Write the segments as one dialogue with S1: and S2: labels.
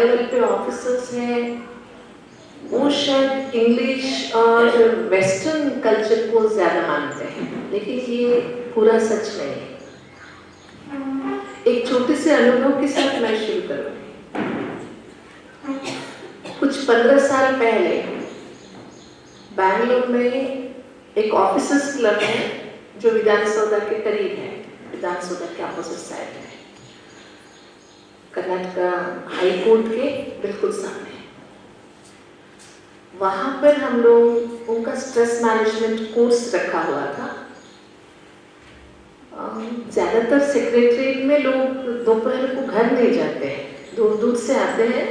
S1: Level पे officers हैं वो शायद इंग्लिश और वेस्टर्न कल्चर को ज़्यादा मानते हैं, लेकिन ये पूरा सच नहीं है। एक छोटे से अनुभव के साथ मैं शुरू करूँगी। कुछ 15 साल पहले बैंगलोर में एक ऑफिसर्स क्लब है जो विधानसौधा के करीब है, विधानसौधा के अपोजिट साइड है, कर्नाटक हाई कोर्ट के बिल्कुल सामने। वहाँ पर हम लोग उनका स्ट्रेस मैनेजमेंट कोर्स रखा हुआ था। ज़्यादातर सेक्रेटरीट में लोग दोपहर को घर नहीं जाते हैं, दूर दूर से आते हैं।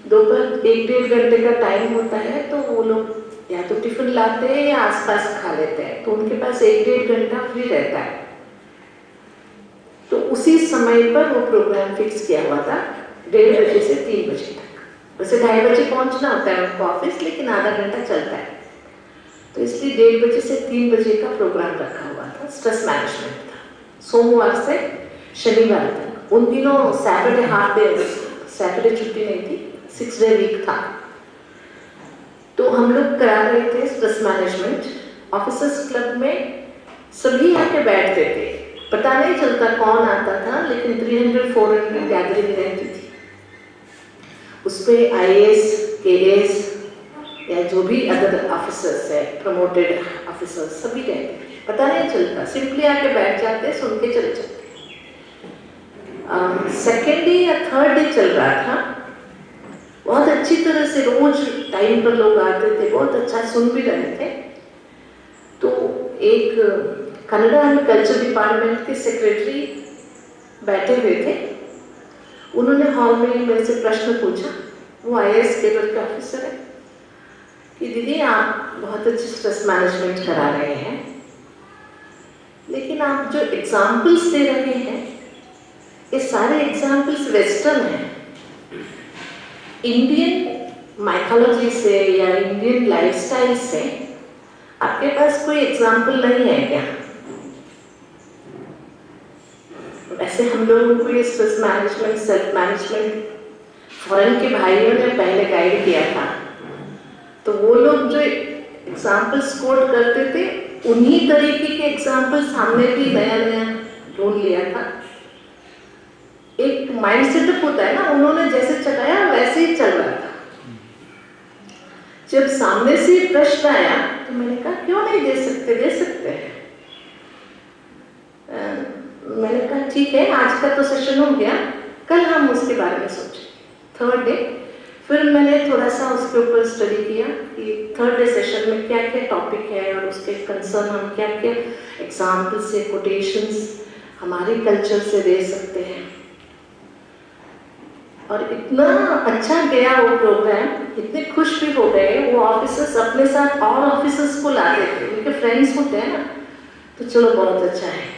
S1: दोपहर 1-1.5 घंटे का टाइम होता है, तो वो लोग या तो टिफिन लाते हैं या आसपास खा लेते हैं, तो उनके पास 1-1.5 घंटा फ्री रहता है। तो उसी समय पर वो प्रोग्राम फिक्स किया हुआ था 1:30 बजे से 3 बजे तक। वैसे 2:30 बजे पहुंचना होता है उनको ऑफिस, लेकिन आधा घंटा चलता है, तो इसलिए 1:30 बजे से 3 बजे का प्रोग्राम रखा हुआ था। स्ट्रेस मैनेजमेंट था, सोमवार से शनिवार तक। उन दिनों सैटरडे हाफ डे, सैटरडे छुट्टी नहीं थी, 6 डे वीक था। तो हम लोग करा रहे थे स्ट्रेस मैनेजमेंट। ऑफिसर्स क्लब में सभी आके बैठते थे, पता नहीं चलता कौन आता था, लेकिन 300-400 गैदरिंग रहती थी। उस पर IAS, KAS या जो भी अदर ऑफिसर्स है, प्रमोटेड ऑफिसर्स, सभी रहते थे, पता नहीं चलता, सिंपली आके बैठ जाते, सुन के चले जाते। सेकेंड डे या थर्ड डे चल रहा था, बहुत अच्छी तरह से रोज टाइम पर लोग आते थे, बहुत अच्छा सुन भी रहे थे। तो एक कनाडा एंड कल्चर डिपार्टमेंट के सेक्रेटरी बैठे हुए थे। उन्होंने हॉल में मेरे से प्रश्न पूछा, वो IAS लेवल के ऑफिसर है, कि दीदी आप बहुत अच्छी स्ट्रेस मैनेजमेंट करा रहे हैं, लेकिन आप जो एग्जाम्पल्स दे रहे हैं ये सारे एग्जाम्पल्स वेस्टर्न हैं, इंडियन माइथोलॉजी से या इंडियन लाइफस्टाइल से आपके पास कोई एग्जाम्पल नहीं है क्या? वैसे हम लोगों को ये stress management, self management foreign के भाइयों ने पहले गाइड किया था, तो वो लोग जो एग्जाम्पल्स कोट करते थे उन्हीं तरीके के एग्जाम्पल्स हमने भी नया नया ढूंढ लिया था। एक माइंड सेटअप होता है ना, उन्होंने जैसे चलाया वैसे ही चल रहा था। जब सामने से प्रश्न आया तो मैंने कहा क्यों नहीं दे सकते, दे सकते हैं। मैंने कहा ठीक है, आज का तो सेशन हो गया, कल हम उसके बारे में सोचें। थर्ड डे फिर मैंने थोड़ा सा उसके ऊपर स्टडी किया कि थर्ड डे सेशन में क्या क्या टॉपिक है और उसके कंसर्न हम क्या क्या एग्जाम्पल्स से कोटेशंस हमारे कल्चर से दे सकते हैं। और इतना अच्छा गया वो प्रोग्राम, इतने खुश भी हो गए वो ऑफिसर्स, अपने साथ और ऑफिसर्स को लाते थे, उनके फ्रेंड्स होते हैं ना, तो चलो बहुत अच्छा है।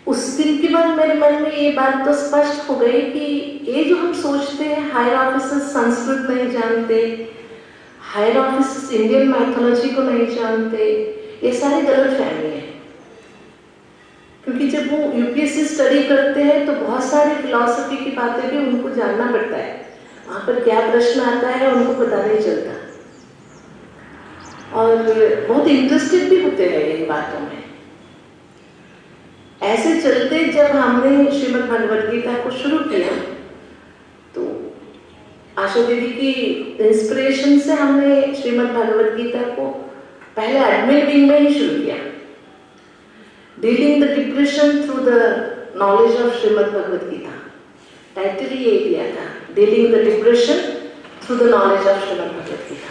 S1: उस दिन के बाद मेरे मन में ये बात तो स्पष्ट हो गई कि ये जो हम सोचते हैं हायर ऑफिसर्स संस्कृत नहीं जानते, हायर ऑफिसर्स इंडियन माइथोलॉजी को नहीं जानते, ये सारी गलत फहमी है। क्योंकि जब वो UPSC स्टडी करते हैं तो बहुत सारी फिलॉसफी की बातें भी उनको जानना पड़ता है, वहाँ पर क्या प्रश्न आता है उनको पता नहीं चलता, और बहुत इंटरेस्टेड भी होते हैं इन बातों में। ऐसे चलते जब हमने श्रीमद् भगवद गीता को शुरू किया तो आशा दीदी की इंस्पिरेशन से हमने श्रीमद् भगवद गीता को पहले एडमिन विंग में ही शुरू किया, dealing the depression through the knowledge of Shrimad Bhagavad Gita. Title ही यही दिया था, dealing the depression through the knowledge of Shrimad Bhagavad Gita.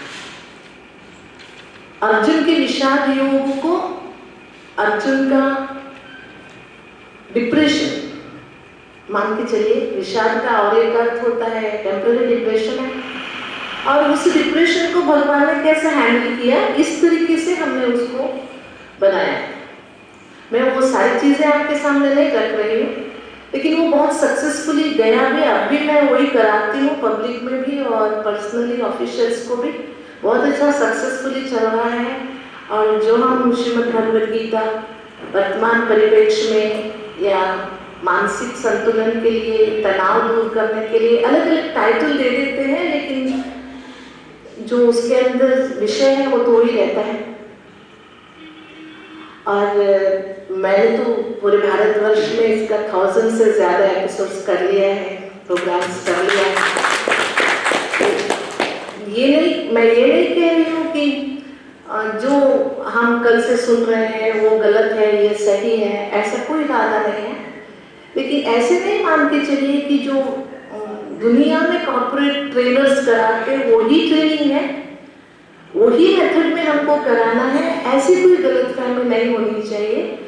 S1: Arjun के विषाद योग को, अर्जुन का डिप्रेशन मान के चलिए, विषाद का और एक अर्थ होता है टेम्पररी डिप्रेशन है, और उस डिप्रेशन को भगवान ने कैसे हैंडल किया, इस तरीके से हमने उसको बनाया। मैं वो सारी चीज़ें आपके सामने नहीं रख रही हूँ, लेकिन वो बहुत सक्सेसफुली गया भी, अब भी मैं वही कराती हूँ पब्लिक में भी और पर्सनली ऑफिशियल्स को भी, बहुत अच्छा सक्सेसफुली चल रहा है। और जो हम श्रीमद् भगवद गीता वर्तमान परिप्रेक्ष्य में या मानसिक संतुलन के लिए, तनाव दूर करने के लिए अलग अलग टाइटल दे देते हैं, लेकिन जो उसके अंदर विषय है वो तो ही रहता है। और मैंने तो पूरे भारतवर्ष में इसका 1000 से ज़्यादा एपिसोड्स कर लिया है, प्रोग्राम्स कर लिया है। मैं ये नहीं कह रही हूँ कि जो हम कल से सुन रहे हैं वो गलत है, ये सही है, ऐसा कोई इरादा नहीं है। लेकिन ऐसे नहीं मान के चलिए कि जो दुनिया में कॉर्पोरेट ट्रेनर्स कराते वही ट्रेनिंग है, वही मेथड में हमको कराना है, ऐसी कोई गलतफहमी नहीं होनी चाहिए।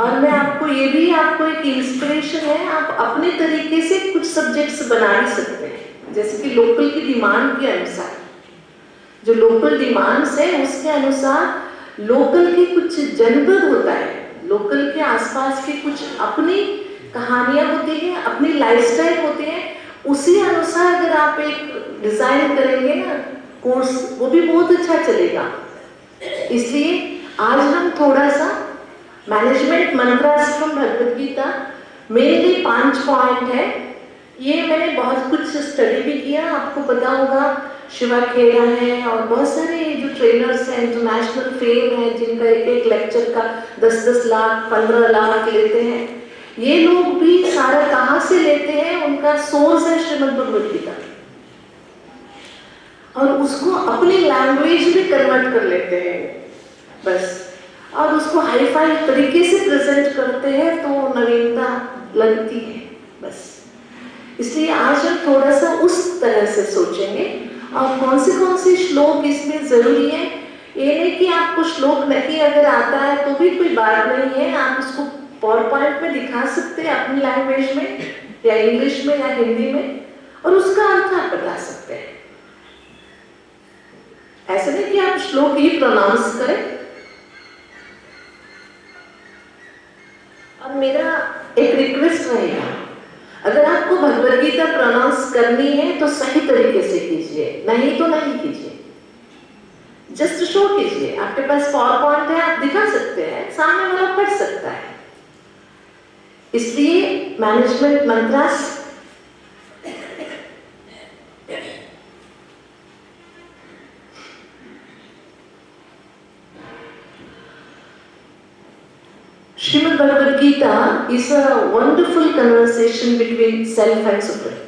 S1: और मैं आपको ये भी आपको एक इंस्पिरेशन है, आप अपने तरीके से कुछ सब्जेक्ट्स बना ही सकते हैं, जैसे कि लोकल की डिमांड के अनुसार, जो लोकल डिमांड्स है उसके अनुसार लोकल की कुछ जनपद होता है, लोकल के आसपास की कुछ अपनी कहानियाँ होती हैं, अपनी लाइफस्टाइल होती है, उसी अनुसार अगर आप एक डिज़ाइन करेंगे ना कोर्स, वो भी बहुत अच्छा चलेगा। इसलिए आज हम थोड़ा सा management mantras from Bhagavad Gita, mainly 5 point है। ये मैंने बहुत कुछ स्टडी भी किया, आपको पता होगा शिवा खेरा है और बहुत सारे जो ट्रेनर्स हैं, इंटरनेशनल फेम है, जिनका एक एक लेक्चर का 10-10 लाख 15 लाख लेते हैं। ये लोग भी सारा कहाँ से लेते हैं, उनका सोर्स है श्रीमद् भगवद गीता, और उसको अपनी लैंग्वेज में कन्वर्ट कर लेते हैं बस, और उसको हाई फाई तरीके से प्रेजेंट करते हैं तो नवीनता लगती है बस। इसलिए आज हम थोड़ा सा उस तरह से सोचेंगे, और कौन से श्लोक इसमें जरूरी है। ये नहीं कि आपको श्लोक नहीं अगर आता है तो भी कोई बात नहीं है, आप उसको पावर पॉइंट में दिखा सकते हैं अपनी लैंग्वेज में या इंग्लिश में या हिंदी में, और उसका अर्थ आप बता सकते हैं। ऐसे नहीं कि आप श्लोक ही प्रोनाउंस करें। और मेरा एक रिक्वेस्ट रहेगा, अगर आपको भगवद गीता प्रोनाउंस करनी है तो सही तरीके से कीजिए, नहीं तो नहीं कीजिए, जस्ट शो कीजिए। आपके पास पावर पॉइंट है, आप दिखा सकते हैं, सामने वाला पढ़ सकता है। इसलिए management mantras Srimad Bhagavad Gita is a wonderful conversation between self and Supreme.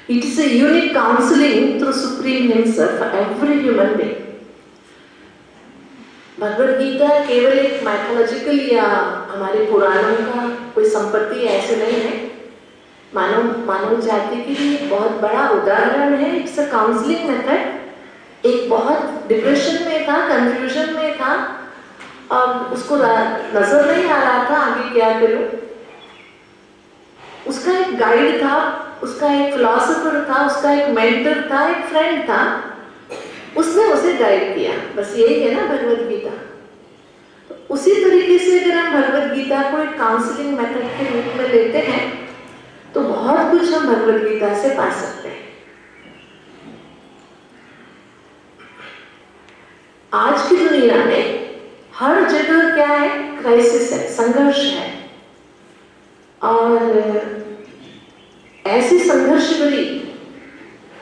S1: It is a unique counseling through Supreme himself for every human being. Bhagavad Gita केवल एक मैथोलॉजिकल या हमारे पुराणों का कोई संपत्ति ऐसे नहीं है, मानव जाति के लिए बहुत बड़ा उदाहरण है। It's a counselling method. एक बहुत डिप्रेशन में था, कंफ्यूजन में था, अब उसको नजर नहीं आ रहा था आगे क्या करूं, उसका एक गाइड था, उसका एक फिलॉसफर था, उसका एक मेंटर था, एक फ्रेंड था, उसने उसे गाइड किया। बस यही है ना भगवद गीता। तो उसी तरीके से अगर हम भगवद गीता को एक काउंसलिंग मेथड के रूप में लेते हैं तो बहुत कुछ हम भगवद गीता से पा सकते हैं। आज की दुनिया में हर जगह क्या है, क्राइसिस है, संघर्ष है, और ऐसी संघर्ष भरी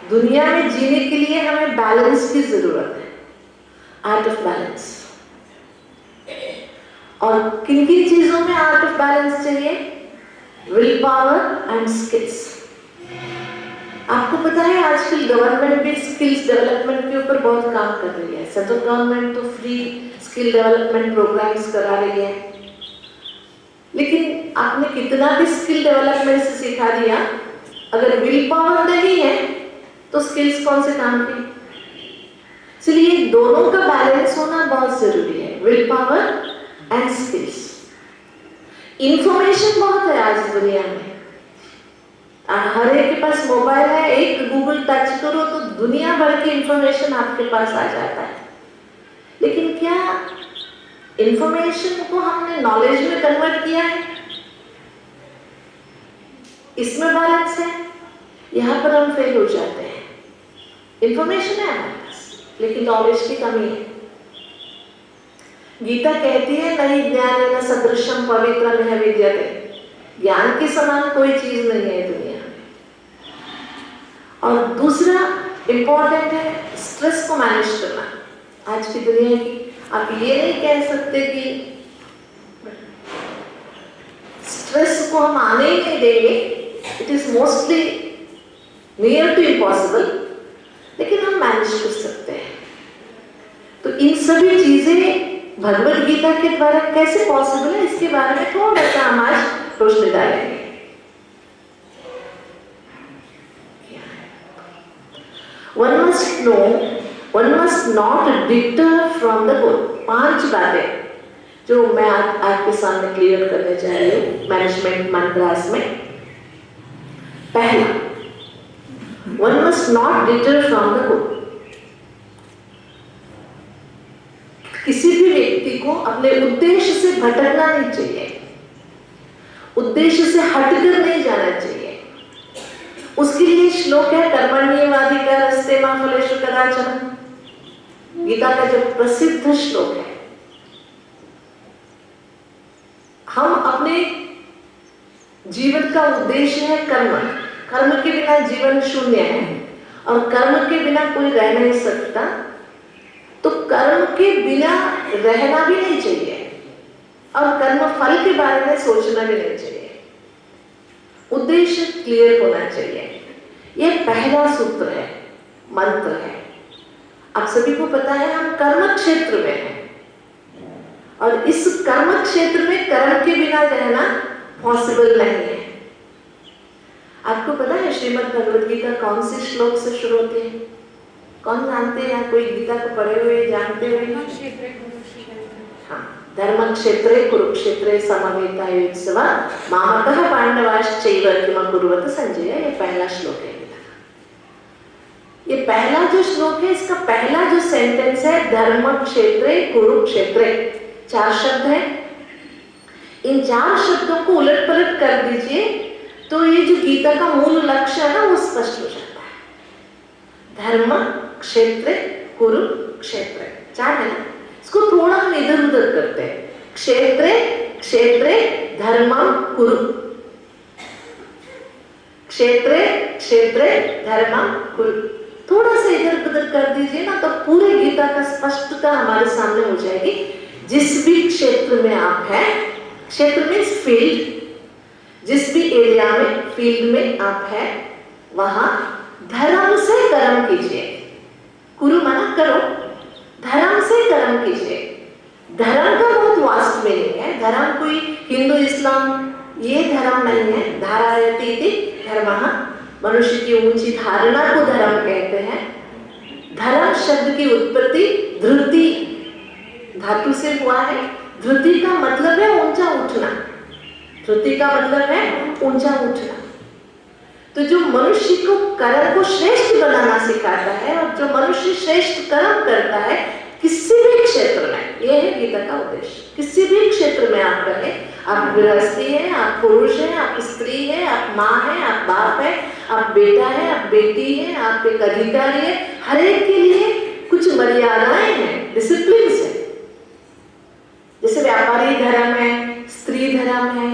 S1: दुनिया में जीने के लिए हमें बैलेंस की जरूरत है, आर्ट ऑफ बैलेंस। और किन किन चीजों में आर्ट ऑफ बैलेंस चाहिए? Will power and skills. आपको पता है आजकल गवर्नमेंट भी स्किल्स डेवलपमेंट के ऊपर बहुत काम कर रही है। सेंट्रल गवर्नमेंट तो फ्री स्किल डेवलपमेंट प्रोग्राम्स करा रही है, लेकिन आपने कितना भी स्किल डेवलपमेंट से सिखा दिया, अगर विल पावर नहीं है तो स्किल्स कौन से काम की? इसलिए दोनों का बैलेंस होना बहुत जरूरी है, will power and skills. Information बहुत है आज दुनिया में, हर एक के पास मोबाइल है, एक गूगल टच करो तो दुनिया भर की इंफॉर्मेशन आपके पास आ जाता है। लेकिन क्या इंफॉर्मेशन को हमने नॉलेज में कन्वर्ट किया है? इसमें बैलेंस है, यहाँ पर हम फेल हो जाते हैं। इंफॉर्मेशन है हमारे पास, लेकिन नॉलेज की कमी है। गीता कहती है नहीं ज्ञान न सदृशम पवित्रम विद्यते, ज्ञान के समान कोई चीज नहीं है दुनिया में। और दूसरा इम्पोर्टेंट है स्ट्रेस को मैनेज करना। आज की दुनिया की आप ये नहीं कह सकते कि स्ट्रेस को हम आने ही नहीं देंगे, it is mostly near to impossible, लेकिन हम मैनेज कर सकते हैं। तो इन सभी चीजें भगवद गीता के द्वारा कैसे पॉसिबल है, इसके बारे में थोड़ा सा हम आज रोशनी डालेंगे। One must know, one must not deter from the good। 5 बातें जो मैं आपके सामने क्लियर करने जा रही हूँ मैनेजमेंट मंत्रास में। पहला, one must not deter from the good। किसी भी व्यक्ति को अपने उद्देश्य से भटकना नहीं चाहिए, उद्देश्य से हटकर नहीं जाना चाहिए। उसके लिए श्लोक है कर्मण्येवाधिकारस्ते मा फलेषु कदाचन, गीता का जो प्रसिद्ध श्लोक है। हम अपने जीवन का उद्देश्य है कर्म, कर्म के बिना जीवन शून्य है और कर्म के बिना कोई रह नहीं सकता, तो कर्म के बिना रहना भी नहीं चाहिए और कर्म फल के बारे में सोचना भी नहीं चाहिए। उद्देश्य क्लियर होना चाहिए। यह पहला सूत्र है, मंत्र है। आप सभी को पता है हम कर्म क्षेत्र में हैं और इस कर्म क्षेत्र में कर्म के बिना रहना पॉसिबल नहीं है। आपको पता है श्रीमद् भगवद गीता कौन से श्लोक से शुरू होती है? कौन जानते हैं? कोई गीता को पढ़े हुए जानते हुए? हाँ, धर्म क्षेत्रे कुरुक्षेत्रे समवेतायुत्सव मामकः पांडवाश्चैव किमकुर्वत संजय। ये पहला श्लोक है गीता का। ये पहला जो श्लोक है, इसका पहला जो सेंटेंस है धर्म क्षेत्रे कुरुक्षेत्रे, 4 शब्द है। इन 4 शब्दों को उलट पलट कर दीजिए तो ये जो गीता का मूल लक्ष्य है ना, वो स्पष्ट हो जाता है। धर्म क्षेत्र कुरुक्षेत्र 4 है ना, इसको थोड़ा हम इधर उधर करते हैं। क्षेत्रे क्षेत्रे धर्मम कुरु, क्षेत्रे क्षेत्रे धर्मम कुरु, थोड़ा सा इधर उधर कर दीजिए ना तो पूरी गीता का स्पष्टता हमारे सामने हो जाएगी। जिस भी क्षेत्र में आप हैं, क्षेत्र में फील्ड, जिस भी एरिया में फील्ड में आप हैं, वहां धर्म से कर्म कीजिए। कुरु माना करो, धर्म से कर्म कीजिए। धर्म का बहुत वास्ट मीनिंग है। धर्म कोई हिंदू इस्लाम ये धर्म नहीं है। धारायति इति धर्मः, मनुष्य की ऊंची धारणा को धर्म कहते हैं। धर्म शब्द की उत्पत्ति धृति धातु से हुआ है। धृति का मतलब है ऊंचा उठना, धृति का मतलब है ऊंचा उठना। तो जो मनुष्य को कर्म को श्रेष्ठ बनाना सिखाता है और जो मनुष्य श्रेष्ठ कर्म करता है किसी भी क्षेत्र में, यह है गीता का उद्देश्य। किसी भी क्षेत्र में आप रहे, आप गृहस्थी हैं, आप पुरुष हैं, आप स्त्री हैं, आप माँ हैं, आप बाप हैं, आप बेटा है, आप बेटी है, आप एक अधिकारी है, हर एक के लिए कुछ मर्यादाएं हैं, डिसिप्लिन है। जैसे व्यापारी धर्म है, स्त्री धर्म है,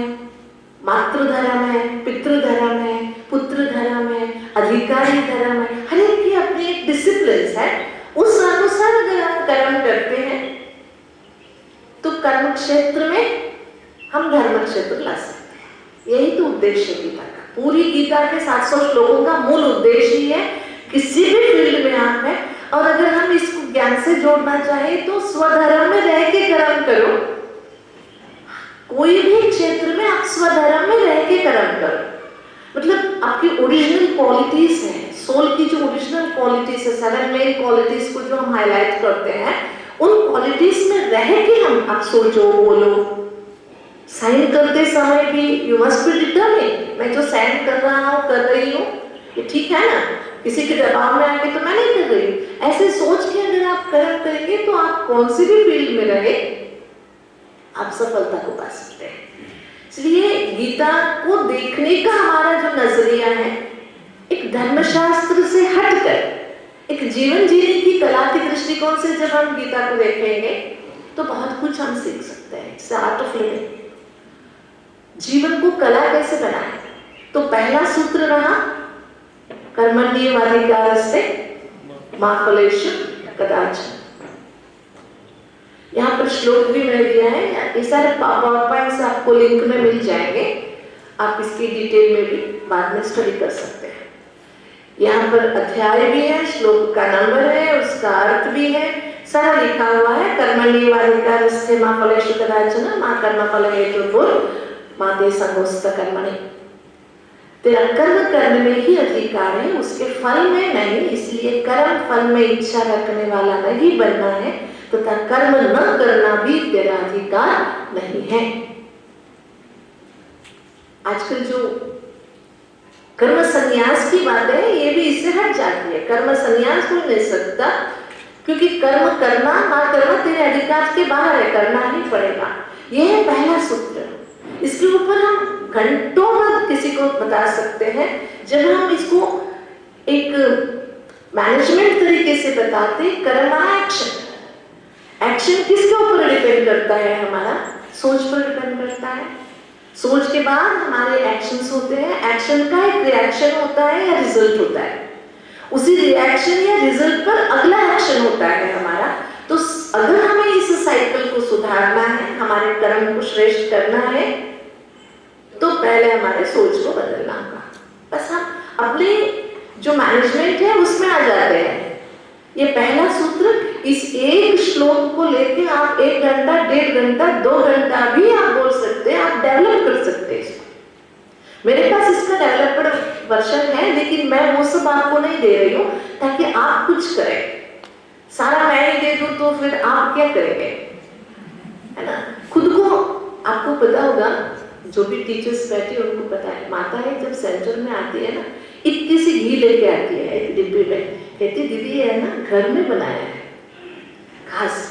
S1: मातृ धर्म है, पितृ धर्म है, पुत्र धर्म है, अधिकारी धर्म है, हर एक की अपनी एक डिसिप्लिन है। उस अनुसार अगर आप कर्म करते हैं तो कर्म क्षेत्र में हम धर्म क्षेत्र ला सकते हैं। यही तो उद्देश्य है गीता का। पूरी गीता के 700 श्लोकों का मूल उद्देश्य ही है किसी भी फील्ड में आप हैं और अगर हम इसको ज्ञान से जोड़ना चाहें तो स्वधर्म में रह के कर्म करो। कोई भी क्षेत्र में आप स्वधर्म में रह के कर्म करो, मतलब आपकी ओरिजिनल क्वालिटीज है, सोल की जो ओरिजिनल क्वालिटीज है, 7 मेन क्वालिटीज को जो हम हाईलाइट करते हैं, उन क्वालिटीज में रह के हम आप सोचो, बोलो। साइन करते समय भी यू मस्ट बी डिटरमिन्ड, मैं जो साइन कर रहा हूँ, कर रही हूँ, ये ठीक है ना, किसी के दबाव में आके तो मैं नहीं कर रही हूँ। ऐसे सोच के अगर आप कर्म करेंगे तो आप कौन सी भी फील्ड में रहे आप सफलता को पा सकते हैं। इसलिए गीता को देखने का हमारा जो नजरिया है, एक धर्मशास्त्र से हटकर एक जीवन जीने की कला के दृष्टिकोण से जब हम गीता को देखेंगे तो बहुत कुछ हम सीख सकते हैं। It's art of living. जीवन को कला कैसे बनाए? तो पहला सूत्र रहा कर्मण्येवाधिकारस्ते मा फलेषु कदाचन। यहाँ पर श्लोक भी मैं दिया है, ये सारे पावर पॉइंट्स आपको लिंक में मिल जाएंगे, आप इसकी डिटेल में भी बाद में स्टडी कर सकते हैं। यहाँ पर अध्याय भी है, श्लोक का नंबर है, उसका अर्थ भी है, सारा लिखा हुआ है। कर्मण्येवाधिकारस्ते मा फलेषु कदाचन मा कर्मफल हेतुर्भुर् मा ते संगोऽस्ते कर्मणि। तेरा कर्म करने में ही अधिकार है, उसके फल में नहीं, इसलिए कर्म फल में इच्छा रखने वाला नहीं बनना है, तथा कर्म न करना भी तेरा अधिकार नहीं है। आजकल जो कर्म संन्यास की बात है, ये भी इससे हट जाती है। कर्म संन्यास हो नहीं सकता, क्योंकि कर्म करना ना करना तेरे अधिकार के बाहर है, करना ही पड़ेगा। यह है पहला सूत्र। इसके ऊपर हम घंटों बाद किसी को बता सकते हैं। जब हम इसको एक मैनेजमेंट तरीके से बताते, कर्मा एक्शन, एक्शन किसके ऊपर डिपेंड करता है? हमारा सोच पर डिपेंड करता है। सोच के बाद हमारे एक्शंस होते हैं, एक्शन का एक रिएक्शन होता है या रिजल्ट होता है, उसी रिएक्शन या रिजल्ट पर अगला एक्शन होता है हमारा। तो अगर हमें इस साइकिल को सुधारना है, हमारे कर्म को श्रेष्ठ करना है, तो पहले हमारे सोच को बदलना होगा। बस हम अपने जो मैनेजमेंट है उसमें आ जाते हैं। ये पहला सूत्र, इस एक श्लोक को लेके आप 1 घंटा, 1.5 घंटा, 2 घंटा भी आप बोल सकते हैं, आप डेवलप कर सकते हैं इसको। मेरे पास इसका डेवलप्ड वर्जन है, लेकिन मैं वो सब आपको नहीं दे रही हूँ ताकि आप कुछ करें। सारा मैं ही दे दूँ तो फिर आप क्या करेंगे, है ना? खुद को आपको पता होगा, जो भी टीचर्स बैठे उनको पता है, माताएं जब सेंटर में आती है ना, इतनी सी घी लेके आती है एक डिब्बे में, कहती दीदी ये है ना घर में बनाया है घास,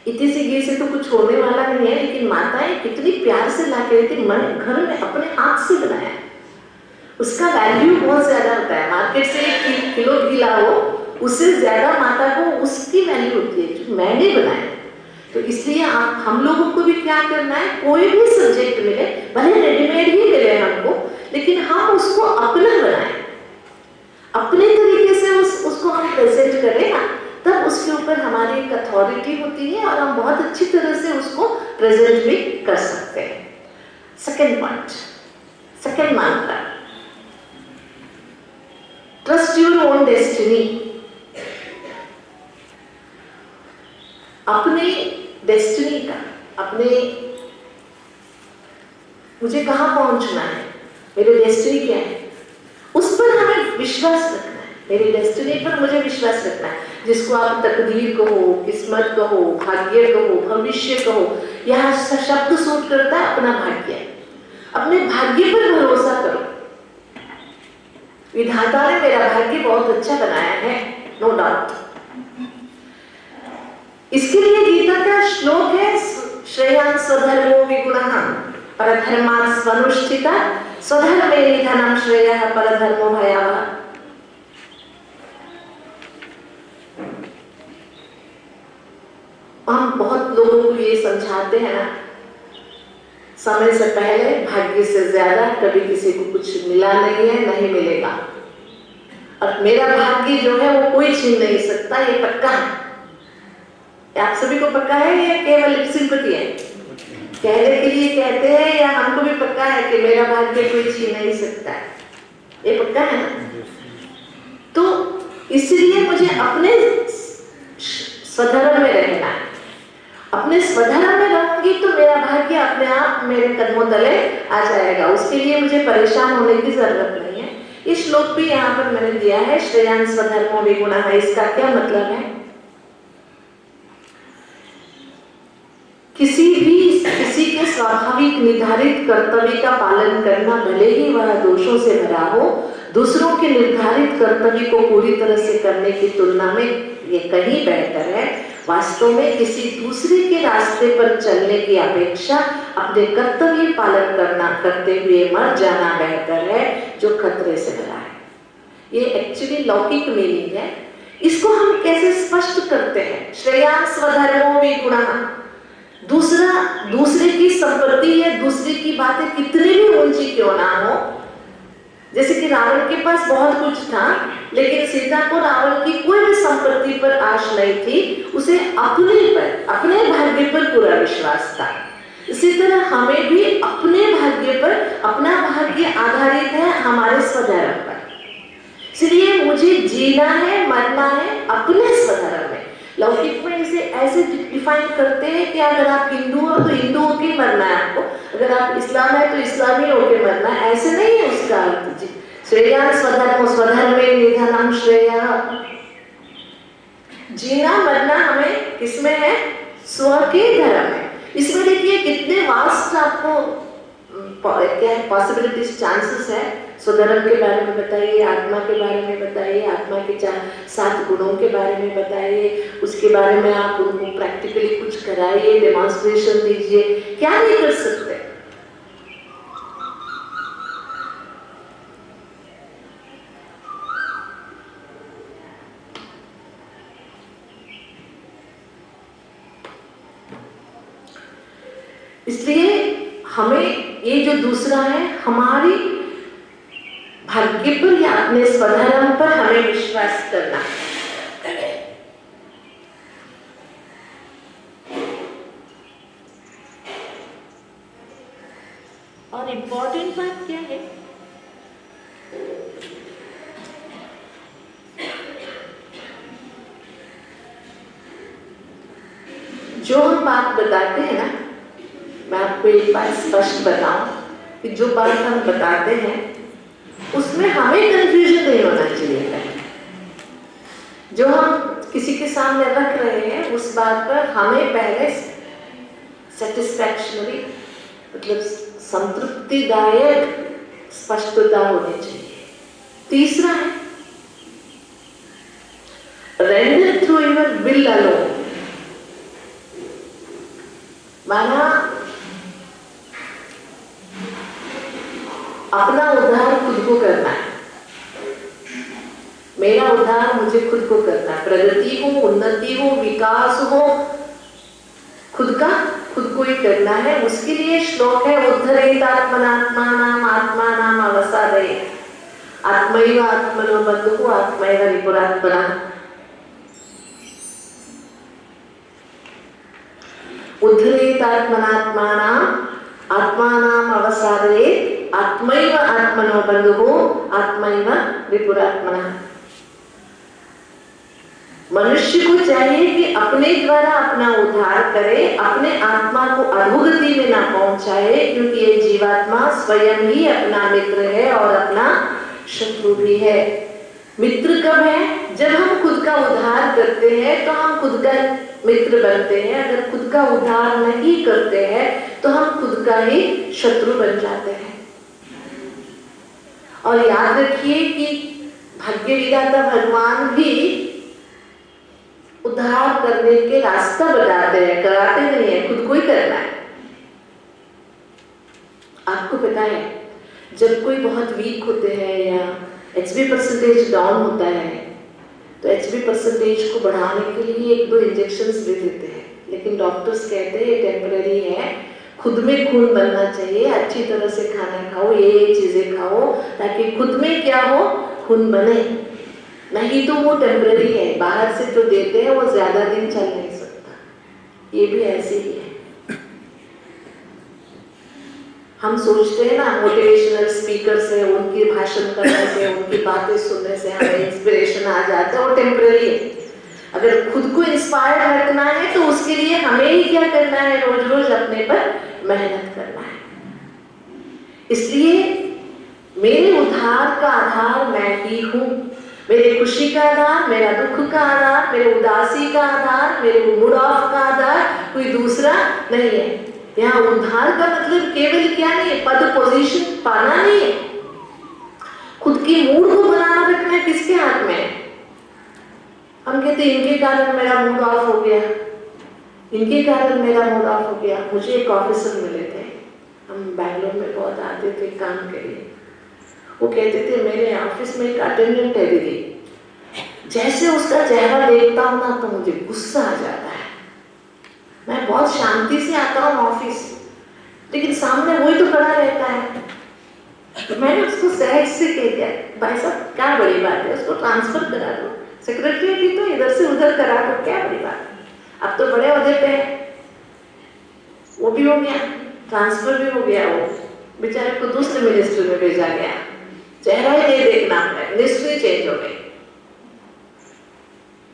S1: इतनी सी घी से तो कुछ होने वाला नहीं है, लेकिन माताएं कितनी प्यार से ला के देती, मन घर में अपने हाथ से बनाया है, उसका वैल्यू बहुत ज्यादा होता है। मार्केट से 1 किलो घी लाओ, उससे ज्यादा माता को उसकी वैल्यू होती है जो मैंने बनाया। तो इसलिए हम लोगों को भी क्या करना है, कोई भी सब्जेक्ट मिले, भले रेडीमेड ही मिले हमको, लेकिन हम उसको अपना बनाएं, अपने तरीके से उसको हम प्रेजेंट करें ना, तब उसके ऊपर हमारी एक अथॉरिटी होती है और हम बहुत अच्छी तरह से उसको प्रेजेंट भी कर सकते हैं। सेकेंड पॉइंट, सेकेंड मंत्र, ट्रस्ट योर ओन डेस्टिनी। अपने डेस्टिनी का, अपने मुझे कहाँ पहुंचना है, मेरी डेस्टिनी क्या है, उस पर हमें विश्वास रखना है। मेरी डेस्टिनी पर मुझे विश्वास रखना है, जिसको आप तकदीर कहो, किस्मत कहो, भाग्य कहो, भविष्य कहो, यह शब्द सूट करता है अपना भाग्य। अपने भाग्य पर भरोसा करो। विधाता ने मेरा भाग्य बहुत अच्छा बनाया है, नो डाउट। इसके लिए गीता का श्लोक है, श्रेयान् स्वधर्मो विगुणः परधर्मात् स्वनुष्ठितात् स्वधर्मे निधनं श्रेयः परधर्मो भयावहः। हम बहुत लोगों को ये समझाते हैं ना, समय से पहले भाग्य से ज्यादा कभी किसी को कुछ मिला नहीं है, नहीं मिलेगा, और मेरा भाग्य जो है वो कोई छीन नहीं सकता, ये पक्का है। आप सभी को पक्का है या केवल सिंपैथी है? कहने के लिए कहते हैं, या हमको भी पक्का है कि मेरा भाग्य कोई छीन नहीं सकता है, ये पक्का है ना? तो इसलिए मुझे अपने स्वधर्म में रहना है। अपने स्वधर्म में रहूंगी तो मेरा भाग्य अपने आप मेरे कदमों तले आ जाएगा, उसके लिए मुझे परेशान होने की जरूरत नहीं है। ये श्लोक भी यहाँ पर मैंने दिया है, श्रेयान् स्वधर्मो विगुणः। इसका क्या मतलब है? किसी के स्वाभाविक निर्धारित कर्तव्य का पालन करना, भले ही वह दोषों से भरा हो, दूसरों के निर्धारित कर्तव्य को पूरी तरह से करने की तुलना में ये कहीं बेहतर है। वास्तव में किसी दूसरे के रास्ते पर चलने की अपेक्षा अपने कर्तव्य पालन करते हुए मर जाना बेहतर है, जो खतरे से भरा है। ये एक्चुअली लौकिक मीनिंग है। इसको हम कैसे स्पष्ट करते हैं? श्रेयान् स्वधर्मो विगुणः। दूसरा, दूसरे की संपत्ति या दूसरे की बातें कितनी भी ऊंची क्यों ना हो, जैसे कि रावण के पास बहुत कुछ था, लेकिन सीता को रावण की कोई भी संपत्ति पर आश नहीं थी, उसे अपने पर, अपने भाग्य पर पूरा विश्वास था। इसी तरह हमें भी अपने भाग्य पर, अपना भाग्य आधारित है हमारे स्वधर्म पर। इसलिए मुझे जीना है, मरना है अपने स्वधर्म में। लौकिक में इसे ऐसे डिफाइन करते हैं कि अगर आप हिंदू हो तो हिंदू होके मरना है आपको, अगर आप इस्लाम है तो इस्लामी होके मरना है, ऐसे नहीं है उसका अर्थ। श्रेया स्वधर्म स्वधर्मे निधनम श्रेया। जीना मरना हमें किसमें है? स्व के धर्म में। इसमें देखिए कितने वास्ट आपको क्या है पॉसिबिलिटीज, चांसेस है। स्वधर्म के बारे में बताइए, आत्मा के बारे में बताइए, आत्मा के 7 गुणों के बारे में बताइए, उसके बारे में आप उनको प्रैक्टिकली कुछ कराइए, डेमोन्स्ट्रेशन दीजिए, क्या नहीं कर सकते। इसलिए हमें ये जो दूसरा है, हमारी भाग्य पर या अपने स्वधर्म पर हमें विश्वास करना। और इम्पोर्टेंट बात क्या है, जो हम बात बताते हैं ना, मैं आपको एक बात स्पष्ट बताऊं कि जो बात हम बताते हैं उसमें हमें कंफ्यूजन नहीं होना चाहिए। जो हम किसी के सामने रख रहे हैं उस बात पर हमें पहले सेटिस्फैक्शनरी, मतलब संतृप्तिदायक स्पष्टता होनी चाहिए। तीसरा है render through your will alone. माना अपना उद्धार खुद को करना है, मेरा उद्धार मुझे खुद को करना है। प्रगति हो, उन्नति हो, विकास हो, खुद का खुद को ही करना है। उसके लिए श्लोक है उद्धरेत आत्मनात्मानाम आत्मानाम अवसादयेत् आत्मैव आत्मनो बन्धुः आत्मैव रिपुरात्मनः। उद्धरेत आत्मनात्मानाम आत्मानाम अवसादयेत् आत्मैव आत्मनो बन्धुः आत्मैव रिपुरात्मनः। मनुष्य को चाहिए कि अपने द्वारा अपना उद्धार करे, अपने आत्मा को अधोगति में ना पहुंचाए, क्योंकि ये जीवात्मा स्वयं ही अपना मित्र है और अपना शत्रु भी है। मित्र कब है? जब हम खुद का उद्धार करते हैं तो हम खुद का मित्र बनते हैं। अगर खुद का उद्धार नहीं करते हैं तो हम खुद का ही शत्रु बन जाते हैं। और याद रखिए कि भाग्य विधाता भगवान भी उद्धार करने के रास्ता बताते हैं, कराते नहीं है, खुद को ही करना है। आपको पता है जब कोई बहुत वीक होते हैं या एचबी परसेंटेज डाउन होता है तो एचबी परसेंटेज को बढ़ाने के लिए 1-2 इंजेक्शंस दे देते हैं, लेकिन डॉक्टर्स कहते हैं ये टेम्पररी है, खुद में खून बनना चाहिए, अच्छी तरह से खाना खाओ, ये चीजें खाओ ताकि खुद में क्या हो, खून बने। नहीं तो वो टेम्पररी है, बाहर से जो देते हैं वो ज्यादा दिन चल नहीं सकता। ये भी ऐसे ही है। हम सोचते हैं ना मोटिवेशनल स्पीकर से, उनकी भाषण करने से, उनकी बातें सुनने से हमें इंस्पिरेशन आ जाता है, वो टेम्पररी है। अगर खुद को इंस्पायर रखना है तो उसके लिए हमें ही क्या करना है, रोज रोज अपने पर मेहनत करना है। इसलिए मेरे उद्धार का आधार मैं ही हूँ। मेरे खुशी का आधार, मेरा दुख का आधार, मेरे उदासी का आधार, मेरे मूड ऑफ का आधार कोई दूसरा नहीं है। यहाँ उद्धार का मतलब केवल क्या नहीं है, पद पोजीशन पाना नहीं है। खुद की मूड को बनाना रखना किसके हाथ में है? हम कहते हैं इनके कारण मेरा मूड ऑफ हो गया, इनके कारण मेरा मूड ऑफ हो गया। मुझे एक ऑफिसर मिले थे, हम बैंगलोर में बहुत आते थे काम के लिए। वो कहते थे मेरे ऑफिस में एक अटेंडेंट है दीदी, जैसे उसका चेहरा देखता हूँ ना तो मुझे गुस्सा आ जाता है। मैं बहुत शांति से आता हूँ ऑफिस, लेकिन सामने वही तो खड़ा रहता है। तो मैंने उसको सहज से कह दिया, भाई साहब क्या बड़ी बात है, उसको ट्रांसफर करा दो, सेक्रेटरी भी तो इधर से उधर करा दो, क्या बड़ी बात है, अब तो बड़े ओहदे पे है। वो भी हो गया, ट्रांसफर भी हो गया, वो बेचारे को दूसरे मिनिस्ट्री में भेजा गया, चेहरा ही नहीं देखना पड़ा, मिनिस्ट्री चेंज हो गई।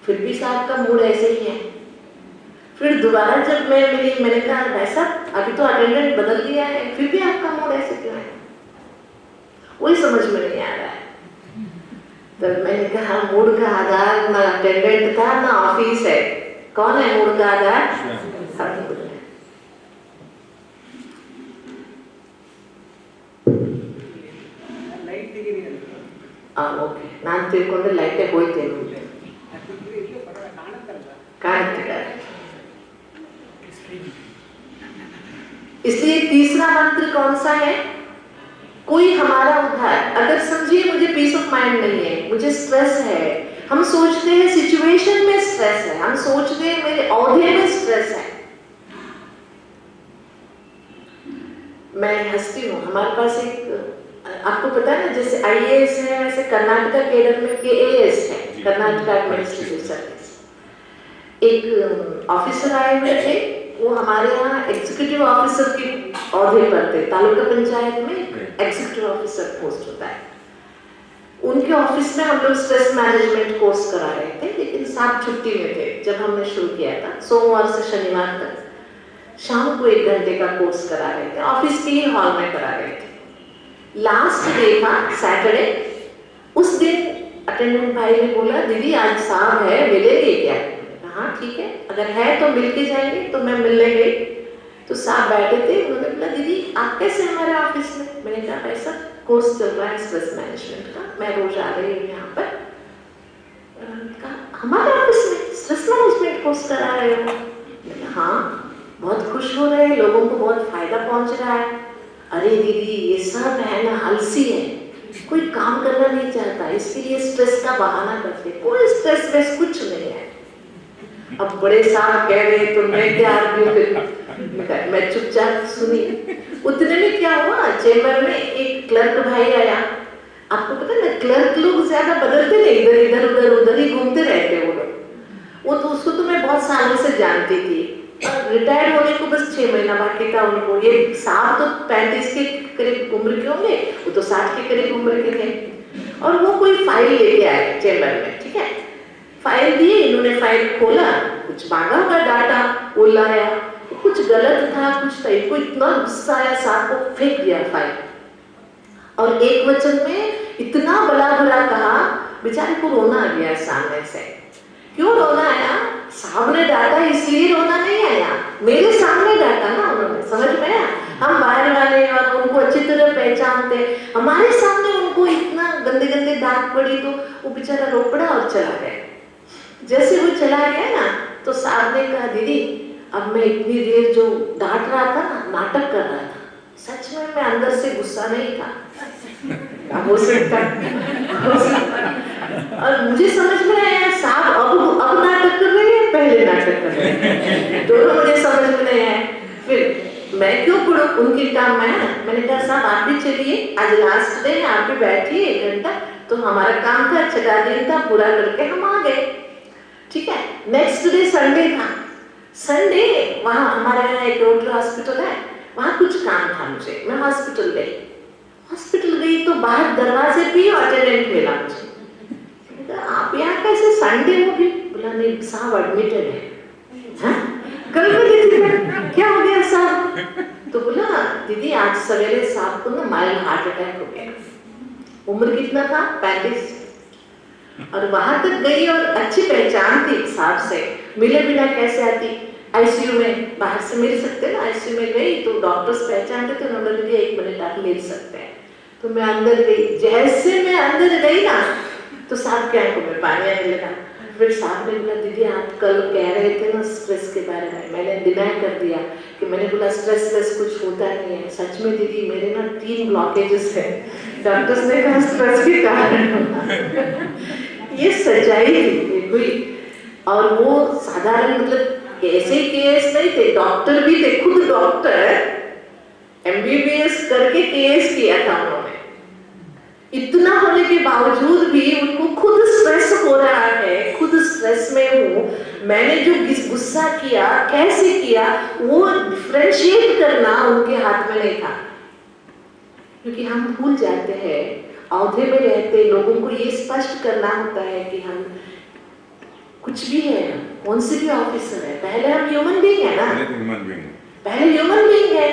S1: फिर भी साहब का मूड ऐसे ही है। फिर दोबारा जब मैं मिली, मैंने कहा भाई साहब अभी तो अटेंडेंट बदल दिया है, फिर भी आपका मूड ऐसे क्यों है? वही समझ में नहीं आ रहा है। तो मैंने कहा मूड का आधार ना अटेंडेंट था ना ऑफिस है, कौन है मूड का आधार? ಓಕೆ, ನಾನು ತಿಳ್ಕೊಂಡ್ರೆ ಲೈಟೇ ಹೋಯ್ತೇನೆ ಕಾಣುತ್ತಿಲ್ಲ। इसलिए तीसरा मंत्र कौन सा है? कोई हमारा उद्धार, अगर समझिए मुझे पीस ऑफ माइंड नहीं है, मुझे स्ट्रेस है, हम सोचते हैं सिचुएशन में स्ट्रेस है, हम सोचते हैं मेरे औहदे में स्ट्रेस है। मैं हंसती हूँ, हमारे पास एक, आपको पता है ना, जैसे IAS है वैसे कर्नाटका केडर में KAS है, कर्नाटका एडमिनिस्ट्रेटिव सर्विस। एक ऑफिसर आए हुए थे, वो हमारे यहाँ एग्जीक्यूटिव ऑफिसर के औहदे पर थे, तालुका पंचायत में एग्जीक्यूटिव ऑफिसर पोस्ट होता है। उनके ऑफिस में हम लोग स्ट्रेस मैनेजमेंट कोर्स करा रहे थे, लेकिन साहब छुट्टी में थे जब हमने शुरू किया था। सोमवार से शनिवार तक शाम को 1 घंटे का कोर्स करा रहे थे, ऑफिस के ही हॉल में करा रहे थे। लास्ट डे था सैटरडे, उस दिन अटेंडेंट भाई ने बोला दीदी आज साहब है, मिलेंगे क्या? हाँ ठीक है, अगर है तो मिल के जाएंगे। तो मैं मिलने गई तो साहब बैठे थे, उन्होंने बोला दीदी आप कैसे हमारे ऑफिस में? मैंने कहा ऐसा कोर्स चल रहा है स्ट्रेस मैनेजमेंट का, मैं रोज आ रही हूँ यहाँ पर। कहा हमारे ऑफिस में स्ट्रेस मैनेजमेंट कोर्स करा रहे हो? मैंने कहा हाँ, बहुत खुश हो रहे हैं, लोगों को बहुत फायदा पहुंच रहा है। अरे दीदी ये सब है ना आलसी है, कोई काम करना नहीं चाहता, इसके लिए स्ट्रेस का बहाना करते, कोई स्ट्रेस वेस कुछ नहीं है। अब बड़े साहब कह रहे तो मैं क्या आर्ग्यू करूं, मैं चुपचाप सुनी। उतने में क्या हुआ, चेंबर में एक क्लर्क भाई आया। आपको पता है ना क्लर्क लोग ज्यादा बदलते नहीं, इधर इधर उधर उधर ही घूमते रहते वो लोग। वो तो उसको तो मैं बहुत सालों से जानती थी, रिटायर्ड होने को बस 6 महीना बाकी था उनको। ये साहब तो 35 के करीब उम्र के होंगे, वो तो 60 के करीब उम्र के थे। और वो कोई फाइल लेके आए चेंबर में, ठीक है, फाइल दिए, इन्होंने फाइल खोला, कुछ मांगा होगा डाटा, वो लाया, कुछ गलत था, कुछ था, इनको इतना गुस्सा आया, साहब को फेंक दिया फाइल। और एक वचन में इतना बड़ा बड़ा कहा, बेचारे को रोना आ गया सामने से। क्यों रोना आया? साहब ने डाटा इसलिए रोना नहीं आया, मेरे सामने डाटा ना उन्होंने, समझ में आया? हम बाहर वाले और उनको अच्छी तरह पहचानते, हमारे सामने उनको इतना गंदे गंदे दाग पड़ी तो वो बेचारा रो पड़ा और चला गया। जैसे वो चला गया ना तो साहब ने कहा दीदी अब मैं इतनी देर जो डांट रहा था ना, नाटक कर रहा था, सच में मैं अंदर से गुस्सा नहीं था। हो सकता और मुझे समझ में आया साहब अब नाटक कर रहे हैं, पहले नाटक कर रहे हैं, दोनों मुझे समझ में नहीं आया। फिर मैं क्यों पढ़ूं, उनकी काम में है। मैंने कहा साहब आप भी चलिए, आज लास्ट डे है, आप भी बैठिए 1 घंटा। तो हमारा काम था, 6 दिन था, पूरा करके हम आ गए, ठीक है। नेक्स्ट डे संडे था, संडे वहाँ हमारे यहाँ एक रोटरी हॉस्पिटल है, वहाँ कुछ काम था मुझे, मैं हॉस्पिटल गई तो बाहर दरवाजे पे अटेंडेंट मिला मुझे। आप यहाँ कैसे संडे हो गई? बोला नहीं साहब एडमिटेड है। कल क्या हो गया साहब? तो बोला दीदी आज सवेरे साहब को ना माइल्ड हार्ट अटैक हो गया। उम्र कितना था? 35। और वहां तक गई और अच्छी पहचान थी साहब से, मिले बिना कैसे आती? आईसीयू में बाहर से मिल सकते ना, आईसीयू में गई तो डॉक्टर्स पहचानते थे, उन्होंने दिया 1 मिनट आप मिल सकते हैं। तो मैं अंदर गई, जैसे मैं अंदर गई ना तो साहब के आंखों में पानी आने लगा। फिर साहब ने बोला दीदी आप कल कह रहे थे ना स्ट्रेस के बारे में, मैंने डिनाई कर दिया कि मैंने बोला स्ट्रेस वेस कुछ होता नहीं है। सच में दीदी मेरे ना 3 ब्लॉकेजेस है, डॉक्टर्स ने कहा स्ट्रेस के कारण। ये सच्चाई थी हुई। और वो साधारण मतलब ऐसे केएस नहीं थे, डॉक्टर भी थे, खुद डॉक्टर एमबीबीएस करके केएस किया था उन्होंने। इतना होने के बावजूद भी उनको खुद स्ट्रेस हो रहा है, खुद स्ट्रेस में हूँ, मैंने जो गुस्सा किया, कैसे किया, वो डिफरेंशिएट करना उनके हाथ में नहीं था। क्योंकि हम भूल जाते हैं, औहदे में रहते लोगों को ये स्पष्ट करना होता है कि हम कुछ भी है, कौन से भी ऑफिसर है, पहले हम ह्यूमन बीइंग है ना, पहले ह्यूमन बीइंग है।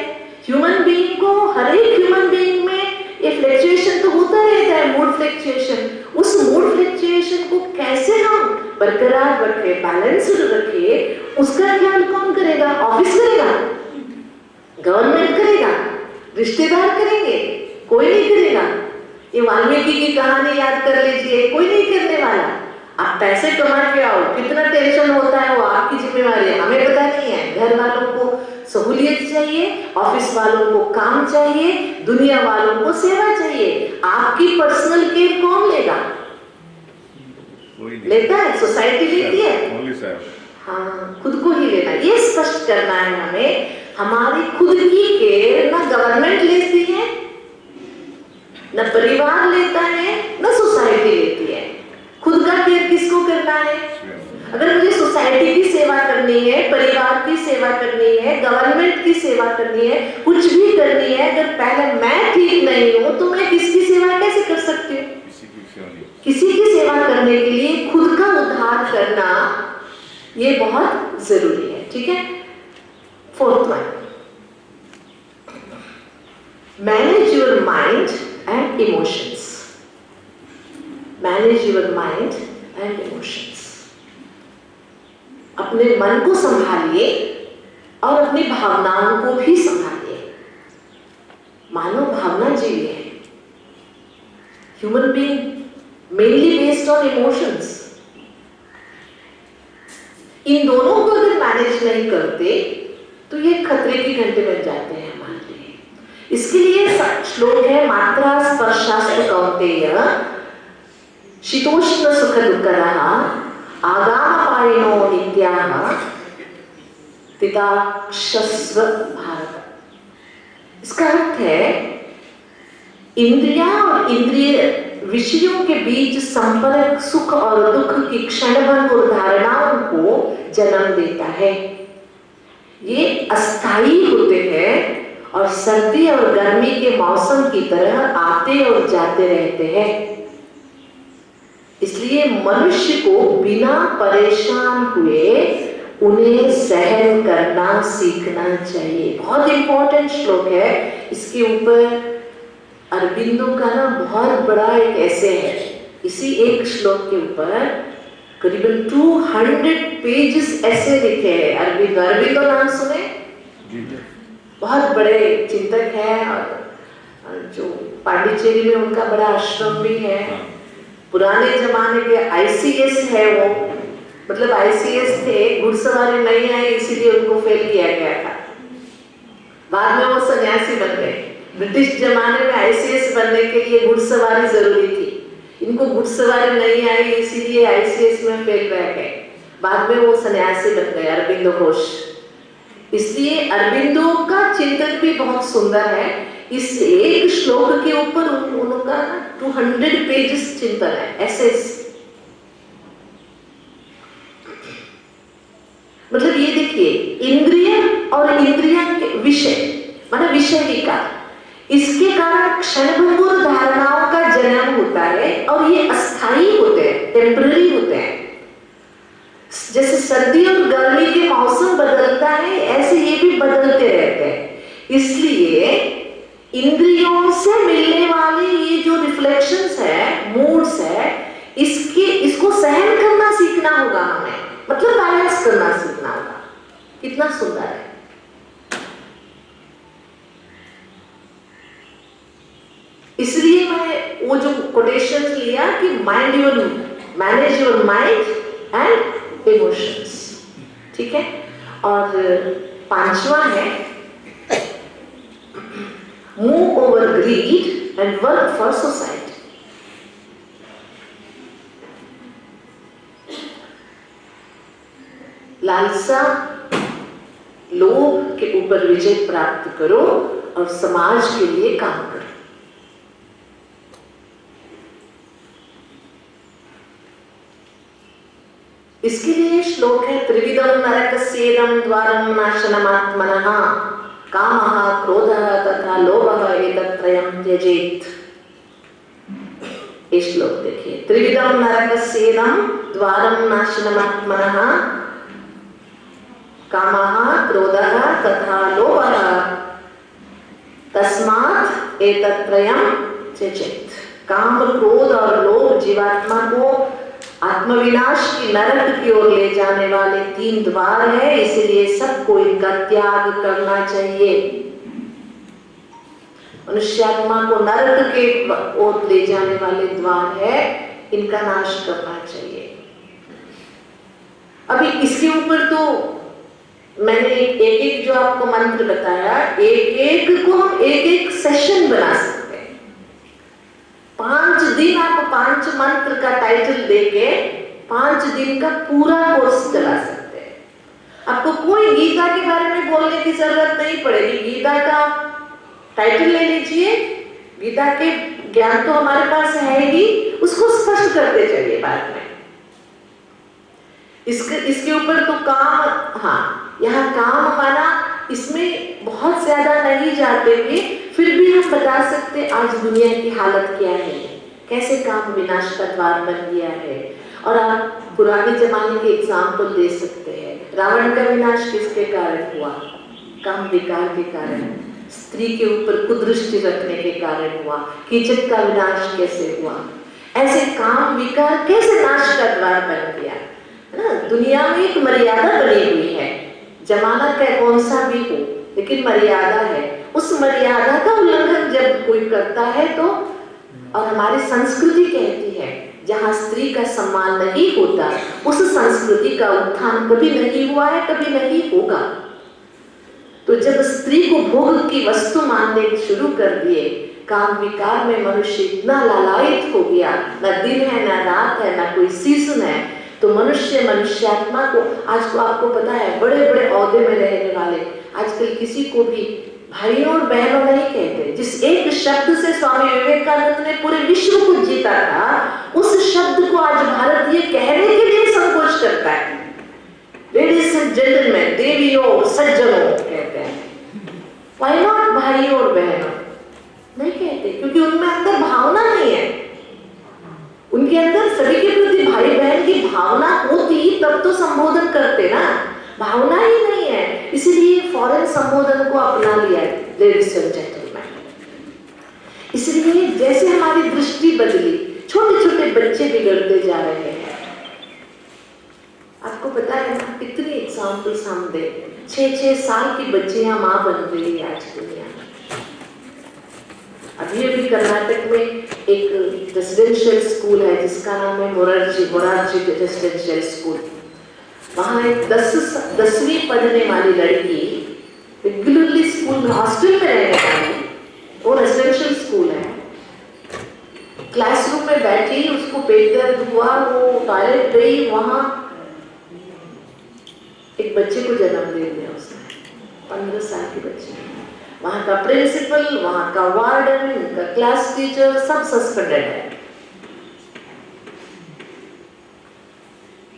S1: ह्यूमन बीइंग को, हर एक ह्यूमन बीइंग में ये फ्लक्चुएशन तो होता रहता है, मूड फ्लक्चुएशन। उस मूड फ्लक्चुएशन को कैसे हम बरकरार रखे, बैलेंस्ड रखे, उसका ख्याल कौन करेगा? ऑफिस करेगा, गवर्नमेंट करेगा, रिश्तेदार करेंगे? कोई नहीं करेगा। ये वाल्मीकि की कहानी याद कर लीजिए, कोई नहीं करने वाला। आप पैसे कमा के आओ, कितना टेंशन होता है, वो आपकी जिम्मेवारी है, हमें पता नहीं है। घर वालों को सहूलियत चाहिए, ऑफिस वालों को काम चाहिए, दुनिया वालों को सेवा चाहिए। आपकी पर्सनल केयर कौन लेगा? लेता है, सोसाइटी लेती है। हाँ, खुद को ही लेना, ये स्पष्ट करना है हमें। हमारी खुद की केयर ना गवर्नमेंट लेती है, न परिवार लेता है, न सोसाइटी लेती है। खुद का केयर किसको करना है? अगर मुझे सोसाइटी की सेवा करनी है, परिवार की सेवा करनी है, गवर्नमेंट की सेवा करनी है, कुछ भी करनी है, अगर पहले मैं ठीक नहीं हूं तो मैं किसकी सेवा कैसे कर सकती हूँ? किसी की सेवा करने के लिए खुद का उद्धार करना ये बहुत जरूरी है। ठीक है, fourth one, manage your mind and emotions. Manage your mind and emotions. अपने मन को संभालिए और अपनी भावनाओं को भी संभालिए। मानव भावना जीव है। Human being mainly based on emotions. इन दोनों को अगर मैनेज नहीं करते तो ये खतरे की घंटे बन जाते हैं हमारे लिए। इसके लिए श्लोक है, मात्रा स्पर्शास्तु कौन्तेय शीतोष्ण सुख दुःखरः आगामपायिनो नित्याः तिताक्षस्व भारत। इसका अर्थ है, इंद्रिया और इंद्रिय विषयों के बीच संपर्क सुख और दुख की क्षणभंग और धारणाओं को जन्म देता है। ये अस्थायी होते हैं और सर्दी और गर्मी के मौसम की तरह आते और जाते रहते हैं। इसलिए मनुष्य को बिना परेशान हुए उन्हें सहन करना सीखना चाहिए। बहुत इंपॉर्टेंट श्लोक है। इसके ऊपर अरबिंदो का ना बहुत बड़ा एक ऐसे है। इसी एक श्लोक के ऊपर करीबन 200 पेजेस ऐसे लिखे हैं अरबिंदो। अरबिंदो नाम सुने? बहुत बड़े चिंतक हैं और जो पांडिचेरी में उनका बड़ा आश्रम भी है। पुराने जमाने के आईसीएस है वो, मतलब आईसीएस थे, घुड़सवारी नहीं आई इसीलिए उनको फेल किया गया था। बाद में वो सन्यासी बन गए। ब्रिटिश जमाने में आईसीएस बनने के लिए घुड़सवारी जरूरी थी। इनको घुड़सवारी नहीं आई इसीलिए आईसीएस में फेल रह गए। बाद में वो सन्यासी बन गए, अरबिंदो घोष। इसलिए अरबिंदो का चिंतन भी बहुत सुंदर है। इस एक श्लोक के ऊपर उनका 200 पेजेस चिंतन है, एसेस। मतलब ये देखिए, इंद्रिय और इंद्रिय के विषय, मतलब विषय विकार, इसके कारण क्षणभंगुर धारणाओं का जन्म होता है और ये अस्थायी होते हैं, टेम्पररी होते हैं। जैसे सर्दी और गर्मी के मौसम बदलता है, ऐसे ये भी बदलते रहते हैं। इसलिए इंद्रियों से मिलने वाले ये जो रिफ्लेक्शंस है, मूड्स है, इसको सहन करना सीखना होगा हमें, मतलब बैलेंस करना सीखना होगा। कितना सुंदर है। इसलिए मैं वो जो कोटेशन लिया कि manage your mind and emotions. ठीक है, और पांचवा है, move over grid and work for society. लालसा लोभ के ऊपर विजय प्राप्त करो और समाज के लिए काम करो। इसके लिए श्लोक है, त्रिविधम नरकस्येदं द्वारं नाशनमात्मनः कामः क्रोधः तथा लोभः एतत्त्रयं त्यजेत्। ये श्लोक देखिए, त्रिविधम नरकस्येदं द्वारं नाशनमात्मनः कामः क्रोधः तथा लोभः तस्मात् एतत्त्रयं त्यजेत्। काम, क्रोध और लोभ जीवात्मा को आत्मविनाश की नरक की ओर ले जाने वाले 3 द्वार है, इसलिए सबको इनका त्याग करना चाहिए। मनुष्यात्मा को नरक के ओर ले जाने वाले द्वार है, इनका नाश करना चाहिए। अभी इसके ऊपर तो मैंने एक एक जो आपको मंत्र बताया, एक एक को हम एक एक सेशन बना सकते हैं। 5 दिन आप 5 मंत्र का टाइटल देके 5 दिन का पूरा कोर्स चला सकते हैं। आपको कोई गीता के बारे में बोलने की जरूरत नहीं पड़ेगी। गीता का टाइटल ले लीजिए, गीता के ज्ञान तो हमारे पास है ही, उसको स्पष्ट करते चलिए बाद में। इसके ऊपर तो काम, हाँ यहाँ काम माना इसमें बहुत ज्यादा नहीं जाते हुए फिर भी हम बता सकते आज दुनिया की हालत क्या है, कैसे काम विनाश का द्वार बन गया है। और आप पुराने जमाने के एग्जाम्पल दे सकते हैं। रावण का विनाश किसके कारण हुआ? काम विकार के कारण। स्त्री के ऊपर कुदृष्टि रखने के कारण हुआ। कीचक का विनाश कैसे हुआ? ऐसे काम विकार कैसे नाश का द्वार बन गया ना। दुनिया में एक मर्यादा बनी हुई है, जमाना का कौन सा भी हो, लेकिन मर्यादा है। उस मर्यादा का उल्लंघन जब कोई करता है तो, और हमारी संस्कृति कहती है जहाँ स्त्री का सम्मान नहीं होता उस संस्कृति का उत्थान कभी नहीं हुआ है, कभी नहीं होगा। तो जब स्त्री को भोग की वस्तु मानने शुरू कर दिए, काम विकार में मनुष्य इतना लालायित हो गया, न दिन है न रात है न कोई सीजन है, तो मनुष्यात्मा को आज तो आपको पता है बड़े बड़े औहदे में रहने वाले आजकल किसी को भी भाइयों और बहनों नहीं कहते। जिस एक शब्द से स्वामी विवेकानंद ने पूरे विश्व को जीता था, उस शब्द को आज भारत ये कहने के लिए संकोच करता है। लेडीज एंड जेंटलमैन, देवियों और सज्जनों कहते हैं। व्हाई नॉट भाइयों और बहनों? नहीं कहते, क्योंकि उनमें अंदर भावना नहीं है। उनके अंदर सभी के प्रति भाई बहन की भावना होती तब तो संबोधन करते ना, भावना ही नहीं है। इसीलिए फॉरेन संबोधन को अपना लिया है, लेडीज एंड जेंटलमैन। इसलिए जैसे हमारी दृष्टि बदली, छोटे छोटे बच्चे बिगड़ते जा रहे हैं। आपको पता है ना, कितनी एग्जाम्पल्स हम दे। 6-6 साल की बच्चियां माँ बन रही है आज दुनिया में। अभी कर्नाटक में एक रेसिडेंशियल स्कूल है जिसका नाम है मोरारजी रेसिडेंशियल स्कूल। वहाँ एक 10वीं पढ़ने वाली लड़की रेगुलरली स्कूल में, हॉस्टल में रहने वाली, वो रेसिडेंशियल स्कूल है, क्लासरूम में बैठी, उसको पेट दर्द हुआ, वो टॉयलेट गई, वहाँ एक बच्चे को जन्म दे दिया उसने, 15 साल की बच्ची। वहाँ का प्रिंसिपल, वहाँ का वार्डन, उनका क्लास टीचर सब सस्पेंडेड है।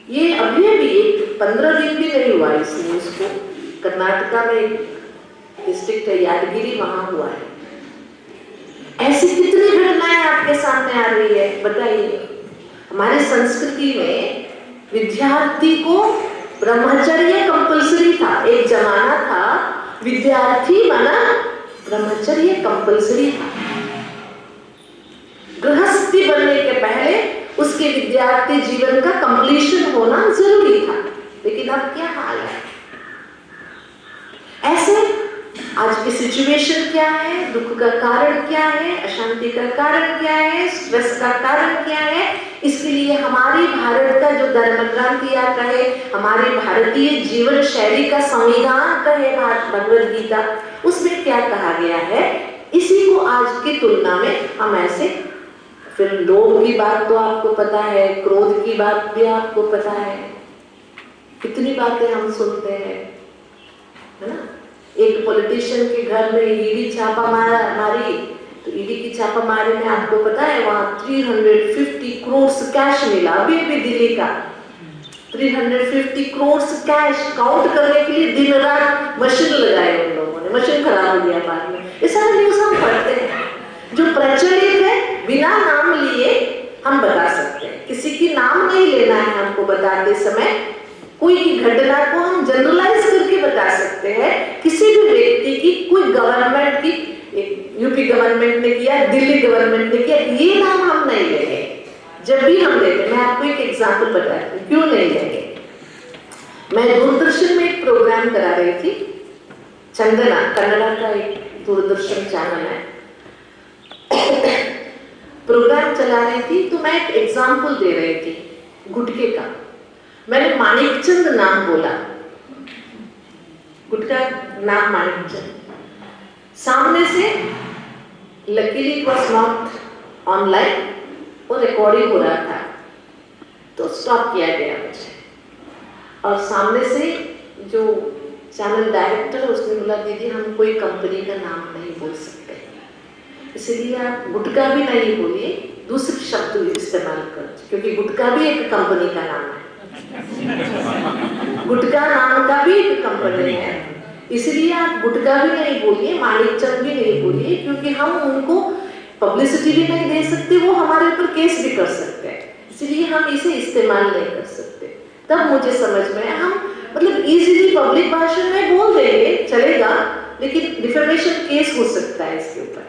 S1: ये अभी एक 15 दिन भी नहीं हुआ इस न्यूज को। कर्नाटका में एक डिस्ट्रिक्ट है यादगिरी, वहां हुआ है। ऐसी कितनी घटनाएं आपके सामने आ रही है, बताइए। हमारी संस्कृति में विद्यार्थी को ब्रह्मचर्य कंपल्सरी था। एक जमाना था विद्यार्थी माना ब्रह्मचर्य कंपल्सरी था। गृहस्थी बनने के पहले उसके विद्यार्थी जीवन का कंप्लीशन होना जरूरी था। लेकिन अब क्या हाल है? ऐसे आज की सिचुएशन क्या है, दुख का कारण क्या है, अशांति का कारण क्या है, स्ट्रेस का कारण क्या है, इसके लिए हमारी भारत का जो धर्म क्रांति आता है, हमारी भारतीय जीवन शैली का संविधान कहे भगवद गीता, उसमें क्या कहा गया है, इसी को आज की तुलना में हम ऐसे, फिर लोभ की बात तो आपको पता है, क्रोध की बात भी आपको पता है, कितनी बातें हम सुनते हैं। है ना। एक पॉलिटिशियन के घर में ईडी छापा मारी, तो ईडी की छापामारी में आपको पता है वहां 350 करोड़ कैश मिला। अभी भी दिल्ली का 350 करोड़ कैश काउंट करने के लिए दिन रात मशीन लगाए उन लोगों ने, मशीन खराब हो गया बाद में। ये सारे न्यूज हम पढ़ते हैं जो प्रचलित है, बिना नाम लिए हम बता सकते हैं। किसी की नाम नहीं लेना है हमको बताते समय, कोई की घटना को हम जनरलाइज करके बता सकते हैं। किसी भी व्यक्ति की, कोई गवर्नमेंट की, यूपी गवर्नमेंट ने किया, दिल्ली गवर्नमेंट ने किया, ये नाम हम नहीं लेंगे। जब भी हम लेते, मैं आपको एक एग्जांपल बताती हूँ क्यों नहीं लेंगे। मैं दूरदर्शन में एक प्रोग्राम करा रही थी, चंदना कन्नड़ा का एक दूरदर्शन चैनल है, प्रोग्राम चला रही थी, तो मैं एक एग्जाम्पल दे रही थी गुटके का। मैंने माणिकचंद नाम बोला, गुटका नाम माणिकचंद, सामने से luckily it was not online और रिकॉर्डिंग हो रहा था, तो स्टॉप किया गया मुझे। और सामने से जो चैनल डायरेक्टर, उसने बोला दीदी हम कोई कंपनी का नाम नहीं बोल सकते, इसलिए आप गुटका भी नहीं बोलिए, दूसरे शब्द इस्तेमाल कर, क्योंकि गुटका भी एक कंपनी का नाम है, गुटका नाम का भी एक कंपनी है, इसलिए आप गुटका भी नहीं बोलिए, माणिकचंद भी नहीं बोलिए, क्योंकि हम उनको पब्लिसिटी भी नहीं दे सकते, वो हमारे ऊपर केस भी कर सकते हैं, इसलिए हम इसे इस्तेमाल नहीं कर सकते। तब मुझे समझ में आया, हम मतलब इजीली पब्लिक भाषण में बोल देंगे चलेगा, लेकिन डिफेमेशन केस हो सकता है इसके ऊपर,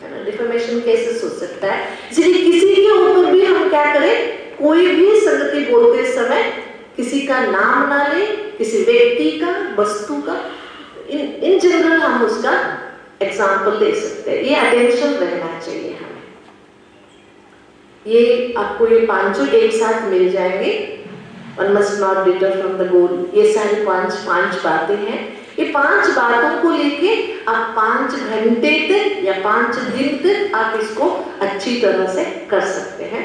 S1: है ना, डिफेमेशन केसेस हो सकता है। इसलिए किसी के ऊपर भी हम क्या करें, कोई भी संगति बोलते समय किसी का नाम ना ले, किसी व्यक्ति का, वस्तु का, इन जनरल हम उसका एग्जाम्पल दे सकते हैं। ये अटेंशन रहना चाहिए हमें। ये आपको ये पांचों एक साथ मिल जाएंगे, one must not deter from the goal, ये सारी पांच बातें हैं। ये 5 बातों को लेके आप 5 घंटे तक या 5 दिन तक आप इसको अच्छी तरह से कर सकते हैं।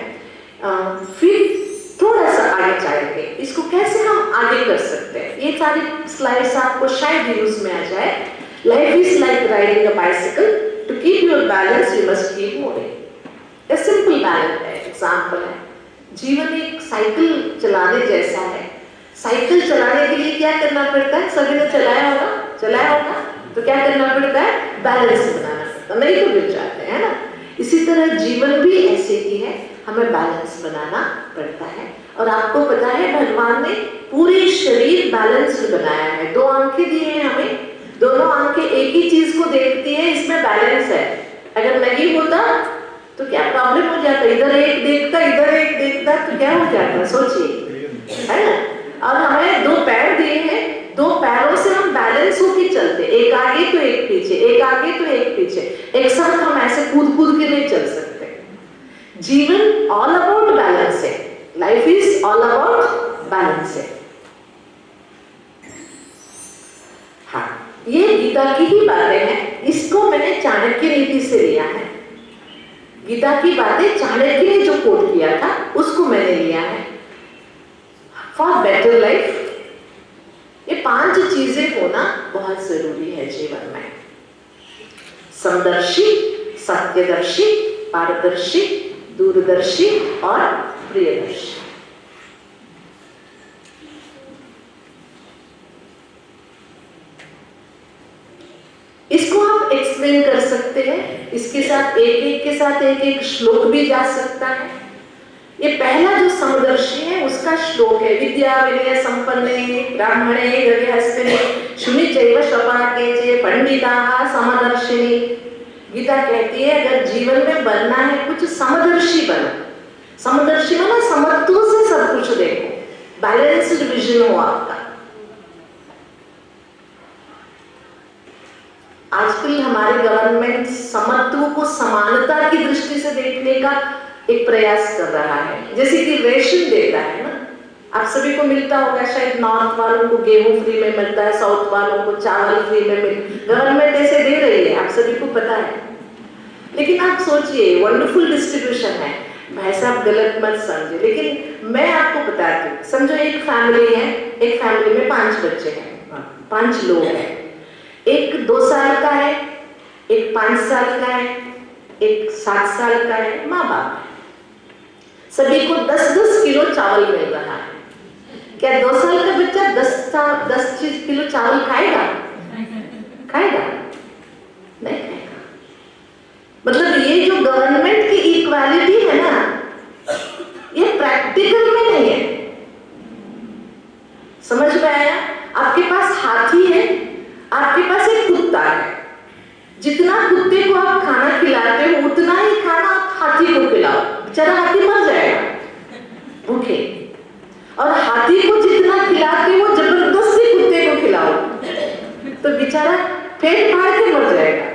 S1: फिर थोड़ा सा आगे जाएंगे, इसको कैसे हम आगे कर सकते हैं। ये सारी स्लाइड्स आपको शायद यूज में आ जाए। Life is like riding a bicycle, to keep your balance you must keep moving. A simple balance है, एग्जाम्पल है। जीवन एक साइकिल चलाने जैसा है। साइकिल चलाने के लिए क्या करना पड़ता है, सभी ने चलाया होगा, तो क्या करना पड़ता है, बैलेंस बनाना पड़ता, नहीं तो गिर जाते हैं ना। इसी तरह जीवन भी ऐसे ही है, हमें बैलेंस बनाना पड़ता है। और आपको पता है भगवान ने पूरे शरीर बैलेंस्ड बनाया है। 2 आंखें दी हैं हमें, दोनों आंखें एक ही चीज को देखती है, इसमें बैलेंस है। अगर नहीं होता तो क्या प्रॉब्लम हो जाता, इधर एक देखता इधर एक देखता तो क्या हो जाता, सोचिए, है ना। और हमें 2 पैर दिए हैं, 2 पैरों से हम बैलेंस होके चलते, एक आगे तो एक पीछे, एक आगे तो एक पीछे, एक साथ हम ऐसे कूद के नहीं चल सकते। जीवन ऑल अबाउट बैलेंस है, life is all about balance है। हाँ, ये गीता की ही बातें हैं, इसको मैंने चाणक्य नीति से लिया है। गीता की बातें चाणक्य ने जो कोट किया था उसको मैंने लिया है। फॉर बेटर लाइफ ये 5 चीजें होना बहुत जरूरी है जीवन में। समदर्शी, सत्यदर्शी, पारदर्शी, दूरदर्शी और प्रियदर्शी। इसको आप एक्सप्लेन कर सकते हैं, इसके साथ एक श्लोक भी जा सकता है। ये पहला जो समदर्शी है उसका श्लोक है, विद्या विनय संपन्ने ब्राह्मणे गृहस्थिने शुनि चैव शपाके चे पंडिताः समदर्शिनी। गीता कहती है अगर जीवन में बनना है कुछ, समदर्शी बनो। समदर्शी माना समत्व से सब कुछ देखो, बैलेंस्ड विजन हो आपका। आजकल हमारे गवर्नमेंट समत्व को समानता की दृष्टि से देखने का एक प्रयास कर रहा है। जैसे कि रेशन देता है ना, आप सभी को मिलता होगा, शायद नॉर्थ वालों को गेहूं फ्री में मिलता है, साउथ वालों को चावल फ्री में गवर्नमेंट ऐसे दे रही है, आप सभी को पता है। लेकिन आप सोचिए, वंडरफुल डिस्ट्रीब्यूशन है, भाई साहब गलत मत समझे, लेकिन मैं आपको बताती हूँ। समझो एक फैमिली है, एक फैमिली में 5 बच्चे हैं, 5 लोग हैं, एक 2 साल का है, एक 5 साल का है, एक 7 साल का है, माँ बाप है। सभी को 10-10 किलो चावल मिल रहा है। क्या 2 साल का बच्चा 10 किलो चावल खाएगा? खाएगा? नहीं खाएगा। मतलब ये जो गवर्नमेंट की इक्वालिटी है ना, ये प्रैक्टिकल में नहीं है। समझ में आया? आपके पास हाथी है, आपके पास एक कुत्ता है। जितना कुत्ते को आप खाना खिलाते हो उतना ही खाना आप हाथी को खिलाओ, बेचारा हाथी मर जाएगा भूखे। और हाथी को जितना खिलाते हो जबरदस्ती कुत्ते को खिलाओ तो बेचारा पेट फाड़ के मर जाएगा,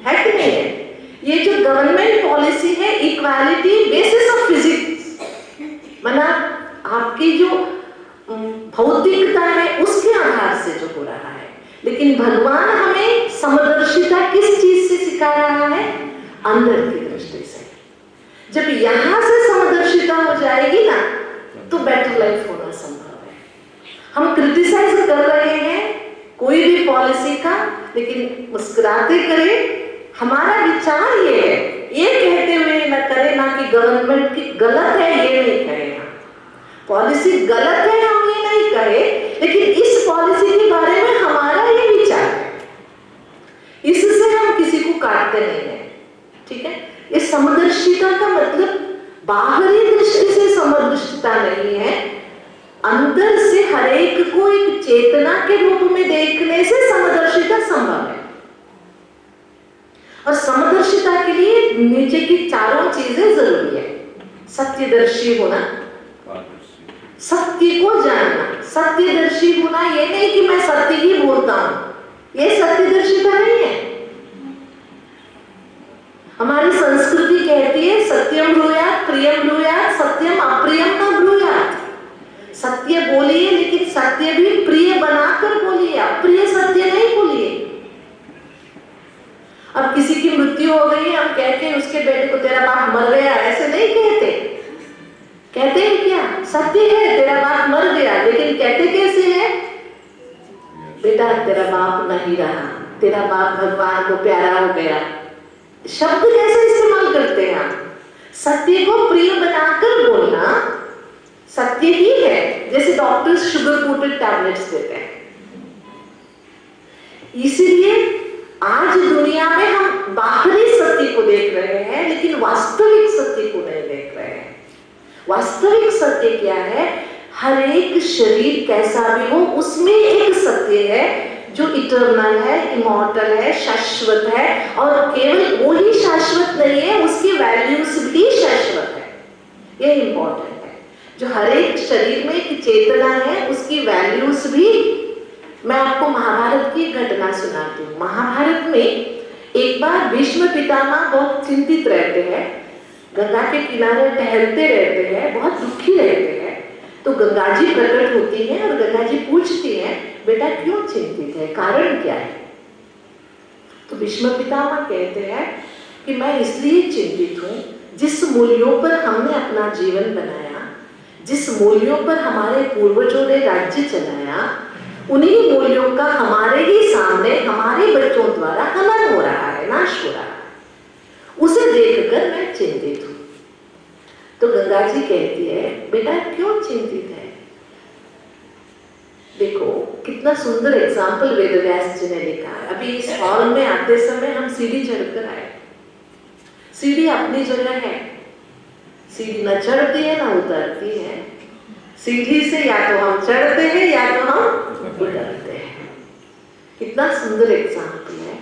S1: है कि नहीं है? ये जो गवर्नमेंट पॉलिसी है इक्वालिटी बेसिस ऑफ फिजिक्स, माना आपकी जो भौतिकता है उसके आधार से जो हो रहा है। लेकिन भगवान हमें समदर्शिता किस चीज से सिखा रहा है? अंदर की दृष्टि से। जब यहां से समदर्शिता हो जाएगी ना तो बेटर लाइफ होना संभव है। हम क्रिटिसाइज कर रहे हैं कोई भी पॉलिसी का, लेकिन मुस्कुराते करें। हमारा विचार ये है, ये कहते हुए ना करें ना कि गवर्नमेंट की गलत है, ये नहीं कहें। पॉलिसी गलत है हम ये नहीं कहे, लेकिन इस पॉलिसी के बारे में हमारा ये विचार है, इससे हम किसी को काटते नहीं है। ठीक है? इस समदर्शिता का मतलब बाहरी दृष्टि से समदर्शिता नहीं है, अंदर से हर एक को एक चेतना के रूप में देखने से समदर्शिता संभव है। और समदर्शिता के लिए नीचे की 4 चीजें जरूरी है। सत्यदर्शी होना, सत्य को जानना। सत्यदर्शी होना ये नहीं कि मैं सत्य ही बोलता हूं, ये सत्यदर्शिता नहीं है। हमारी संस्कृति कहती है सत्यम ब्रूयात् प्रियम ब्रूयात् सत्यम अप्रियम न ब्रूयात्। सत्य बोलिए लेकिन सत्य भी प्रिय बनाकर बोलिए, अप्रिय सत्य नहीं बोलिए। अब किसी की मृत्यु हो गई है, हम कहते हैं उसके बेटे को तेरा बाप मर गया, ऐसे नहीं कहते। कहते हैं क्या? सत्य है तेरा बाप मर गया, लेकिन कहते कैसे है? बेटा तेरा बाप नहीं रहा, तेरा बाप भगवान को प्यारा हो गया। शब्द कैसे इस्तेमाल करते हैं आप? सत्य को प्रिय बनाकर बोलना सत्य ही है। जैसे डॉक्टर्स शुगर कोटेड टैबलेट्स देते हैं। इसीलिए आज दुनिया में हम बाहरी सत्य को देख रहे हैं, लेकिन वास्तविक सत्य को नहीं देख रहे हैं। वास्तविक सत्य क्या है? हर एक शरीर कैसा भी हो उसमें एक सत्य है जो इटर्नल है, इमॉर्टल है, शाश्वत है। और केवल वो ही शाश्वत नहीं है, उसकी वैल्यूज भी शाश्वत है। ये इंपॉर्टेंट है। जो हर एक शरीर में एक चेतना है उसकी वैल्यूज भी। मैं आपको महाभारत की घटना सुनाती हूँ। महाभारत में एक बार भीष्म पितामह बहुत चिंतित रहते हैं, गंगा के किनारे टहलते रहते हैं, बहुत दुखी रहते हैं। तो गंगा जी प्रकट होती हैं और गंगा जी पूछती हैं, बेटा क्यों चिंतित है, कारण क्या है? तो भीष्म पितामह कहते हैं कि मैं इसलिए चिंतित हूँ, जिस मूल्यों पर हमने अपना जीवन बनाया, जिस मूल्यों पर हमारे पूर्वजों ने राज्य चलाया, उन्हीं मूल्यों का हमारे ही सामने हमारे बच्चों द्वारा हनन हो रहा है, नाश हो रहा है। उसे देखकर मैं चिंतित हूं। तो गंगा जी कहती है, बेटा क्यों चिंतित है? देखो कितना सुंदर एग्जाम्पल वेदव्यास जी ने लिखा है। अभी इस हॉल में आते समय हम सीढ़ी चढ़कर आए। सीढ़ी अपनी जगह है, सीढ़ी न चढ़ती है ना उतरती है। सीढ़ी से या तो हम चढ़ते हैं या तो हम उतरते हैं। कितना सुंदर एग्जाम्पल है।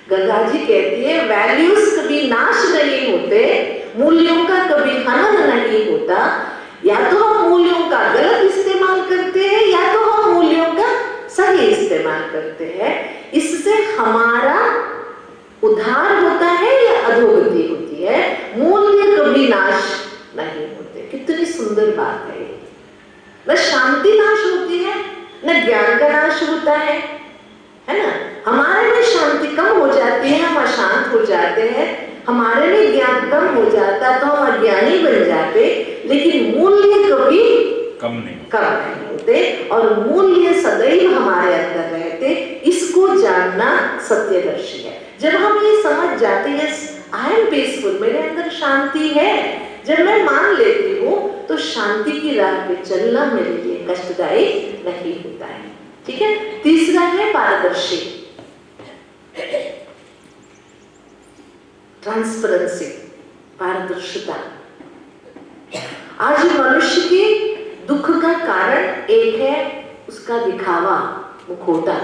S1: गंगा जी कहती है वैल्यूज कभी नाश नहीं होते, मूल्यों का कभी हनन नहीं होता। या तो हम मूल्यों का गलत इस्तेमाल करते हैं या तो हम मूल्यों का सही इस्तेमाल करते हैं। इससे हमारा उद्धार होता है या अधोगति होती है। मूल्य कभी नाश नहीं होते। कितनी सुंदर बात है। न शांति नाश होती है, न ज्ञान का नाश होता है ना। हमारे में शांति कम हो जाती है, हम अशांत हो जाते हैं। हमारे में ज्ञान कम हो जाता तो हम अज्ञानी बन जाते। लेकिन मूल्य कभी
S2: कम
S1: नहीं होते और मूल्य सदैव हमारे अंदर रहते। इसको जानना सत्यदर्शी है। जब हम ये समझ जाते हैं आई एम पीसफुल, मेरे अंदर शांति है, जब मैं मान लेती हूँ तो शांति की राह पे चलना मेरे लिए कष्टदायी नहीं होता है। ठीक है। तीसरा है पारदर्शी, ट्रांसपेरेंसी, पारदर्शिता। आज मनुष्य के दुख का कारण एक है उसका दिखावा, मुखौटा।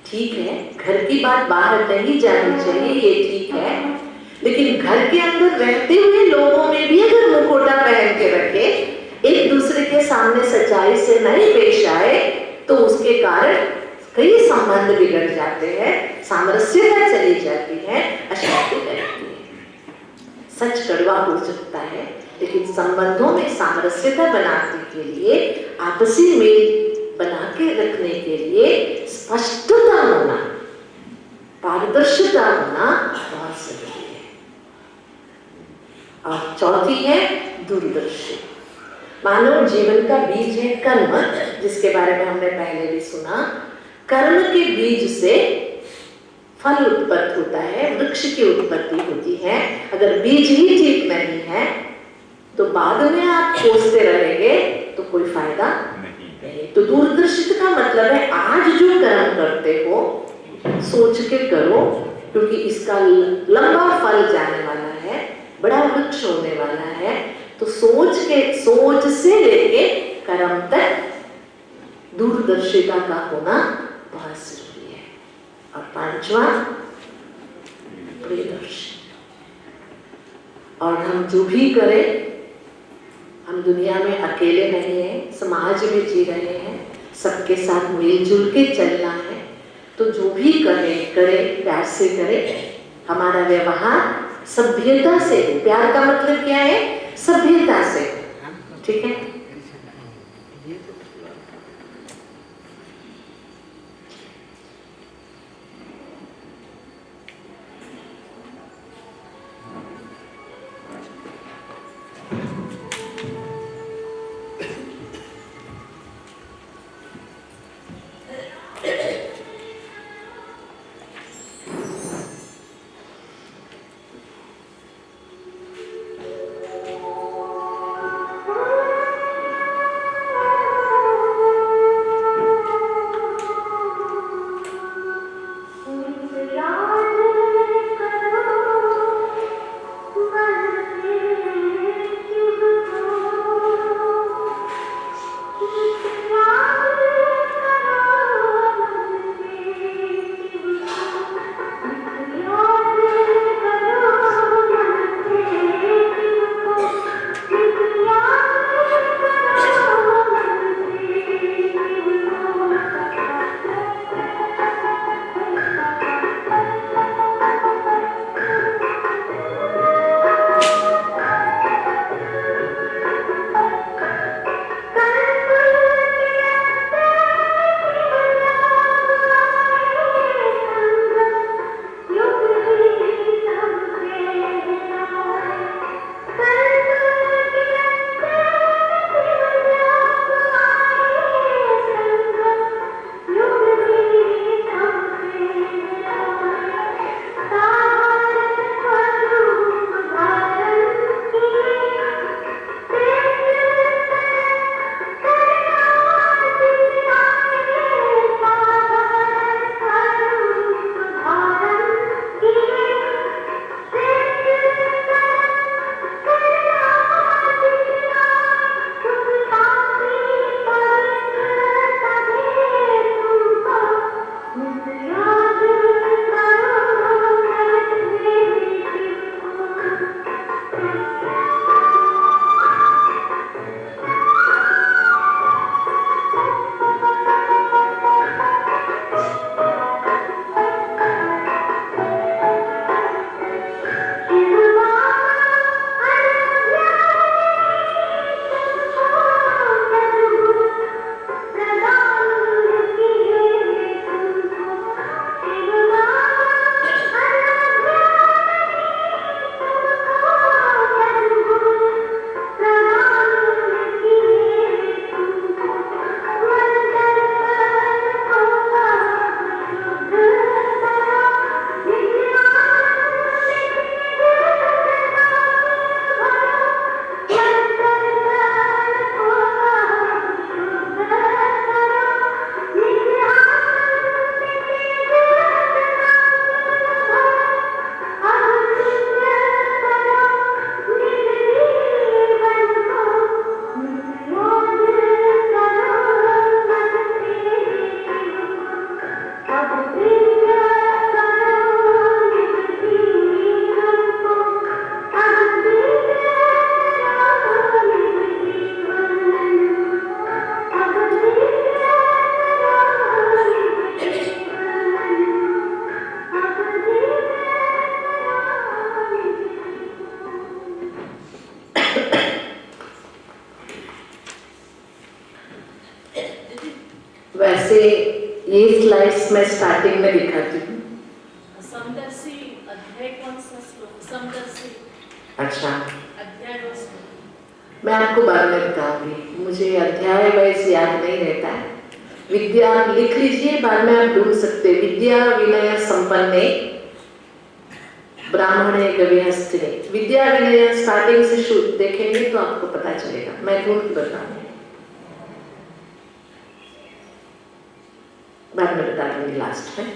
S1: ठीक है, घर की बात बाहर नहीं जानी चाहिए, ये ठीक है, लेकिन घर के अंदर रहते हुए लोगों में भी अगर मुखौटा पहन के रखे, एक दूसरे के सामने सच्चाई से नहीं पेश आए, तो उसके कारण कई संबंध बिगड़ जाते हैं, सामरस्यता चली जाती है, अशांति रहती है। सच कड़वा हो सकता है, लेकिन संबंधों में सामरस्यता बनाने के लिए, आपसी मेल बना के रखने के लिए स्पष्टता होना, पारदर्शिता होना बहुत जरूरी है। और चौथी है दूरदर्शी। मानव जीवन का बीज है कर्म, जिसके बारे में हमने पहले भी सुना। कर्म के बीज से फल उत्पन्न होता है, वृक्ष की उत्पत्ति होती है। अगर बीज ही ठीक नहीं है तो बाद में आप खोजते रहेंगे तो कोई फायदा नहीं। तो दूरदर्शिता का मतलब है आज जो कर्म करते हो सोच के करो, क्योंकि इसका लंबा फल जाने वाला है, बड़ा वृक्ष होने वाला है। तो सोच से लेके कर्म तक दूरदर्शिता का होना बहुत जरूरी है। और पांचवा प्रियदर्शी। और हम जो भी करें, हम दुनिया में अकेले नहीं हैं, समाज में जी रहे हैं, सबके साथ मिलजुल के चलना है। तो जो भी करें प्यार से करें, हमारा व्यवहार सभ्यता से। प्यार का मतलब क्या है? सभ्यता से। ठीक है। वैसे ये स्लाइड्स मैं स्टार्टिंग में दिखाती हूँ।
S2: समदर्शी अध्याय कौन सा श्लोक? समदर्शी
S1: अच्छा,
S2: अध्याय और श्लोक
S1: मैं आपको बाद में बताऊंगी, मुझे अध्याय वाइज याद नहीं रहता है। विद्या आप लिख लीजिए, बाद में आप ढूंढ सकते। विद्या विनय संपन्ने ब्राह्मणे गविहस्तिने। विद्या विनय स्टार्टिंग से शुरू देखेंगे तो आपको पता चलेगा, मैं ढूंढ के बताऊंगी, बाद में बता दूंगी लास्ट में।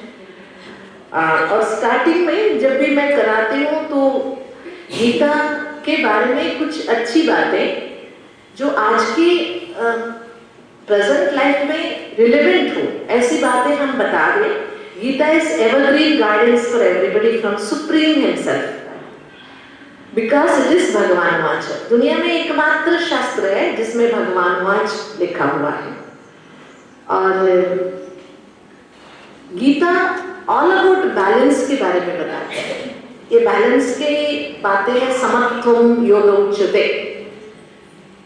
S1: और स्टार्टिंग में जब भी मैं कराती हूँ तो गीता के बारे में कुछ अच्छी बातें जो आज की प्रेजेंट लाइफ में रिलेवेंट हो, ऐसी बातें हम बता दें। Gita is evergreen guidance for everybody from supreme himself, because it is भगवान वाच। दुनिया में एकमात्र शास्त्र है जिसमें भगवान वाच लिखा हुआ है। और गीता ऑल अबाउट बैलेंस के बारे में बताते हैं। ये बैलेंस की बातें हैं, समत्वम योग उच्यते।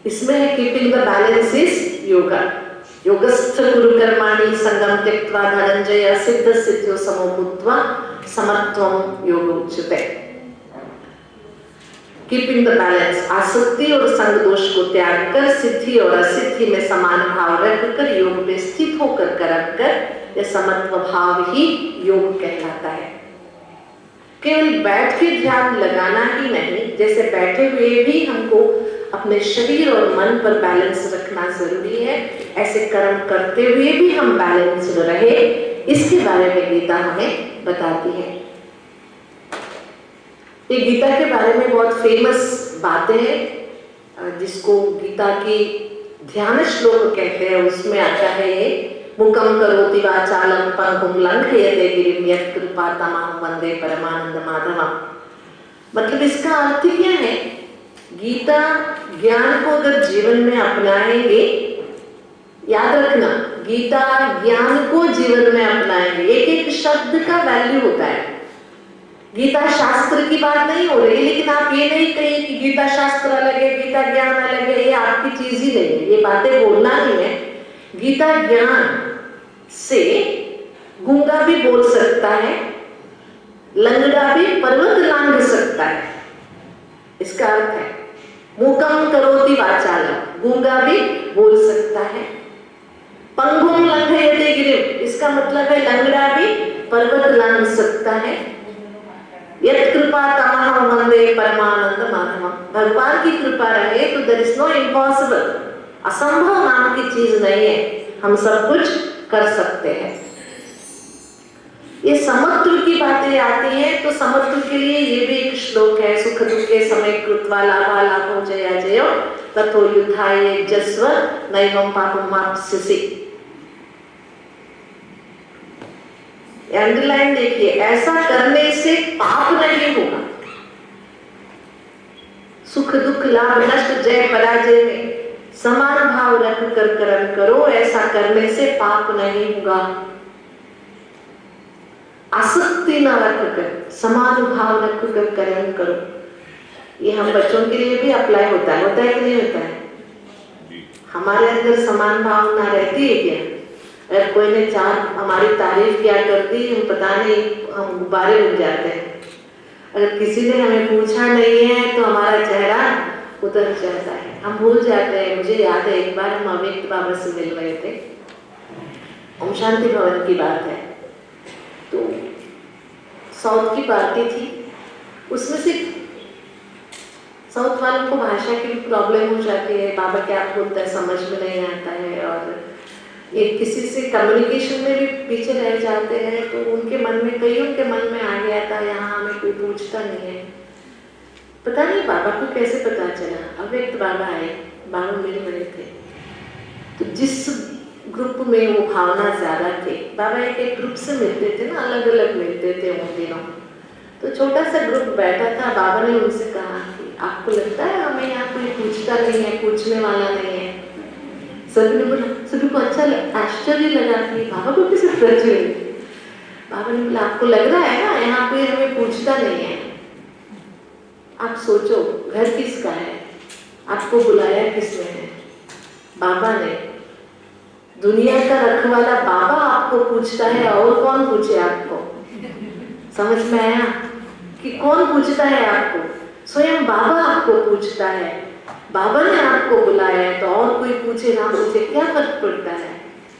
S1: इसमें है keeping the balance is yoga. योगस्थ कुरु कर्माणि संगम त्यक्त्वा धनंजय सिद्ध सिद्ध्यो समो भूत्वा समत्वम योग उच्यते। कीपिंग द बैलेंस, आसक्ति और संग दोष को त्याग कर सिद्धि और असिद्धि में समान भाव रखकर योग में स्थित होकर कर्म कर, यह समत्व भाव ही योग कहलाता है। केवल बैठ के ध्यान लगाना ही नहीं, जैसे बैठे हुए भी हमको अपने शरीर और मन पर बैलेंस रखना जरूरी है, ऐसे कर्म करते हुए भी हम बैलेंस रहे, इसके बारे में गीता हमें बताती है। ये गीता के बारे में बहुत फेमस बातें हैं, जिसको गीता की ध्यान श्लोक कहते हैं। उसमें आता है ये मुकम करोति वाचालं पंगुं लंघयते गिरिं यत्कृपातमहं वंदे परमानंद माधवम्। मतलब इसका अर्थ क्या है? गीता ज्ञान को अगर जीवन में अपनाएंगे, याद रखना, गीता ज्ञान को जीवन में अपनाएंगे, एक एक शब्द का वैल्यू होता है। गीता शास्त्र की बात नहीं हो रही, लेकिन आप ये नहीं कहिए कि गीता शास्त्र अलग है, गीता ज्ञान अलग है, ये आपकी चीज ही नहीं है, ये बातें बोलना ही है। गीता ज्ञान से गूंगा भी बोल सकता है, लंगड़ा भी पर्वत लांघ सकता है। इसका अर्थ है मूकम करोति वाचालम, गूंगा भी बोल सकता है। पंगुम लंघयते गिरिम, इसका मतलब है लंगड़ा भी पर्वत लांघ सकता है। यत् कृपा तमहं वंदे परमानंद माधवम, भगवान की कृपा रहे तो देयर इज नो इम्पॉसिबल, असंभव नाम की चीज नहीं है, हम सब कुछ कर सकते हैं। ये समत्व की बातें आती हैं, तो समत्व के लिए ये भी एक श्लोक है, सुख दुखे समय कृत्वा लाभा लाभो जया जयो ततो युद्धाय यजस्व नैवं पापमाप्स्यसि। अंडरलाइन देखिए, ऐसा करने से पाप नहीं होगा। सुख दुख लाभ नष्ट जय पराजय में समान भाव रख कर कर्म करो, ऐसा करने से पाप नहीं होगा। आसक्ति न रखकर समान भाव रखकर कर्म करो। ये हम बच्चों के लिए भी अप्लाई होता है कि नहीं होता है? हमारे अंदर समान भावना रहती है क्या? अगर कोई ने चार हमारी तारीफ क्या कर दी, हम पता नहीं, हम गुब्बारे बन जाते हैं। अगर किसी ने हमें पूछा नहीं है तो हमारा चेहरा उतर जाता है, हम भूल जाते हैं। मुझे याद है एक बार हम अव्यक्त बाबा से मिल रहे थे, ओम शांति भवन की बात है, तो साउथ की पार्टी थी, उसमें से साउथ वालों को भाषा की प्रॉब्लम हो जाती है, बाबा क्या बोलता है समझ में नहीं आता है, और ये किसी से कम्युनिकेशन में भी पीछे रह जाते हैं। तो उनके मन में, कईयों के मन में आ गया था यहाँ हमें कोई पूछता नहीं है। पता नहीं बाबा को कैसे पता चला, अव्यक्त बाबा आए, बाबा मिल रहे थे, तो जिस ग्रुप में वो भावना ज्यादा थी, बाबा एक एक ग्रुप से मिलते थे ना, अलग अलग मिलते थे उन दिनों, तो छोटा सा ग्रुप बैठा था। बाबा ने उनसे कहा कि आपको लगता है हमें यहाँ कोई पूछता नहीं है, पूछने वाला नहीं है? सभी ने बोला, सभी को अच्छा आश्चर्य लगा कि बाबा को किसी पूछ रहे। बाबा ने बोला आपको लग रहा है ना यहाँ कोई हमें पूछता नहीं है, आप सोचो घर किसका है, आपको बुलाया किसने है? बाबा ने। दुनिया का रखवाला बाबा आपको पूछता है और कौन पूछे आपको? समझ में आया कि कौन पूछता है आपको? स्वयं बाबा आपको पूछता है। बाबा ने आपको बुलाया है तो और कोई पूछे ना पूछे क्या फर्क पड़ता है?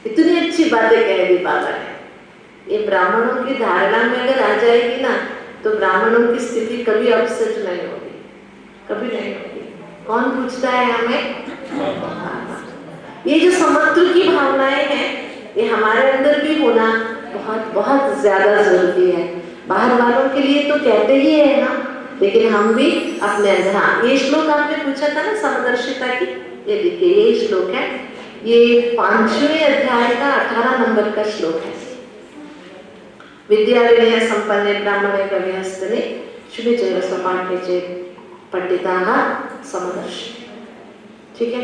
S1: इतनी अच्छी बातें कह दी बाबा ने। ये ब्राह्मणों की धारणा में अगर आ जाएगी ना तो ब्राह्मणों की स्थिति कभी अपसेट नहीं होगी, कभी नहीं होगी। कौन पूछता है हमें? ये जो समत्व की भावनाएं हैं ये हमारे अंदर भी होना बहुत बहुत ज्यादा जरूरी है। बाहर वालों के लिए तो कहते ही है ना, लेकिन हम भी अपने अंदर। हाँ, ये श्लोक आपने पूछा था ना समदर्शिता की, ये देखिए ये श्लोक है, ये 5वें अध्याय का 18 नंबर का श्लोक है। विद्या विनय संपन्ने ब्राह्मणे गव्यहस्तने शुभे चैव स्वपाठ्ये चेत् पंडिताः समदर्शी। ठीक है।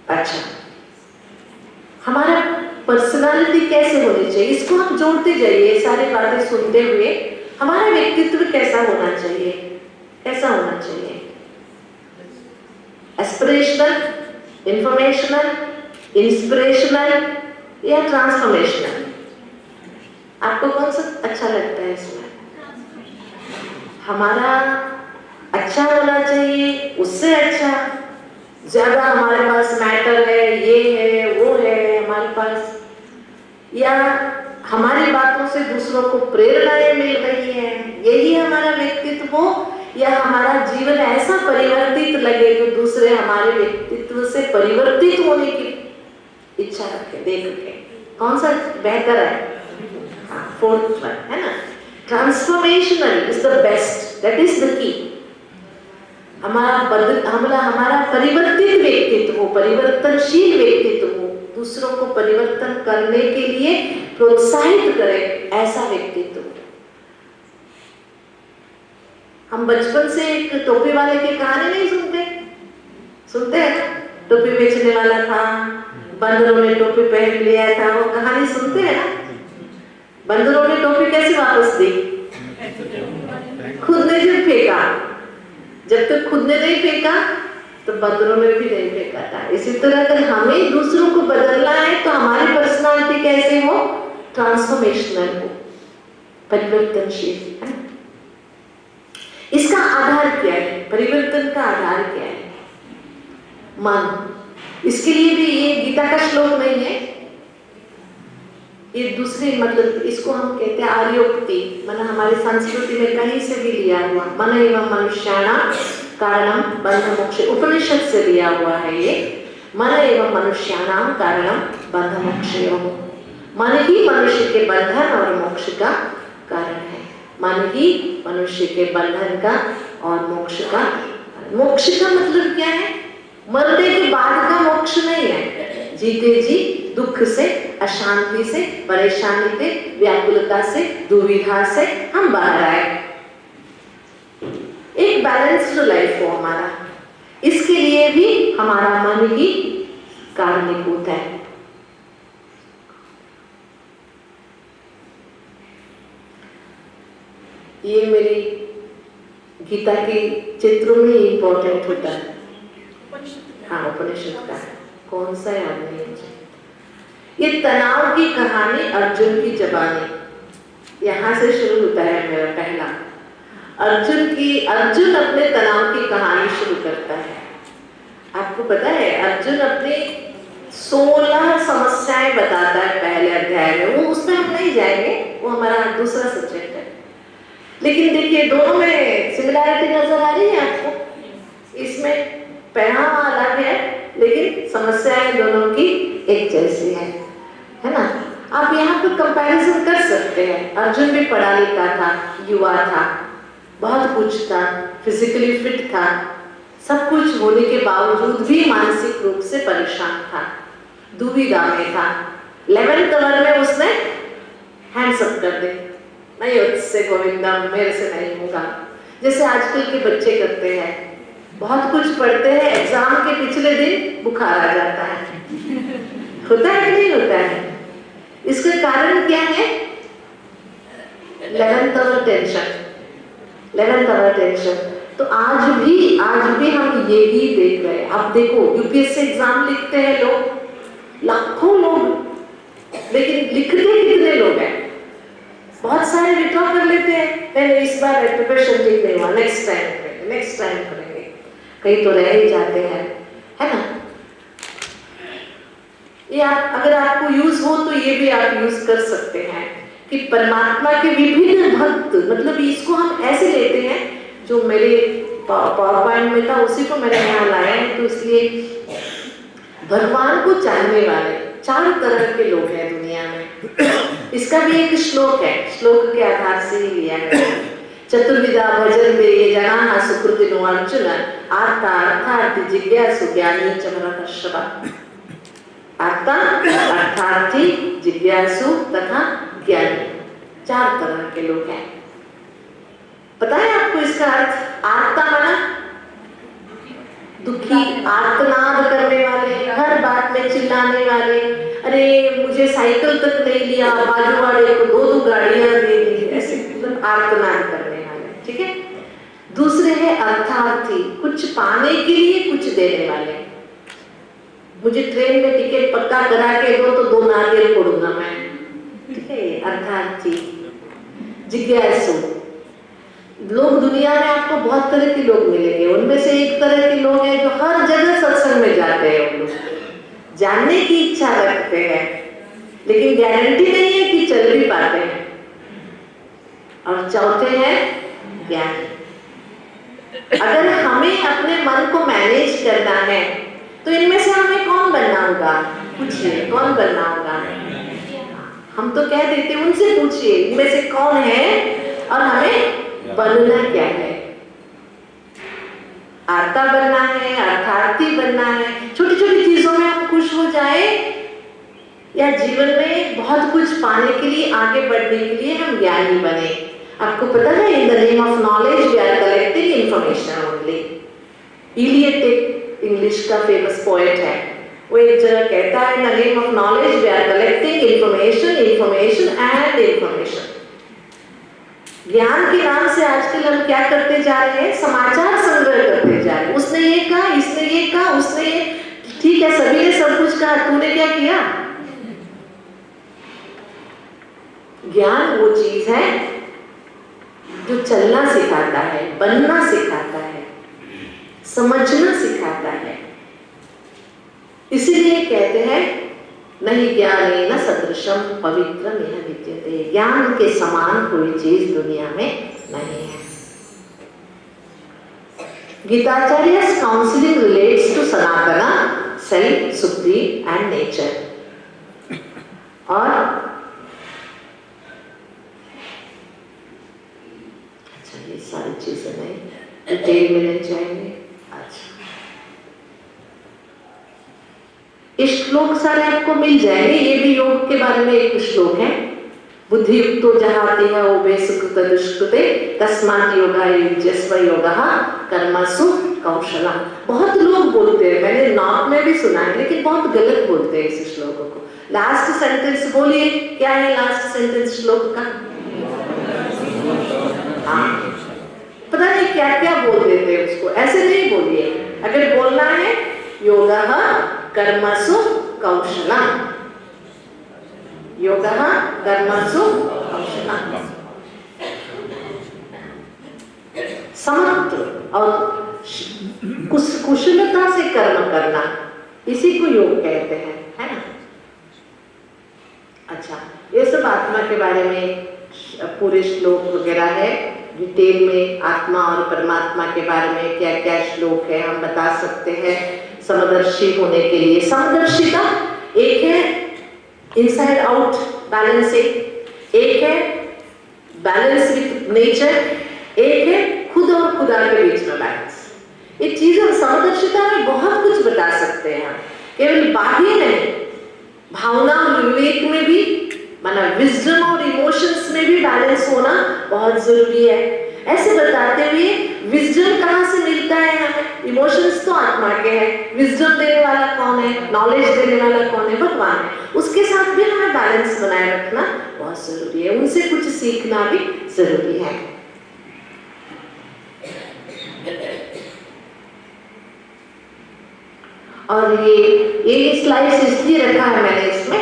S1: अच्छा, हमारा पर्सनालिटी कैसे होनी चाहिए, इसको हम जोड़ते जाइए। सारी बातें सुनते हुए हमारा व्यक्तित्व कैसा होना चाहिए, कैसा होना चाहिए? एस्पिरेशनल, इंफॉर्मेशनल, इंस्पिरेशनल या ट्रांसफॉर्मेशनल? आपको कौन सा अच्छा लगता है इसमें? हमारा अच्छा होना चाहिए, उससे अच्छा ज्यादा हमारे पास मैटर है, ये है वो है हमारे पास, या हमारी बातों से दूसरों को प्रेरणाएं मिल रही है, यही हमारा व्यक्तित्व हो, या हमारा जीवन ऐसा परिवर्तित लगे कि दूसरे हमारे व्यक्तित्व से परिवर्तित होने की इच्छा रखे, देख के कौन सा बेहतर है? हाँ, फोर्थ वन है ना, transformational is the best, that is the key. हमारा परिवर्तित व्यक्तित्व हो, परिवर्तनशील व्यक्तित्व हो, दूसरों को परिवर्तन करने के लिए प्रोत्साहित करे, ऐसा व्यक्तित्व। हम बचपन से एक टोपी वाले की कहानी नहीं सुनते? सुनते हैं ना, टोपी बेचने वाला था, बंदरों ने टोपी पहन लिया था, वो कहानी सुनते हैं ना। बंदरों ने टोपी कैसे वापस दी? खुद ने जब फेंका, जब तक खुद ने नहीं फेंका तो बंदरों ने भी नहीं फेंका था। इसी तरह अगर हमें दूसरों को बदलना है तो हमारी पर्सनालिटी कैसे हो? ट्रांसफॉर्मेशनल हो, परिवर्तनशील है। इसका आधार क्या है? परिवर्तन का आधार क्या है? मन। इसके लिए भी ये गीता का श्लोक नहीं है, ये दूसरी, मतलब इसको हम कहते हैं आर्योक्ति, मतलब हमारी संस्कृति में कहीं से भी लिया हुआ। मन एवं मनुष्याणां कारणं बंध मोक्ष, उपनिषद से लिया हुआ है ये। मन एवं मनुष्याणां कारणं बंध मोक्षयोः, मन ही मनुष्य के बंधन और मोक्ष का कारण है। मन ही मनुष्य के बंधन का और मोक्ष का। मोक्ष का मतलब क्या है? मरने के बाद का मोक्ष नहीं है, जीते जी दुख से, अशांति से, परेशानी से, व्याकुलता से, दुविधा से हम बाहर आए, एक बैलेंस्ड लाइफ हो हमारा। इसके लिए भी हमारा मन ही कारणीभूत है। ये मेरी गीता के चित्रों में इंपॉर्टेंट होता है। हाँ, उपनिषद का कौन सा याद नहीं मुझे। ये तनाव की कहानी अर्जुन की जबानी, यहाँ से शुरू होता है मेरा पहला। अर्जुन अपने तनाव की कहानी शुरू करता है। आपको पता है अर्जुन अपनी 16 समस्याएं बताता है पहले अध्याय में, वो उसमें हम नहीं जाएंगे, वो हमारा दूसरा सब्जेक्ट है। लेकिन देखिए दोनों में सिमिलैरिटी नजर आ रही है आपको? इसमें पहनावा अलग है लेकिन समस्याएं दोनों की एक जैसी है ना। आप यहाँ पर कंपैरिजन कर सकते हैं। अर्जुन भी पढ़ा लिखा था, युवा था, बहुत कुछ था, फिजिकली फिट था, सब कुछ होने के बावजूद भी मानसिक रूप से परेशान था, दुविधा में था। 11th आवर में उसने हैंड्स अप कर दे, नहीं उससे गोविंदम, मेरे से नहीं होगा, जैसे आजकल के बच्चे करते हैं। बहुत कुछ पढ़ते हैं, एग्जाम के पिछले दिन बुखार आ जाता है। होता है कि नहीं होता है? इसका कारण क्या है? 11th our tension. तो आज भी हम यही देख रहे हैं। आप देखो यूपीएससी एग्जाम लिखते हैं लोग, लाखों लोग, लेकिन लिखते कितने लोग हैं? बहुत सारे विड्रॉ कर लेते हैं, नहीं इस बार प्रिपरेशन ठीक नहीं हुआ, नेक्स्ट टाइम करेंगे, नेक्स्ट टाइम करेंगे, कहीं तो रह ही जाते हैं, है ना? ये आप अगर आपको यूज हो तो ये भी आप यूज कर सकते हैं कि परमात्मा के विभिन्न भक्त, मतलब इसको हम ऐसे लेते हैं, जो मेरे पावर पॉइंट में था उसी को मैंने यहाँ लाया है, तो इसलिए भगवान को चाहने वाले 4 तरह के लोग हैं दुनिया में। इसका भी एक श्लोक है, श्लोक के आधार से ही लिया है। चतुर्विधा भजन दे ये जना सुकृतिनो अर्जुन आर्ता अर्थार्थी जिज्ञासु ज्ञानी च भरतर्षभ। आर्ता अर्थार्थी जिज्ञासु तथा ज्ञानी 4 तरह के लोग हैं। पता है आपको इसका अर्थ? आर्ता माना दुखी, आर्तनाद करने वाले, हर बात में चिल्लाने वाले, अरे मुझे साइकिल तक नहीं लिया, बाजू वाले को 2 गाड़ियां दे दी, ऐसे मतलब आर्तनाद करने वाले, ठीक है। दूसरे है अर्थार्थी, कुछ पाने के लिए कुछ देने वाले। मुझे ट्रेन में टिकट पक्का करा के दो तो 2 नारियल फोड़ूंगा मैं, ठीक है, अर्थार्थी। जिज्ञासु, लोग दुनिया में आपको बहुत तरह के लोग मिलेंगे, उनमें से एक तरह के लोग हैं जो हर जगह सत्संग में जाते हैं, उन लोग जानने की इच्छा रखते हैं, लेकिन गारंटी नहीं है कि चल भी पाते हैं। और चौथे हैं ज्ञानी। अगर हमें अपने मन को मैनेज करना है तो इनमें से हमें कौन बनना होगा? पूछिए, कौन बनना होगा? हम तो कह देते, उनसे पूछिए इनमें से कौन है और हमें बनना क्या है। आर्ता बनना है, अर्थार्थी बनना है, छोटी छोटी चीजों में हम खुश हो जाए, या जीवन में बहुत कुछ पाने के लिए, आगे बढ़ने के लिए हम ज्ञानी बने। आपको पता है, in the name of knowledge we are collecting information only. Eliot English का फेमस पोएट है, वो एक जगह कहता है, in the name of knowledge we are collecting information, information and information. ज्ञान के नाम से आजकल हम क्या करते जा रहे हैं? समाचार संग्रह करते जा रहे हैं। उसने ये कहा, इसने ये कहा, उसने ये, ठीक है, सभी ने सब कुछ कहा, तूने क्या किया? ज्ञान वो चीज है जो चलना सिखाता है, बनना सिखाता है, समझना सिखाता है। इसीलिए कहते हैं नहीं ज्ञानेन सदृशम पवित्रम यह विद्यते। ज्ञान के समान कोई चीज दुनिया में नहीं है। गीताचार्य's counseling relates to Sanatana, self, supreme and nature। और अच्छा, ये सारी चीजें नहीं डिटेल में नहीं जाएंगे। अच्छा, ये श्लोक सारे आपको मिल जाएंगे। ये भी योग के बारे में एक श्लोक है, बुद्धि युक्तो जहाति है ओबे सुकृत दुष्कृते तस्मात् योगा युज्यस्व योगः कर्मसु कौशलम। बहुत लोग बोलते हैं, मैंने नॉर्थ में भी सुना है, लेकिन बहुत गलत बोलते हैं इस श्लोक को। लास्ट सेंटेंस बोलिए, क्या है लास्ट सेंटेंस श्लोक का? पता नहीं क्या क्या बोल देते हैं उसको, ऐसे नहीं बोलिए। अगर बोलना है योगः कर्मसु कौशलम, योगः कर्मसु कौशलम, समत्व और कुशलता से कर्म करना, इसी को योग कहते हैं, है ना। अच्छा, ये सब आत्मा के बारे में पूरे श्लोक वगैरह है, डिटेल में आत्मा और परमात्मा के बारे में क्या क्या श्लोक है हम बता सकते हैं समदर्शी होने के लिए। समदर्शिता एक है इनसाइड आउट बैलेंसिंग, एक है बैलेंस विद नेचर, एक है खुद और खुदा के बीच में बैलेंस। ये चीजें समदर्शिता में बहुत कुछ बता सकते हैं हम, केवल बाह्य नहीं, भावना और विवेक में भी, माना विजडम और इमोशंस में भी बैलेंस होना बहुत जरूरी है। ऐसे बताते हुए विजडम कहाँ से मिलता है हमें? इमोशंस तो आत्मा के हैं, विजडम देने वाला कौन है? नॉलेज देने वाला कौन है? भगवान है। उसके साथ भी हमें बैलेंस बनाए रखना बहुत जरूरी है, उनसे कुछ सीखना भी जरूरी है। और ये स्लाइड्स इसलिए रखा है मैंने इसमें,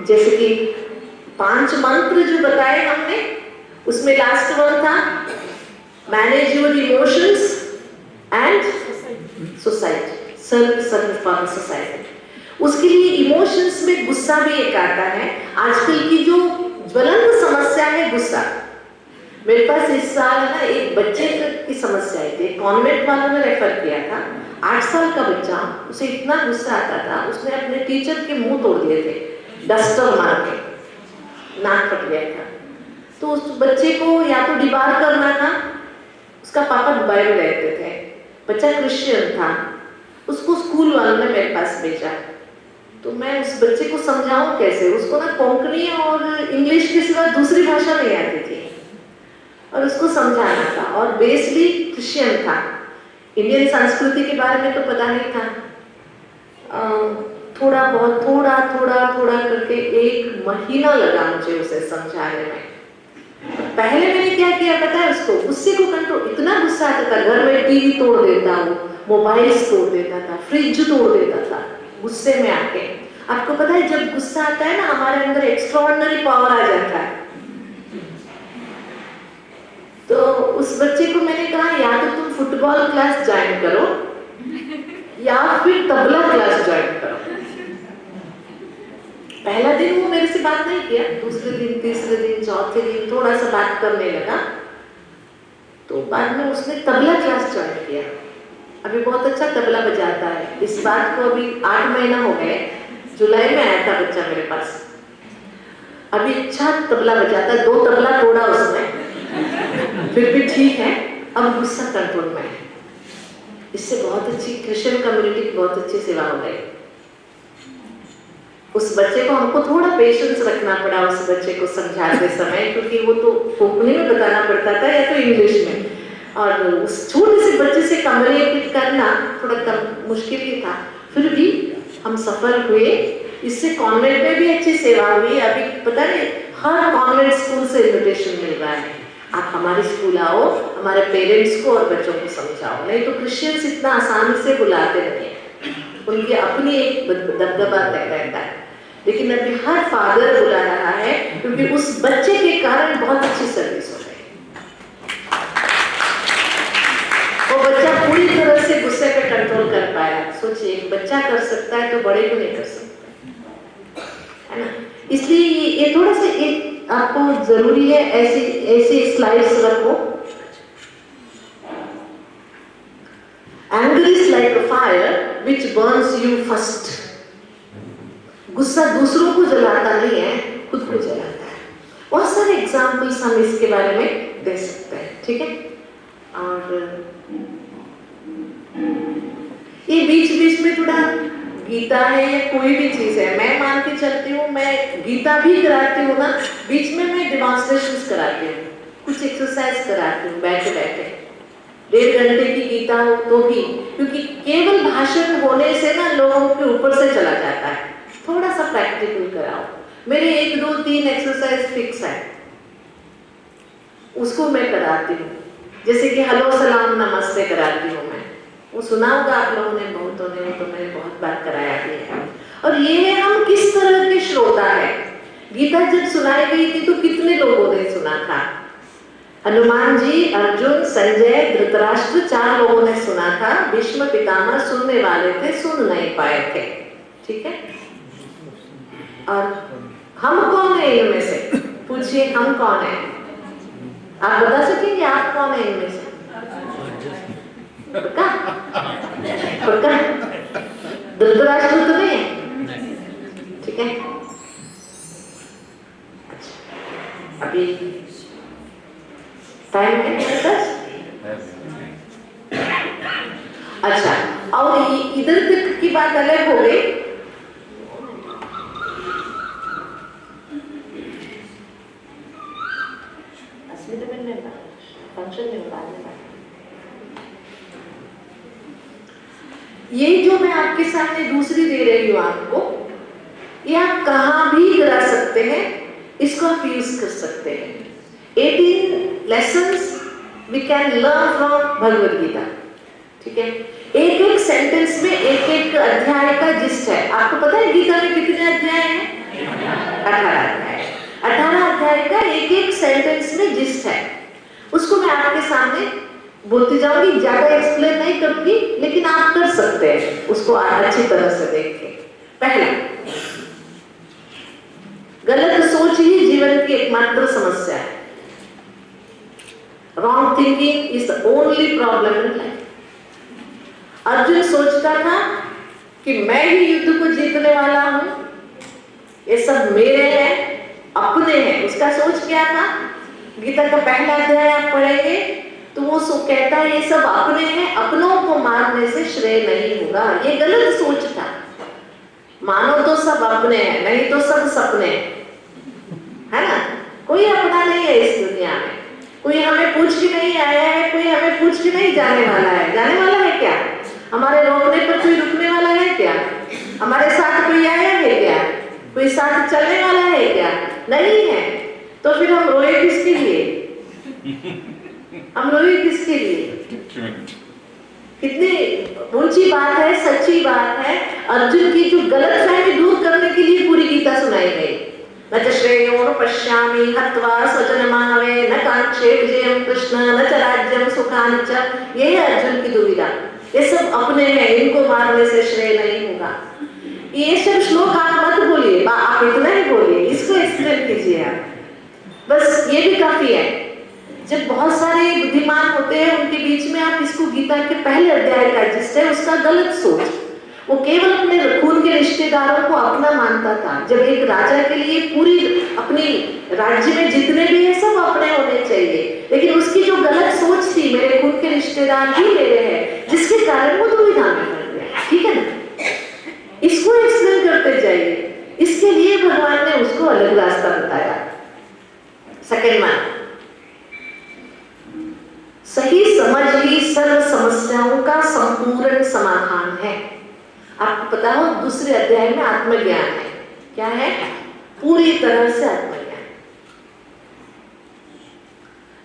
S1: जैसे कि 5 मंत्र जो बताए हमने, उसमें लास्ट वन था manage your emotions and society, serve for society. उसके लिए इमोशंस में गुस्सा भी एक आता है। आजकल की जो ज्वलंत समस्या है गुस्सा। मेरे पास इस साल है ना एक बच्चे की समस्या आई थी, कॉन्वेंट वालों ने रेफर किया था। 8 साल का बच्चा, उसे इतना गुस्सा आता था, उसने अपने टीचर के मुंह तोड़ दिए थे डस्टर मार के, नाक फट गया था। तो उस बच्चे को या तो डिबार करना था, उसका पापा दुबई में रहते थे, बच्चा क्रिश्चियन था, उसको स्कूल वालों ने मेरे पास भेजा। तो मैं उस बच्चे को समझाऊं कैसे, उसको ना कोंकणी और इंग्लिश के सिवा दूसरी भाषा नहीं आती थी और उसको समझाना था, और बेसिकली क्रिश्चियन था, इंडियन संस्कृति के बारे में तो पता नहीं था। थोड़ा बहुत थोड़ा करके 1 महीना लगा मुझे उसे समझाने में। पहले मैंने क्या किया पता है, उसको गुस्से को कंट्रोल, इतना गुस्सा आता था, घर में टीवी तोड़ देता हूँ, मोबाइल्स तोड़ देता था, फ्रिज तोड़ देता था गुस्से में आके। आपको पता है जब गुस्सा आता है ना, हमारे अंदर एक्स्ट्राऑर्डिनरी पावर आ जाता है। तो उस बच्चे को मैंने कहा या तो तुम फुटबॉल क्लास ज्वाइन करो या फिर तबला क्लास ज्वाइन करो। पहला दिन वो मेरे से बात नहीं किया, दूसरे दिन, तीसरे दिन, चौथे दिन थोड़ा सा बात करने लगा। तो बाद में उसने तबला क्लास ज्वाइन किया, अभी बहुत अच्छा तबला बजाता है। इस बात को अभी 8 महीना हो गए, जुलाई में आया था बच्चा मेरे पास, अभी अच्छा तबला बजाता है। 2 तबला तोड़ा उसने, फिर भी ठीक है, अब गुस्सा कंट्रोल में है। इससे बहुत अच्छी क्रिश्चियन कम्युनिटी की बहुत अच्छी सेवा हो गई। उस बच्चे को हमको थोड़ा पेशेंस रखना पड़ा उस बच्चे को समझाते समय, क्योंकि वो तो कोंकणी में बताना पड़ता था या तो इंग्लिश में, और उस छोटे से बच्चे से कम्युनिकेट करना थोड़ा कम मुश्किल ही था। फिर भी हम सफल हुए। इससे कॉन्वेंट में भी अच्छी सेवा हुई। अभी पता नहीं हर कॉन्वेंट स्कूल से इन्विटेशन मिल रहा है, आप हमारे स्कूल आओ, हमारे पेरेंट्स को और बच्चों को समझाओ। नहीं तो क्रिश्चियंस इतना आसानी से बुलाते नहीं है, उनकी अपनी एक दबदबा रहता है। लेकिन अभी हर फादर बुला रहा है, क्योंकि उस बच्चे के कारण बहुत अच्छी सर्विस हो गई। वो बच्चा पूरी तरह से गुस्से पे कंट्रोल कर पाया। सोचिए एक बच्चा कर सकता है तो बड़े को नहीं कर सकते, है ना। इसलिए ये थोड़ा सा एक आपको जरूरी है, ऐसी स्लाइड्स रखो। Anger is like a fire which burns you first. गुस्सा दूसरों को जलाता नहीं है, खुद को जलाता है। बहुत सारे एग्जाम्पल्स हम इसके बारे में दे सकते हैं, ठीक है। और ये बीच बीच में थोड़ा गीता है या कोई भी चीज है, मैं मान के चलती हूँ, मैं गीता भी कराती हूँ ना, बीच में मैं डेमोन्स्ट्रेशंस कराती हूँ, कुछ एक्सरसाइज कराती हूँ बैठे बैठे। 1.5 घंटे की गीता हो तो भी, क्योंकि केवल भाषण होने से ना लोगों के ऊपर से चला जाता है। थोड़ा सा प्रैक्टिकल कराओ। मेरे 1, 2, 3 एक्सरसाइज फिक्स है, उसको मैं कराती हूँ। जैसे कि हेलो सलाम नमस्ते कराती हूँ मैं, वो सुना होगा आप लोगों ने, बहुतों ने, तो मैंने बहुत बार कराया भी है। और ये है हम किस तरह के श्रोता है। गीता जब सुनाई गई थी तो कितने लोगों ने सुना था? हनुमान जी, अर्जुन, संजय, धृतराष्ट्र, 4 लोगों ने सुना था। भीष्म पितामह सुनने वाले थे, सुन नहीं पाए थे, ठीक है। और हम कौन है इनमें से? पूछिए हम कौन है? आप बता सकेंगे आप कौन है इनमें से? पक्का? पक्का? धृतराष्ट्र तो नहीं है, ठीक है। अच्छा, अभी टाइम है मेरे पास? अच्छा, और इधर तक की बात अलग हो गई। फंक्शन में ये जो मैं आपके सामने दूसरी दे रही हूँ आपको, ये आप कहाँ भी करा सकते हैं, इसको आप यूज कर सकते हैं। 18 lessons we can learn from Bhagavad Gita, ठीक है। एक सेंटेंस में एक एक अध्याय का जिस्ट है। आपको पता है गीता में कितने अध्याय हैं? 18 अध्याय। 18 अध्याय का एक एक सेंटेंस में जिस्ट है। उसको मैं आपके सामने बोलती जाऊंगी, ज्यादा एक्सप्लेन नहीं करूंगी, लेकिन आप कर सकते हैं उसको अच्छी तरह से देख के। पहला, गलत सोच ही जीवन की एकमात्र समस्या है। Wrong thinking is the only problem in life। Arjun सोचता था कि मैं ही युद्ध को जीतने वाला हूं, ये सब मेरे हैं, अपने हैं। उसका सोच क्या था? गीता का पहला अध्याय आप पढ़ेंगे तो वो कहता है ये सब अपने हैं, अपनों को मारने से श्रेय नहीं होगा। ये गलत सोच था। मानो तो सब अपने हैं, नहीं तो सब सपने हैं, है ना? कोई अपना नहीं है इस दुनिया में। कोई हमें पूछ के नहीं आया है, कोई हमें पूछ के नहीं जाने वाला है। जाने वाला है क्या? हमारे रोकने पर कोई रुकने वाला है क्या? हमारे साथ कोई आया है क्या? कोई साथ चलने वाला है क्या? नहीं है। तो फिर हम रोए किसके लिए? हम रोए किसके लिए? कितनी ऊंची बात है, सच्ची बात है। अर्जुन की जो गलतफहमी दूर करने के लिए पूरी गीता सुनाई गई। न च श्रेयो न पश्यामि हत्वा स्वजनमाहवे न कांक्षे विजयं कृष्ण न च राज्यं सुखानि च। ये है अर्जुन की दुविधा। ये सब अपने हैं, इनको मारने से श्रेय नहीं होगा। ये सब श्लोक आप मत बोलिए, आप इतना ही बोलिए, इसको एक्सप्लेन कीजिए आप, बस ये भी काफी है। जब बहुत सारे बुद्धिमान होते हैं उनके बीच में आप इसको गीता के पहले अध्याय का जिससे उसका गलत सोच, वो केवल अपने खून के रिश्तेदारों को अपना मानता था। जब एक राजा के लिए पूरी अपनी राज्य में जितने भी है सब अपने होने चाहिए, लेकिन उसकी जो गलत सोच थी, मेरे खून के रिश्तेदार ही मेरे हैं, जिसके कारण वो दुविधा में पड़ गया। ठीक है ना? इसको एक्सप्लेन करते जाइए। इसके लिए भगवान ने उसको अलग रास्ता बताया। सेकेंड वन, सही समझ ही सर्व समस्याओं का संपूर्ण समाधान है। आपको पता हो दूसरे अध्याय में आत्मज्ञान है। क्या है? पूरी तरह से आत्मज्ञान।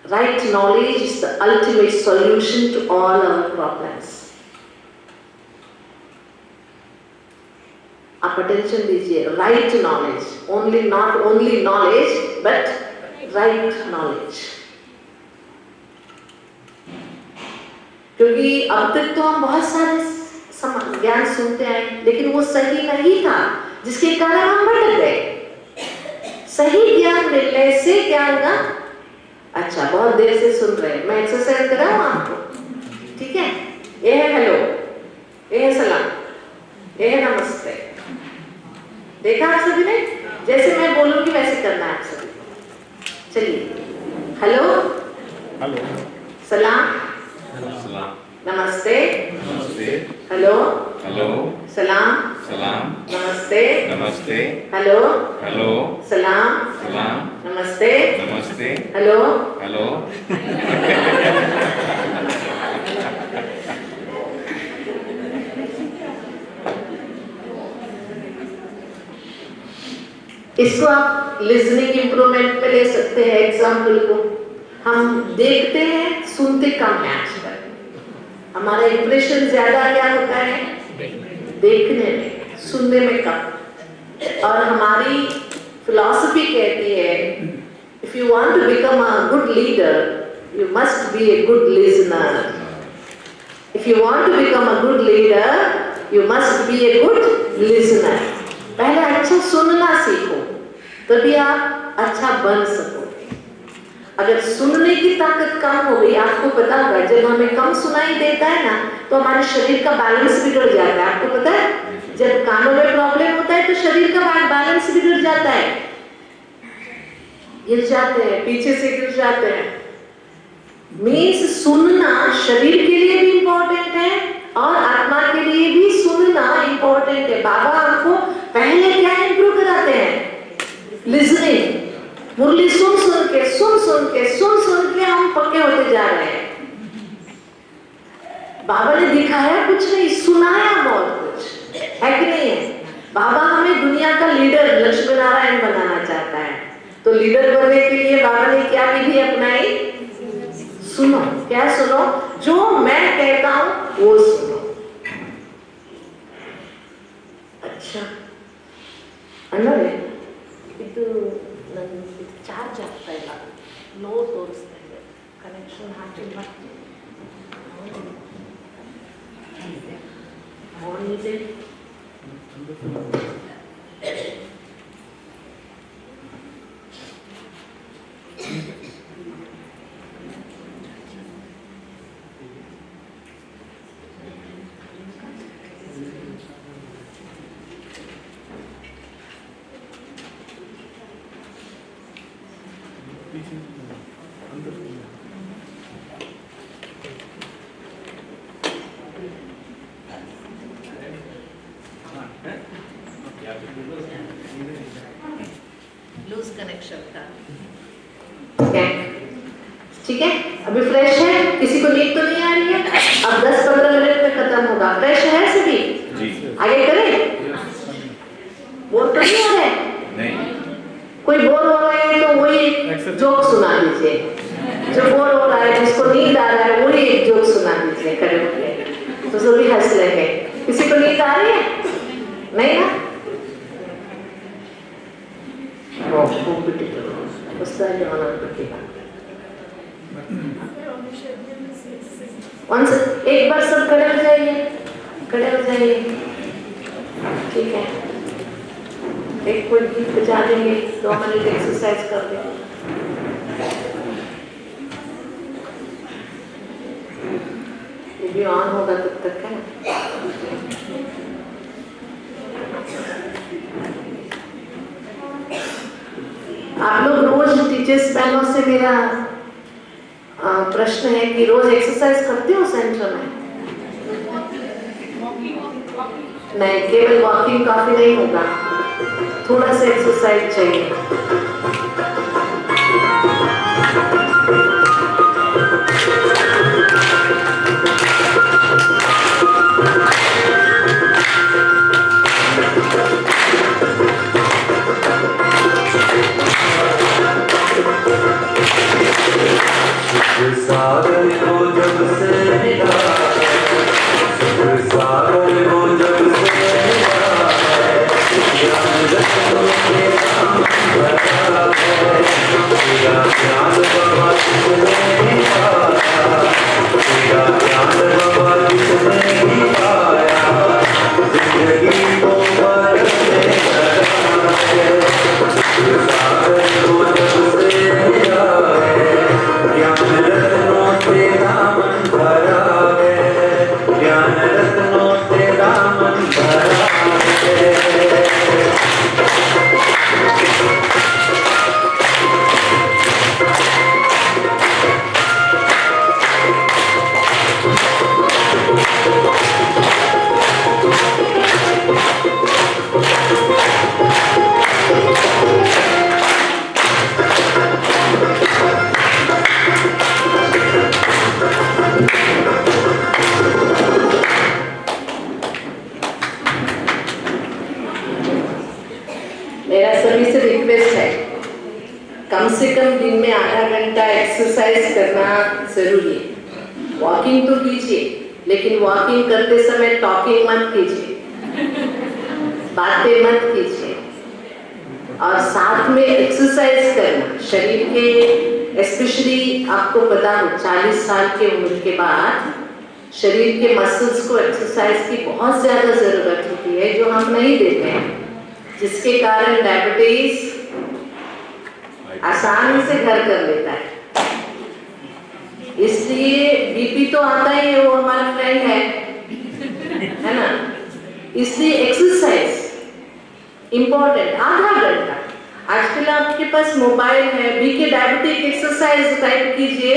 S1: Right knowledge is the ultimate solution to all our problems. आप अटेंशन दीजिए। Right knowledge, only not only knowledge but right knowledge. क्योंकि अब तक तो हम बहुत सारे ज्ञान सुनते आए, लेकिन वो सही नहीं था, जिसके कारण हम भटक गए। सही ज्ञान मिलने से क्या होगा? अच्छा, बहुत देर से सुन रहे हैं, मैं एक्सरसाइज कराऊं आपको? ठीक है? ये है हेलो, ये है सलाम, ये है नमस्ते। देखा आप सभी ने? जैसे मैं बोलूंगी वैसे करना है आप सभी। चलिए, हेलो,
S3: हेलो,
S1: सलाम,
S3: सलाम,
S1: नमस्ते,
S3: नमस्ते,
S1: हेलो,
S3: हेलो,
S1: सलाम,
S3: सलाम,
S1: नमस्ते,
S3: नमस्ते,
S1: हेलो,
S3: हेलो,
S1: सलाम,
S3: सलाम,
S1: नमस्ते,
S3: नमस्ते,
S1: हेलो।
S3: हेलो।
S1: इसको आप लिसनिंग इंप्रूवमेंट में ले सकते हैं। एग्जाम्पल को हम देखते हैं, सुनते कम है आजकल। हमारा इंप्रेशन ज्यादा क्या होता है? देखने में, सुनने में कम। और हमारी फिलॉसफी कहती है, if you want to become a good leader you must be a good listener. If you want to become a good leader you must be a good listener. पहले अच्छा सुनना सीखो, तभी आप अच्छा बन सकोगे। अगर सुनने की ताकत कम हो गई, आपको पता होगा जब हमें कम सुनाई देता है ना तो हमारे शरीर का बैलेंस बिगड़ जाता है। आपको पता है जब कानों में प्रॉब्लम होता है तो शरीर का बैलेंस बिगड़ जाता है, गिर जाते हैं, पीछे से गिर जाते हैं। मीन्स सुनना शरीर के लिए भी इम्पोर्टेंट है और आत्मा के लिए भी सुनना इम्पोर्टेंट है। बाबा हमको पहले क्या इंप्रूव कराते हैं? लिसनिंग। मुरली सुन सुन के हम पक्के होते जा रहे हैं। बाबा ने दिखाया कुछ नहीं, सुनाया बहुत कुछ, है कि नहीं है? बाबा हमें दुनिया का लीडर लक्ष्मी नारायण बनाना चाहता है, तो लीडर बनने के लिए बाबा ने क्या विधि अपनाई? सुनो। क्या सुनो? जो मैं कहता हूं वो सुनो। More needed.
S4: लूज कनेक्शन था।
S1: ठीक है, अभी फ्रेश है, किसी को नींद तो नहीं आ रही है? अब 10-15 मिनट में खत्म होगा। फ्रेश है सभी?
S3: जी।
S1: आगे करें? बोर तो नहीं हो रहे?
S3: नहीं।
S1: कोई बोर हो रहा है तो वही जोक सुना दीजिए। जो बोर हो रहा है, जिसको नींद आ रहा है, वही एक जोक सुना दीजिए खड़े होकर, तो सभी हंस लेंगे। किसी को नींद आ रही है? नहीं ना? एक बार सब खड़े हो जाइए, खड़े हो जाइए। ठीक है, एक कोई गीत बजा देंगे, 2 मिनट एक्सरसाइज कर देंगे। ये भी ऑन होगा तब तक है। आप लोग रोज टीचर्स बहनों से मेरा प्रश्न है कि रोज एक्सरसाइज करते हो सेंटर में? नहीं, केवल वॉकिंग काफी नहीं होगा, थोड़ा सा एक्सरसाइज चाहिए।
S5: सागर को जब से मिला है, सागर को जब से मिला है, ज्ञान रत्नों के नाम भरा है, तेरा ज्ञान बाबा किसने पाया, तेरा ज्ञान बाबा किसने पाया, जिंदगी को बदलने लगा है, सागर को जब से मिला है, ज्ञान रत्नों से दामन भरा है, ज्ञान रत्नों से दामन भरा है।
S1: मेरा सभी से रिक्वेस्ट है, कम से कम दिन में आधा घंटा एक्सरसाइज करना जरूरी है। वॉकिंग तो कीजिए, लेकिन वॉकिंग करते समय टॉकिंग मत कीजिए, बातें मत कीजिए, और साथ में एक्सरसाइज करना। शरीर के स्पेशली आपको पता हो 40 साल के उम्र के बाद शरीर के मसल्स को एक्सरसाइज की बहुत ज्यादा जरूरत होती है, जो हम नहीं देते हैं, जिसके कारण डायबिटीज आसानी से घर कर लेता है। इसलिए बीपी तो आता ही है, वो हमारा फ्रेंड है ना। इसलिए एक्सरसाइज इंपॉर्टेंट, आधा घंटा। आजकल आपके पास मोबाइल है, बीके डायबिटिक एक्सरसाइज टाइप कीजिए,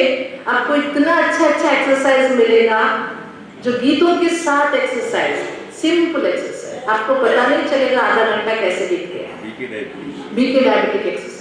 S1: आपको इतना अच्छा एक्सरसाइज मिलेगा, जो गीतों के साथ एक्सरसाइज, सिंपल एक्सरसाइज, आपको पता नहीं चलेगा आधा घंटा कैसे बीत गया। बीके डायबिटिक एक्सरसाइज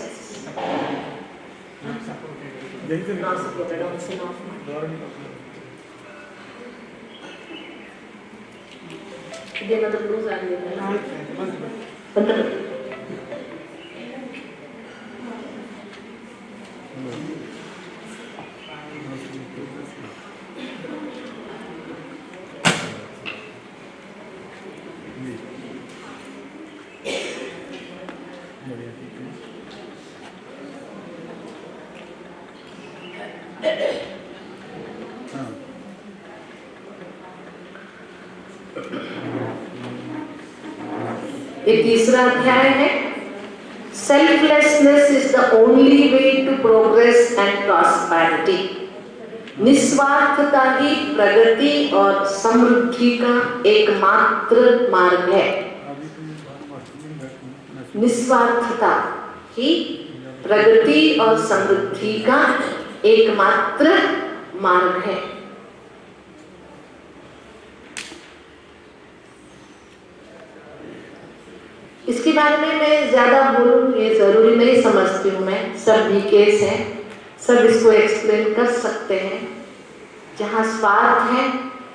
S1: ये तीसरा अध्याय है, selflessness is the only way to progress and prosperity. निस्वार्थता ही प्रगति और समृद्धि का एकमात्र मार्ग है। निस्वार्थता ही प्रगति और समृद्धि का एकमात्र मार्ग है। इसके बारे में मैं ज्यादा बोलूं ये जरूरी नहीं समझती हूँ मैं। सब केस है, सब इसको एक्सप्लेन कर सकते हैं। जहाँ स्वार्थ है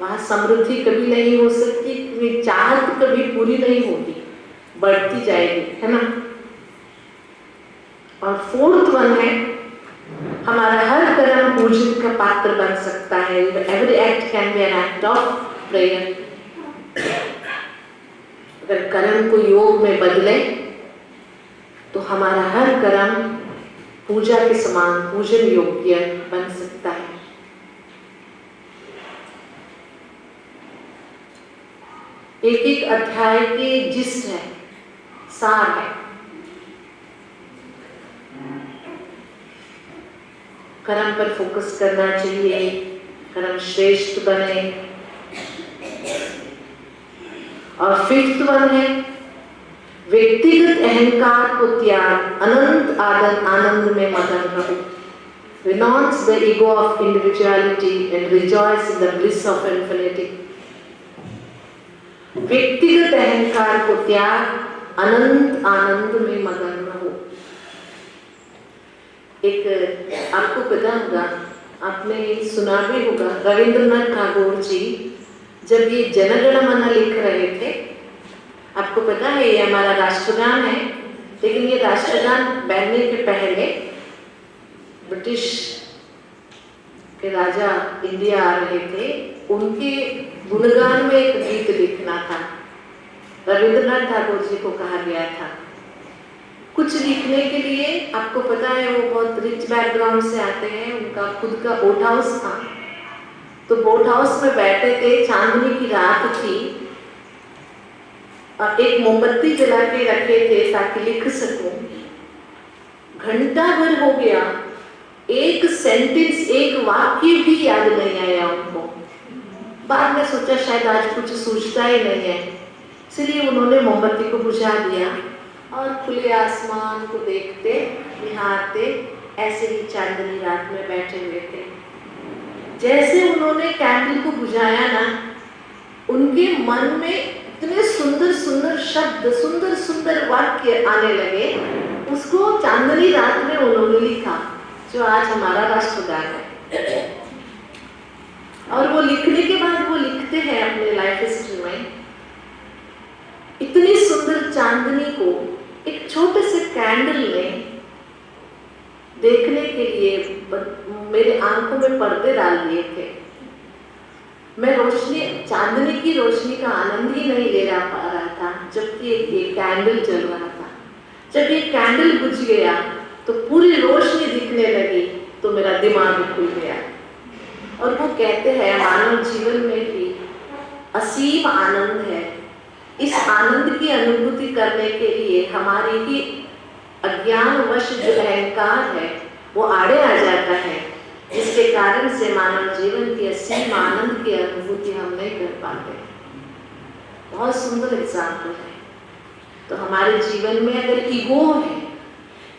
S1: वहाँ समृद्धि कभी नहीं हो सकती, क्योंकि चाहत कभी पूरी नहीं होगी, बढ़ती जाएगी, है ना। और फोर्थ वन है, हमारा हर कर्म पूजन का पात्र बन सकता है। Every act can be an act of prayer. अगर कर्म को योग में बदले तो हमारा हर कर्म पूजा के समान पूजन योग्य बन सकता है। एक एक अध्याय के जिस्ट है, सार है। कर्म पर फोकस करना चाहिए, कर्म श्रेष्ठ बने। और फिफ्थ वन है, व्यक्तिगत अहंकार को त्याग, अनंत आनंद में मगन रहो। Renounce the ego of individuality and rejoice in the bliss of infinity. व्यक्तिगत अहंकार को त्याग, अनंत आनंद में मगन रहो। एक आपको पता होगा, आपने सुना भी होगा, रविंद्रनाथ टैगोर जी जब ये जनगण मन लिख रहे थे, आपको पता है ये हमारा राष्ट्रगान है, लेकिन ये राष्ट्रगान बनने के पहले ब्रिटिश के राजा इंडिया आ रहे थे, उनके गुणगान में एक गीत लिखना था। रविंद्रनाथ टैगोर जी को कहा गया था कुछ लिखने के लिए। आपको पता है वो बहुत रिच बैकग्राउंड से आते हैं, उनका खुद का बोट हाउस था, तो बोट हाउस में बैठे थे, चांदनी की रात थी, एक मोमबत्ती जला के रखे थे ताकि लिख सकूं। घंटा भर हो गया, एक सेंटेंस, एक वाक्य भी याद नहीं आया उनको। बाद में सोचा शायद आज कुछ सूझता ही नहीं है, इसलिए उन्होंने मोमबत्ती को बुझा दिया और खुले आसमान को देखते निहारते ऐसे ही चांदनी रात में बैठे हुए थे। जैसे उन्होंने कैंडल को बुझाया ना, उनके मन में इतने सुंदर सुंदर शब्द, सुंदर सुंदर वाक्य आने लगे। उसको चांदनी रात में उन्होंने लिखा, जो आज हमारा राष्ट्रगान है। और वो लिखने के बाद वो लिखते हैं अपने लाइफ हिस्ट्री में, इतनी सुंदर चांदनी को एक छोटे से कैंडल ने देखने के लिए मेरे आंखों में पर्दे डाल दिए थे। मैं रोशनी, चांदनी की रोशनी का आनंद ही नहीं ले पा रहा था, जबकि ये कैंडल जल रहा था। जब ये कैंडल बुझ गया तो पूरी रोशनी दिखने लगी, तो मेरा दिमाग खुल गया। और वो कहते हैं मानव जीवन में भी असीम आनंद है। इस आनंद की अनुभूति करने के लिए हमारी ही अज्ञानवश जो अहंकार है वो आड़े आ जाता है, जिसके कारण से मानव जीवन की असीम आनंद की अनुभूति हम नहीं कर पाते। बहुत सुंदर एग्जाम्पल है। तो हमारे जीवन में अगर ईगो है,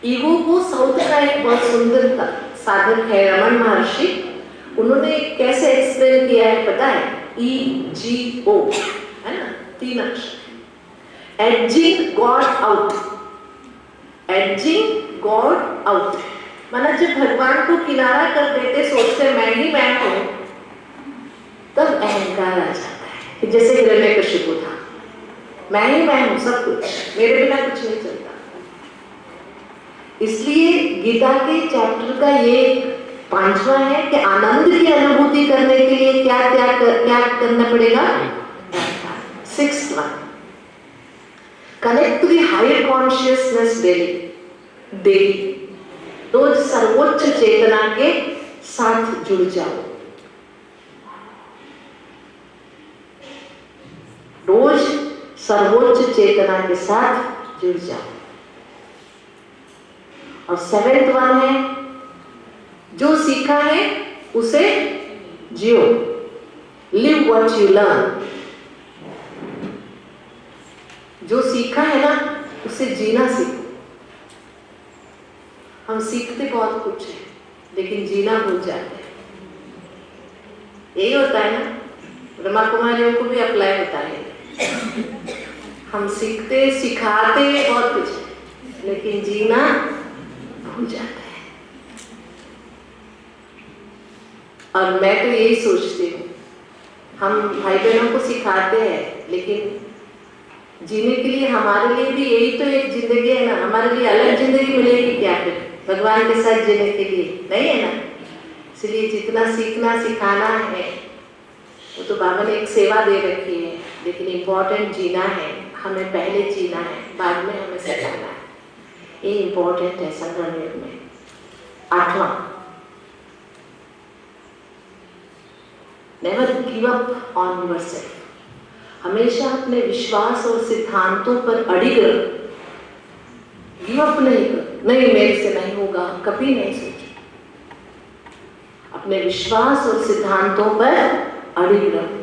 S1: ईगो को साउथ का एक बहुत सुंदर साधक है रमन महर्षि, उन्होंने कैसे एक्सप्लेन किया है पता है? EGO है ना, 3 अक्षर। Edjing God out, Edjing God out, माना जब भगवान को किनारा कर देते, सोचते मैं ही मैं हूं, तब अहंकार आ जाता है कि जैसे हिरण्यकशिपु था, मैं ही मैं हूं, सब कुछ मेरे बिना कुछ नहीं चलता। इसलिए गीता के चैप्टर का ये 5वां है कि आनंद की अनुभूति करने के लिए क्या करना पड़ेगा। 6th one, connect to the higher consciousness daily, रोज सर्वोच्च चेतना के साथ जुड़ जाओ। रोज सर्वोच्च चेतना के साथ जुड़ जाओ। और 7th वन है, जो सीखा है उसे जियो, लिव व्हाट यू लर्न। जो सीखा है ना उसे जीना सीखो। हम सीखते बहुत कुछ है लेकिन जीना भूल जाते हैं। यही होता है ना, ब्रह्मा कुमारियों को भी अप्लाई होता है। हम सीखते सिखाते बहुत कुछ है लेकिन जीना भूल जाते हैं। और मैं तो यही सोचती हूँ, हम भाई बहनों को सिखाते हैं लेकिन जीने के लिए हमारे लिए भी यही तो एक जिंदगी है ना। हमारे लिए अलग जिंदगी मिलेगी क्या फिर भगवान के साथ जीने के लिए? नहीं है ना। इसलिए जितना सीखना सिखाना है वो तो बाबा ने एक सेवा दे रखी है, लेकिन इम्पोर्टेंट जीना है। हमें पहले जीना है, बाद में हमें सिखाना है। ये इम्पोर्टेंट है संगम युग में। 8वां, never give up on yourself. हमेशा अपने विश्वास और सिद्धांतों पर अड़िग रहो। गिव अप नहीं करो, नहीं मेरे से नहीं होगा, कभी नहीं सोचो। अपने विश्वास और सिद्धांतों पर अड़िग रहो।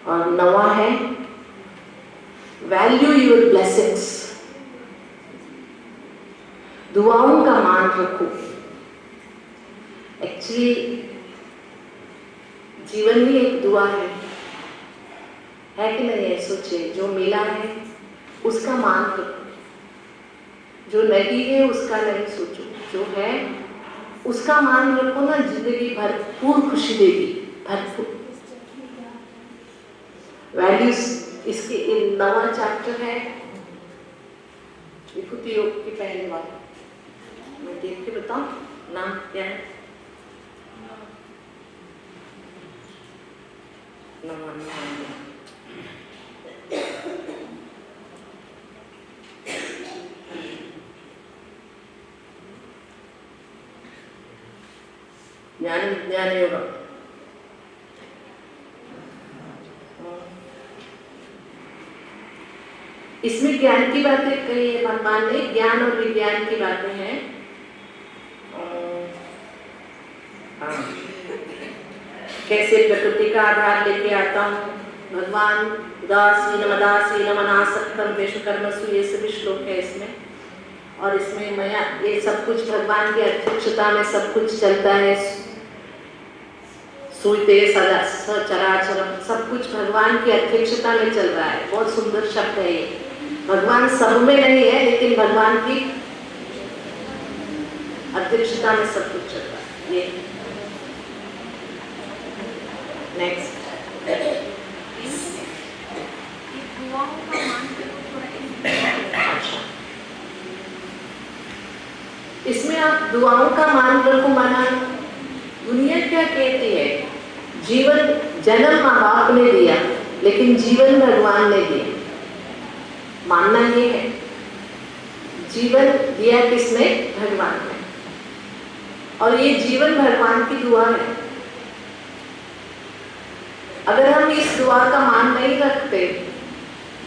S1: और 9वां है, वैल्यू योर ब्लेसिंग्स। दुआओं का मान रखो। एक्चुअली जीवन भी एक दुआ है कि नहीं है? सोचिए, जो मिला है उसका मान रखो, जो नहीं है उसका नहीं सोचो, जो है उसका मान रखो ना। जिंदगी भरपूर खुशी देगी, भरपूर। वैल्यूज, इसके 9वां चैप्टर है विभूति योग के पहले वाला। मैं देख के बताऊं नाम क्या है? ज्ञान विज्ञान योग। इसमें ज्ञान की बातें कही है भगवान ने, ज्ञान और विज्ञान की बातें हैं। कैसे प्रकृति का आधार लेके आता हूँ भगवान। उदासीन मदासीन मनासक्तम विश्वकर्मसु, ये सभी श्लोक है इसमें। और इसमें मैं ये सब कुछ भगवान की अध्यक्षता में सब कुछ चलता है। सुईते सदा सचराचरम, सब कुछ भगवान की अध्यक्षता में चल रहा है। बहुत सुंदर शब्द है ये। भगवान सब में नहीं है लेकिन भगवान की अध्यक्षता में सब कुछ चल रहा है। ये नेक्स्ट, इसमें आप दुआओं का मान रखो। माना दुनिया क्या कहती है? जीवन जन्म माँ बाप ने दिया लेकिन जीवन भगवान ने दिया। मानना ये है, जीवन दिया किसने? भगवान ने। और ये जीवन भगवान की दुआ है। अगर हम इस दुआ का मान नहीं रखते,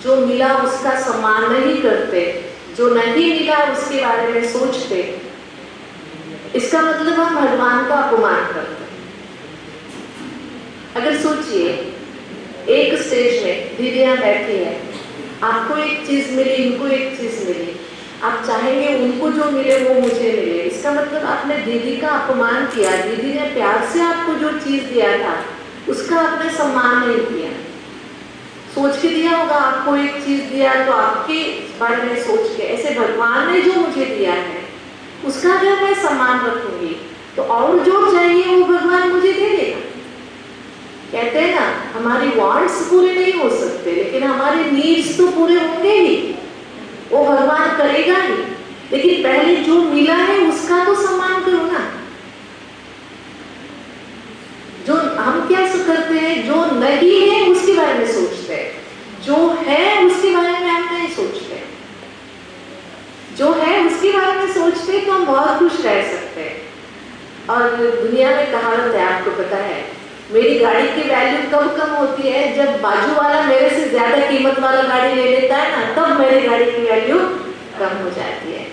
S1: जो मिला उसका सम्मान नहीं करते, जो नहीं मिला उसके बारे में सोचते, इसका मतलब हम भगवान का अपमान करते। अगर सोचिए, एक स्टेज में दीदियां बैठी है, आपको एक चीज मिली, इनको एक चीज मिली, आप चाहेंगे उनको जो मिले वो मुझे मिले। इसका मतलब आपने दीदी का अपमान किया। दीदी ने प्यार से आपको जो चीज दिया था उसका आपने सम्मान नहीं किया। सोच के दिया होगा, आपको एक चीज दिया तो आपके बारे में सोच के, ऐसे भगवान ने जो मुझे दिया है उसका अगर मैं सम्मान रखूंगी तो और जो चाहिए वो भगवान मुझे दे देगा। कहते हैं ना, हमारी वांट्स पूरे नहीं हो सकते लेकिन हमारे नीड्स तो पूरे होंगे ही, वो भगवान करेगा ही। लेकिन पहले जो मिला है उसका तो सम्मान करो ना। जो हम क्या करते हैं, जो नहीं है उसके बारे में सोचते हैं, जो है उसके बारे में हम नहीं सोचते। जो है उसके बारे में सोचते तो हम बहुत खुश रह सकते हैं। और दुनिया में कहावत है, आपको पता है, मेरी गाड़ी की वैल्यू कब कम होती है, जब बाजू वाला मेरे से ज्यादा कीमत वाला गाड़ी ले लेता है ना, तब मेरी गाड़ी की वैल्यू कम हो जाती है।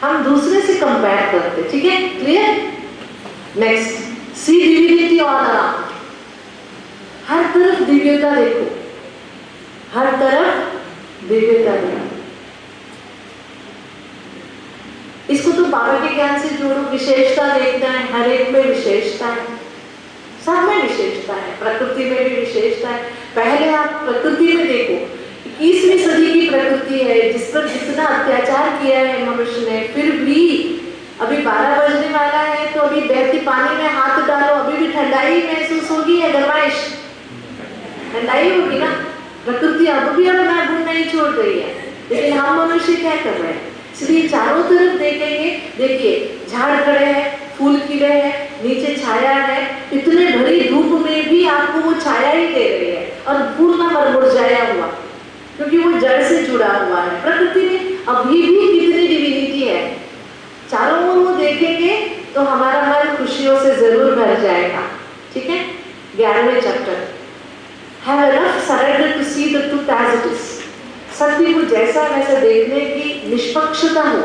S1: हम दूसरे से कंपेयर करते, ठीक है, क्लियर। नेक्स्ट, सी डिविनिटी ऑल अराउंड। हर तरफ दिव्यता देखो, हर तरफ दिव्यता देखो। इसको तो बाबा के ज्ञान से जोड़ो, विशेषता देखना है, हर एक में विशेषता है, सब में विशेषता है, प्रकृति में भी विशेषता है। पहले आप प्रकृति में देखो, 21वीं सदी की प्रकृति है जिस पर जितना अत्याचार किया है मनुष्य ने, फिर भी अभी 12 बजने वाला है तो अभी बहती पानी में हाथ डालो, अभी भी ठंडाई महसूस होगी या गर्माइश? ठंडाई होगी ना। प्रकृति अब भी अपना गुण नहीं छोड़ रही है, लेकिन हम मनुष्य क्या कर रहे हैं? इसलिए चारों तरफ देखेंगे, देखिए झाड़ खड़े हैं, फूल खिले हैं, नीचे छाया है, इतने भरी धूप में भी आपको वो छाया ही दे रही है, और फूल ना मुरझाया हुआ, क्योंकि वो जड़ से जुड़ा हुआ है। प्रकृति में अभी भी कितनी डिविनिटी है, चारों ओर वो देखेंगे तो हमारा मन खुशियों से जरूर भर जाएगा, ठीक है। 11वें chapter, Have enough surrender to see the truth as it is। सत्य को जैसा वैसा देखने की निष्पक्षता हो।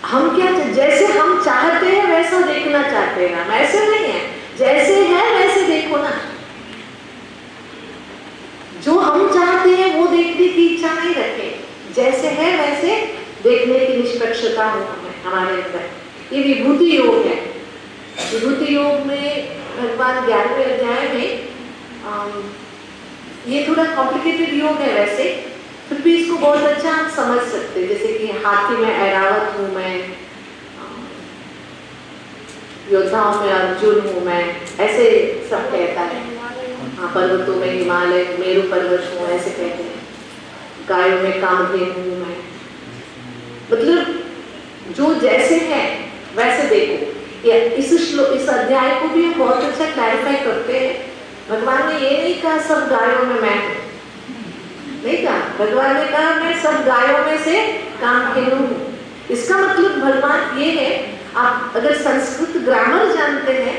S1: हम क्या, जैसे हम चाहते हैं वैसा देखना चाहते हैं, हम ऐसे नहीं है, जैसे है वैसे देखो ना। जो हम चाहते हैं वो देखने की इच्छा नहीं रखें, जैसे है वैसे देखने की निष्पक्षता हो हमारे अंदर। ये विभूति योग है। विभूति योग में भगवान 11वें अध्याय में, ये थोड़ा कॉम्प्लिकेटेड योग है वैसे, फिर भी इसको बहुत अच्छा हम समझ सकते हैं। जैसे कि हाथी में ऐरावत हूँ मैं, योद्धाओं में अर्जुन हूँ मैं, ऐसे सब कहता है। हाँ, पर्वतों में हिमालय, मेरु पर्वत हूँ, ऐसे कहते हैं। गायों में कामधेनु हूँ मैं। मतलब जो जैसे है वैसे देखो। इस अध्याय को भी हम बहुत अच्छा क्लैरिफाई करते हैं। भगवान ने ये नहीं कहा सब गायों में मैं हूँ, नहीं कहा। भगवान ने कहा मैं सब गायों में से कामधेनु हूँ। इसका मतलब भगवान ये है, आप अगर संस्कृत ग्रामर जानते हैं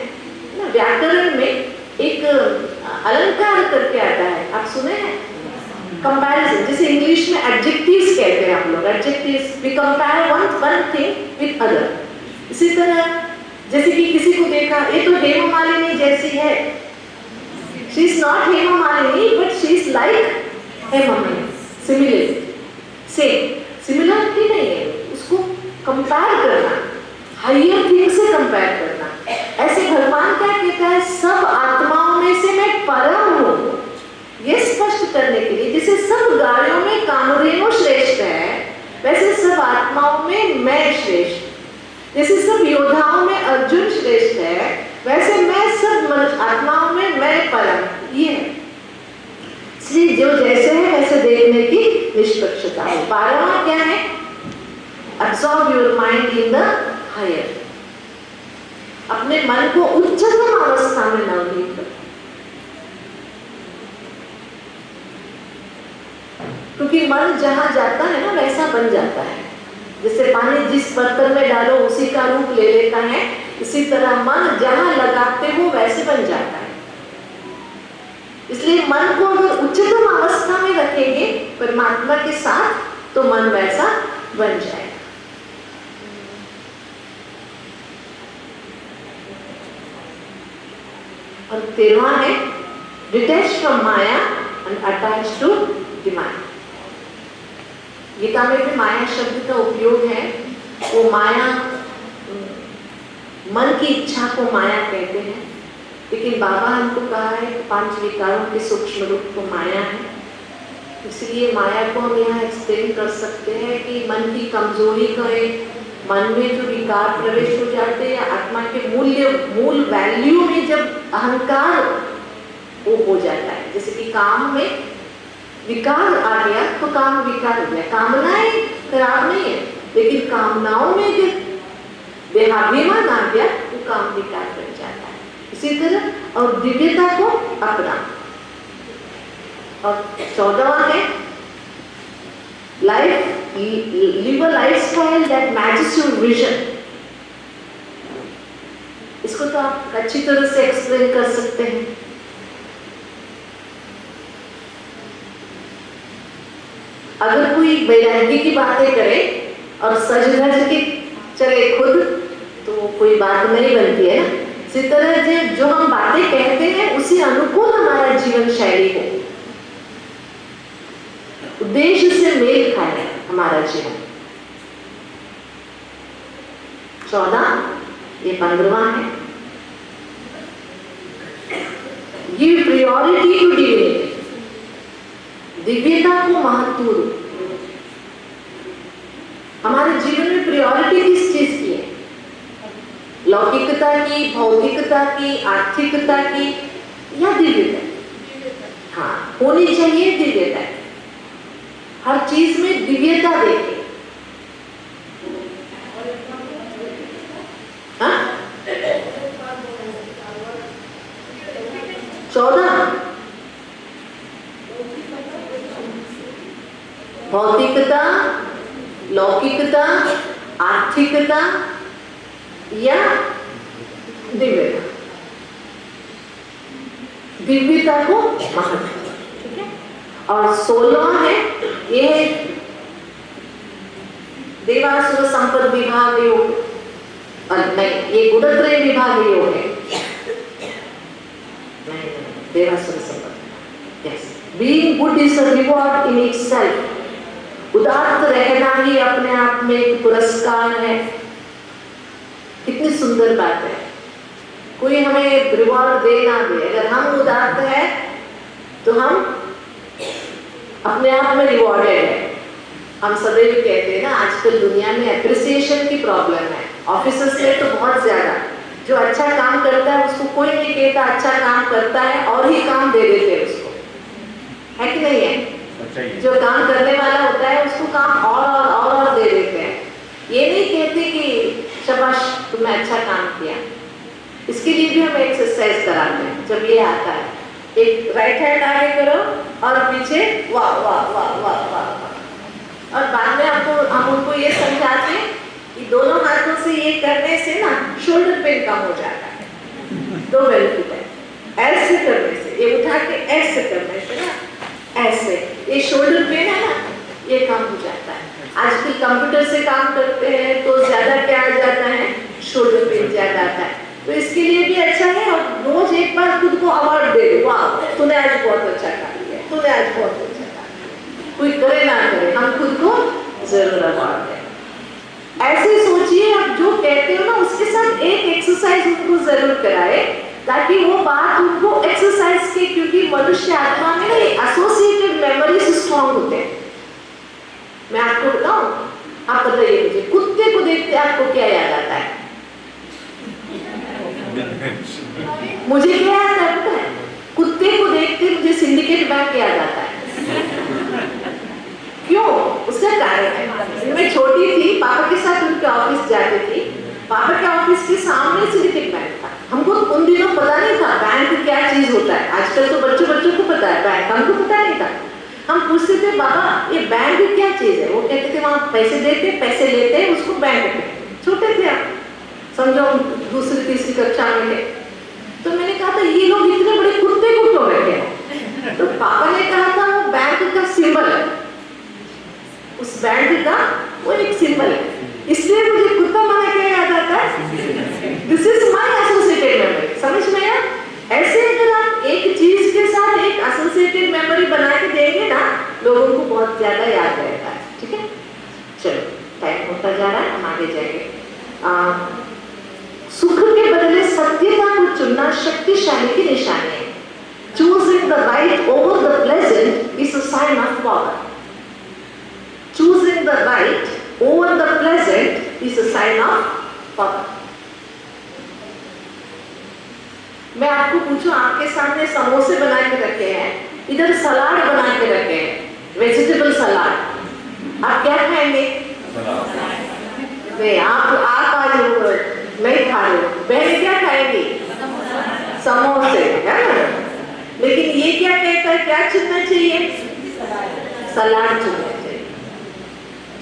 S1: ना, व्याकरण में एक अलंकार करके आता है, आप सुने हैं? कंपैरिजन, जैसे इंग्लिश में एडजेक्टिव्स कहते हैं हम लोग, adjectives, we compare one thing with other. इसी तरह जैसे कि किसी को देखा, ये तो हेमा मालिनी जैसी है, she is not Hema Malini but she is like Hema Malini, similar, same, similarity नहीं है, उसको कंपेयर करना, हायर थिंग से कंपेयर करना। ऐसे भगवान क्या कहता है, सब आत्माओं में से मैं परम हूँ, ये स्पष्ट करने के लिए। जैसे सब गायों में कामधेनु श्रेष्ठ है, वैसे सब आत्माओं में मैं श्रेष्ठ। जैसे सब योद्धाओं में अर्जुन श्रेष्ठ है, वैसे मैं सब आत्माओं में मैं परम। ये है, इसलिए जो जैसे है वैसे देखने की निष्पक्षता है। 12वां क्या है? Absorb your mind in the higher। अपने मन को उच्चतम अवस्था में नवनीत करो, क्योंकि मन जहां जाता है ना वैसा बन जाता है। जैसे पानी जिस बर्तन में डालो उसी का रूप ले लेता है, इसी तरह मन जहां लगाते हो वैसे बन जाता है। इसलिए मन को अगर उच्चतम अवस्था में रखेंगे परमात्मा के साथ, तो मन वैसा बन जाएगा। और 13वां है, detach from maya and attach to divine. Gita में भी माया शब्द का उपयोग है। वो माया, मन की इच्छा को माया कहते हैं, लेकिन बाबा हमको कहा है कि 5 विकारों के सूक्ष्म रूप को माया है। इसलिए माया को हम यहाँ एक्सप्लेन कर सकते हैं कि मन की कमजोरी का एक, मन में जो विकार प्रवेश हो जाते हैं, आत्मा के मूल वैल्यू में जब अहंकार वो हो जाता है। जैसे कि काम में विकार आ गया तो काम विकार हो गया। कामनाएं खराब नहीं है, लेकिन कामनाओं में जब देहाभिमान आ गया वो काम विकार बन जाता है। इसी तरह और दिव्यता को अपना। और 14वां है, live a lifestyle that matches your vision। अच्छी तरह से एक्सप्लेन कर सकते हैं। अगर कोई वैराग्य की बातें करे और सज धज के चले खुद, तो कोई बात नहीं बनती है ना। इसी तरह जो हम बातें कहते हैं उसी अनुकूल हमारा जीवन शैली हो, उद्देश्य से मेल खाए हमारा जीवन। 14, ये 15वां है। गिव प्रायोरिटी टू डिविनिटी, दिव्यता को महत्व दो। हमारे जीवन में प्रायोरिटी किस चीज की है? लौकिकता की, भौतिकता की, आर्थिकता की या दिव्यता? हाँ, होनी चाहिए दिव्यता। हर चीज में दिव्यता देखें। हाँ? 14 भौतिकता, लौकिकता, आर्थिकता या दिव्यता। दिव्यता को महत्व, ठीक है। और 16 है ये देवासुर संपद विभाग योग, नहीं ये गुणत्रय विभाग योग है। नहीं, देवासुर संपद, yes. Being good is a reward in itself. उदात्त रहना ही अपने आप में एक पुरस्कार है। कितनी सुंदर बात है। कोई हमें रिवॉर्ड दे ना दे, अगर हम उदात्त है तो हम अपने आप में रिवॉर्डेड है। हम सदैव कहते हैं ना, आजकल दुनिया में एप्रिसिएशन की प्रॉब्लम है। ऑफिसर्स में तो बहुत ज्यादा, जो अच्छा काम करता है उसको कोई नहीं कहता अच्छा काम करता है, और ही काम दे देते हैं उसको, है कि नहीं है? जो काम करने वाला होता है उसको काम और दे देते हैं। ये नहीं कहते कि शाबाश तुमने अच्छा काम किया। इसके लिए भी हम एक्सरसाइज कराते हैं। जब ये आता है, एक राइट हैंड आगे करो और पीछे वाह वाह वाह वाह वाह, और बाद में हम उनको ये समझाते हैं कि दोनों हाथों से ये करने से ना शोल्डर पेन कम हो जाता है। 2 बेनिफिट है। ऐसे करने से, ये उठा के ऐसे करने से ना, ऐसे ये शोल्डर पेन है ना, ये कम हो जाता है। आजकल कंप्यूटर से काम करते हैं तो ज्यादा क्या आ जाता है, शोल्डर पेन ज्यादा आता है। तो इसके लिए भी अच्छा है। और रोज एक बार खुद को अवार्ड दे दो, वाह तूने आज बहुत अच्छा काम किया, तूने आज बहुत अच्छा काम किया। कोई करे ना करे, हम खुद को जरूर अवार्ड दें। ऐसे सोचिए, आप जो कहते हो ना उसके साथ एक एक्सरसाइज उनको जरूर कराए, ताकि वो बात उनको एक्सरसाइज के, क्योंकि मनुष्य आत्मा में एसोसिएटेड मेमोरीज स्ट्रॉन्ग होते हैं। मैं आपको बताऊं, आप बताइए मुझे, कुत्ते को देखते आपको क्या याद आता है? मुझे क्या याद आता है पता है? कुत्ते को देखते मुझे सिंडिकेट बैंक याद आता है। क्यों? उसका कारण है, मैं छोटी थी, पापा के साथ उनके ऑफिस जाती थी। पापा के ऑफिस के सामने सिंडिकेट बैंक था। हमको उन दिनों पता नहीं था बैंक क्या चीज होता है। आजकल तो बच्चों को पता है बैंक, हमको पता नहीं था। हम पूछते थे, बाबा ये बैंक क्या चीज है? वो कहते थे वहां पैसे देते, पैसे लेते, उसको बैंक कहते हैं। छोटे थे आप, समझो 2री-3री कक्षा में थे। तो मैंने कहा था ये लोग इतने बड़े कुत्ते को क्यों रखे हैं? तो पापा ने कहा था वो बैंक का सिंबल है, उस बैंक का वो एक सिंबल है, इसलिए मुझे कुत्ता माना क्या याद आता है? This is my associated memory. समझ में आया? ऐसे अगर आप एक चीज के साथ एक एसोसिएटेड मेमोरी बना के देंगे ना, लोगों को बहुत ज्यादा याद रहेगा। ठीक है, चलो टाइम होता जा रहा है, हम आगे जाएंगे। सुख के बदले सत्यता को चुनना शक्तिशाली की निशानी है। Choosing the right over the pleasant is a sign of power. Choosing the right over the pleasant is a sign of power. मैं आपको पूछूं, आपके सामने समोसे बना के रखे हैं, इधर सलाद बना के रखे हैं, वेजिटेबल सलाद, आप क्या खाएंगे? नहीं, आप आज नहीं खा रहे हो, बहन क्या खाएंगी? समोसे, है ना? लेकिन ये क्या कहता है, क्या चुनना चाहिए? सलाद चुनना चाहिए।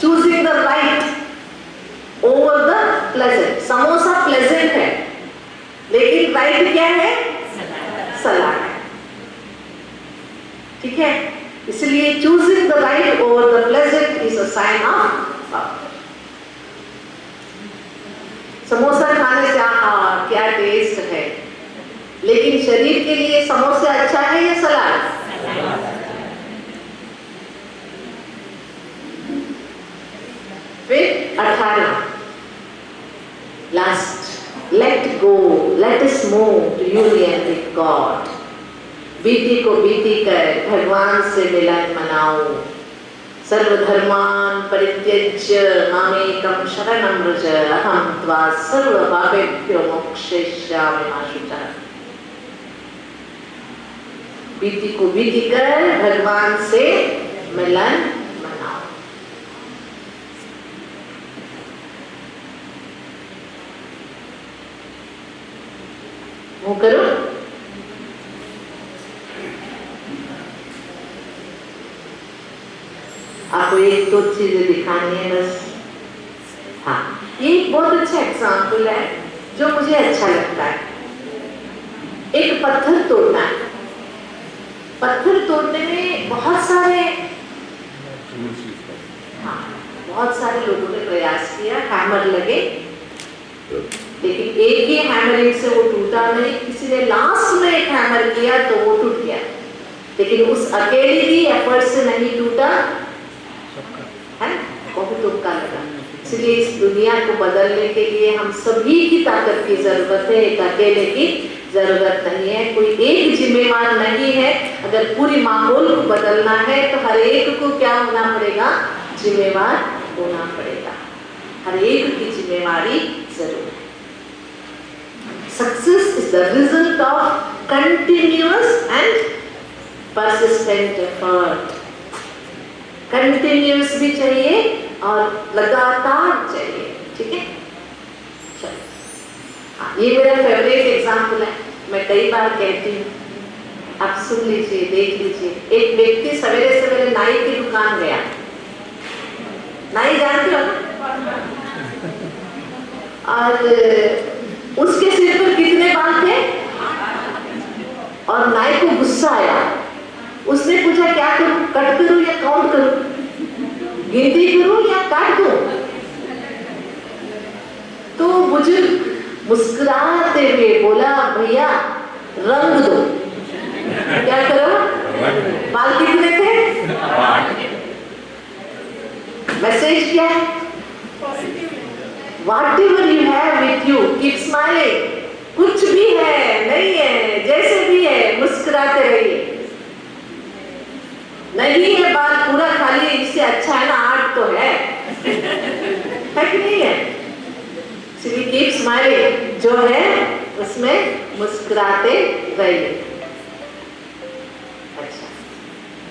S1: Choosing the right over the pleasant. Samosa pleasant है, लेकिन राइट क्या है? सलाड है। ठीक है, इसलिए choosing the right over the pleasant is a sign of power. Samosa खाने से क्या टेस्ट है, लेकिन शरीर के लिए समोसा अच्छा है या सलाद? फिर 18 last, let go, let us move to union with God. बीती को बीती कर भगवान से मिलन मनाओ। सर्वधर्मान् परित्यज्य मामेकं शरणं व्रज, अहं त्वा सर्वपापेभ्यो मोक्षयिष्यामि मा शुचः। बीती को बीती कर भगवान से मिलन मनाओ। वो करो। आपको एक दो चीजें दिखानी है बस। हाँ, ये एक बहुत अच्छा एग्जाम्पल है जो मुझे अच्छा लगता है। एक पत्थर तोड़ना है। पत्थर तोड़ने में बहुत सारे लोगों ने प्रयास किया, हैमर लगे, लेकिन एक ही हैमरिंग से वो टूटा नहीं। किसी ने लास्ट में एक हैमर किया तो वो टूट गया, लेकिन उस अकेले ही एफर्ट से नहीं टूटा, है ना? बहुत तुक्का लगा। इसलिए इस दुनिया को बदलने के लिए हम सभी की ताकत की जरूरत है, एक अकेले की जरूरत नहीं है। कोई एक जिम्मेवार नहीं है। अगर पूरी माहौल को बदलना है तो हर एक को क्या होना पड़ेगा? जिम्मेवार होना पड़ेगा। हर एक की जिम्मेवारी जरूर है। Success is the result of continuous and persistent effort. Continuous भी चाहिए और लगातार चाहिए। ठीक है, चलो। हाँ, ये मेरा फेवरेट एग्जाम्पल है, मैं कई बार कहती हूँ, आप सुन लीजिए, देख लीजिए। एक व्यक्ति सवेरे सवेरे नाई की दुकान गया। नाई जानते हो ना? और उसके सिर पर कितने बाल थे? और नाई को गुस्सा आया। उसने पूछा क्या करूं, कट करूं या काउंट करूं, गिनती करूं या काट दूं? तो बुजुर्ग मुस्कुराते हुए बोला, भैया रंग दो। क्या करो? बाल कितने थे? मैसेज क्या है? Whatever you have with you, keep smiling. कुछ भी है, नहीं है, जैसे भी है, मुस्कुराते रहिए। नहीं है बाल पूरा खाली, इससे अच्छा है ना आर्ट तो है कि नहीं है? इसलिए कीप स्माइलिंग, जो है उसमें मुस्कुराते रहिए। अच्छा,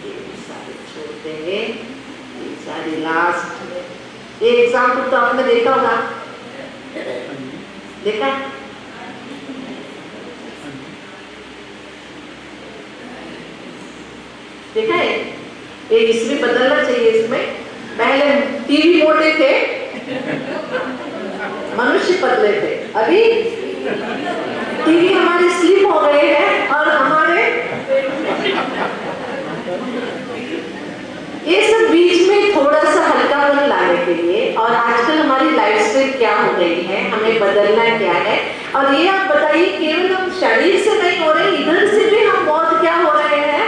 S1: ये सारे छोड़ देंगे, ये सारी लास्ट में ये एग्जाम्पल तो आपने देखा होगा, देखा? देखा है? ये इसमें बदलना चाहिए। इसमें पहले टीवी मोटे थे, मनुष्य पतले थे, अभी टीवी हमारे स्लिम हो गए हैं और हमारे ये सब बीच में थोड़ा सा हल्कापन लाने के लिए। और आजकल हमारी लाइफस्टाइल क्या हो गई है, हमें बदलना क्या है? और ये आप बताइए, केवल हम शरीर से नहीं हो रहे, इधर से भी हम बहुत क्या हो रहे हैं,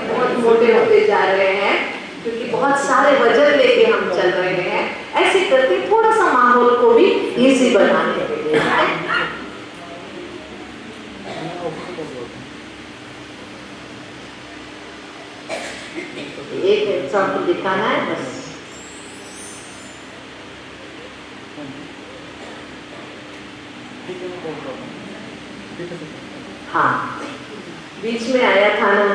S1: बहुत मोटे होते जा रहे हैं, क्योंकि बहुत सारे वजन लेके हम चल रहे हैं। ऐसे करके थोड़ा सा माहौल को भी इजी बनाने के लिए एक एग्जाम्पल दिखाना है बस। हाँ, बीच में आया था ना,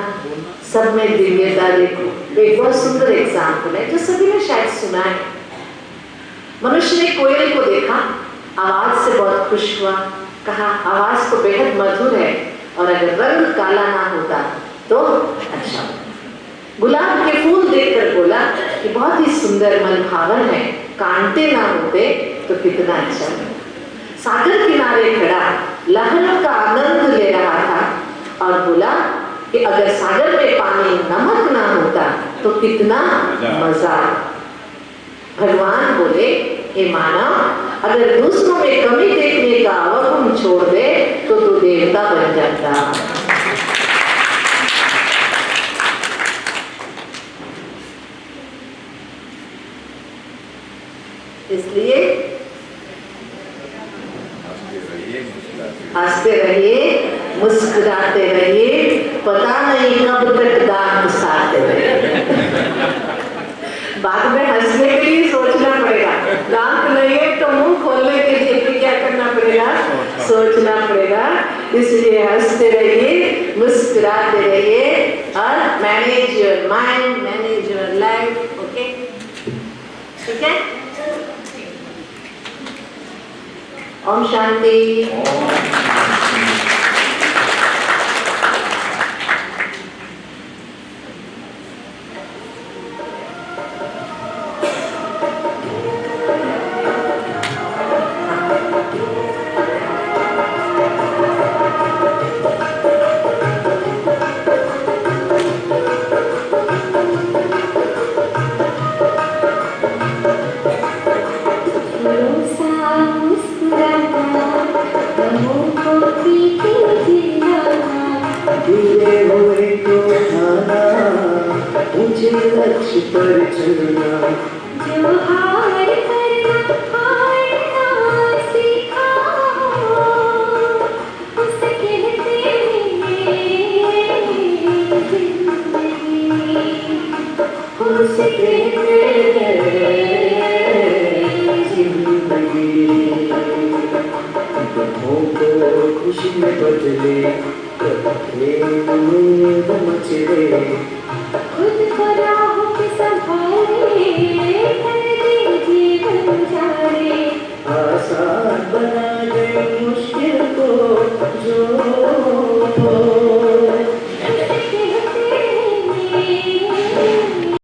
S1: सब में दिव्यता देखो। एक बहुत सुंदर एग्जाम्पल है जो सभी ने शायद सुना है। मनुष्य ने कोयल को देखा, आवाज से बहुत खुश हुआ, कहा आवाज तो बेहद मधुर है और अगर रंग काला ना होता तो अच्छा। गुलाब के फूल देखकर बोला कि बहुत ही सुंदर मनभावन है, कांटे ना होते तो कितना अच्छा। सागर किनारे खड़ा लहरों का आनंद ले रहा था और बोला कि अगर सागर में पानी नमक ना होता तो कितना मजा। भगवान बोले, हे मानव, अगर दूसरों में कमी देखने का अवगुण छोड़ दे तो तू देवता बन जाता। इसलिए हंसते रहिए, मुस्कुराते रहिए, पता नहीं कब तक दांत साधते रहिए। बाद में हंसने के लिए सोचना पड़ेगा, दांत नहीं है तो मुंह खोलने के लिए भी क्या करना पड़ेगा, सोचना पड़ेगा। इसलिए हंसते रहिए, मुस्कुराते रहिए और manage your mind, manage your life. Okay, ठीक है। ओम शांति।
S5: धीरे हुए तो खाना, ऊंचे लक्ष्य पर चलना,
S6: जो हार करना हारना सीखा उसे कहते हैं जिंदगी,
S5: उसे कहते हैं जिंदगी। दुखों को खुशी में बदले, प्रेम में मचले,
S6: खुद को राहों पे संभाले, कर दे जीवन जाने,
S5: आसान बना दे मुश्किल को जो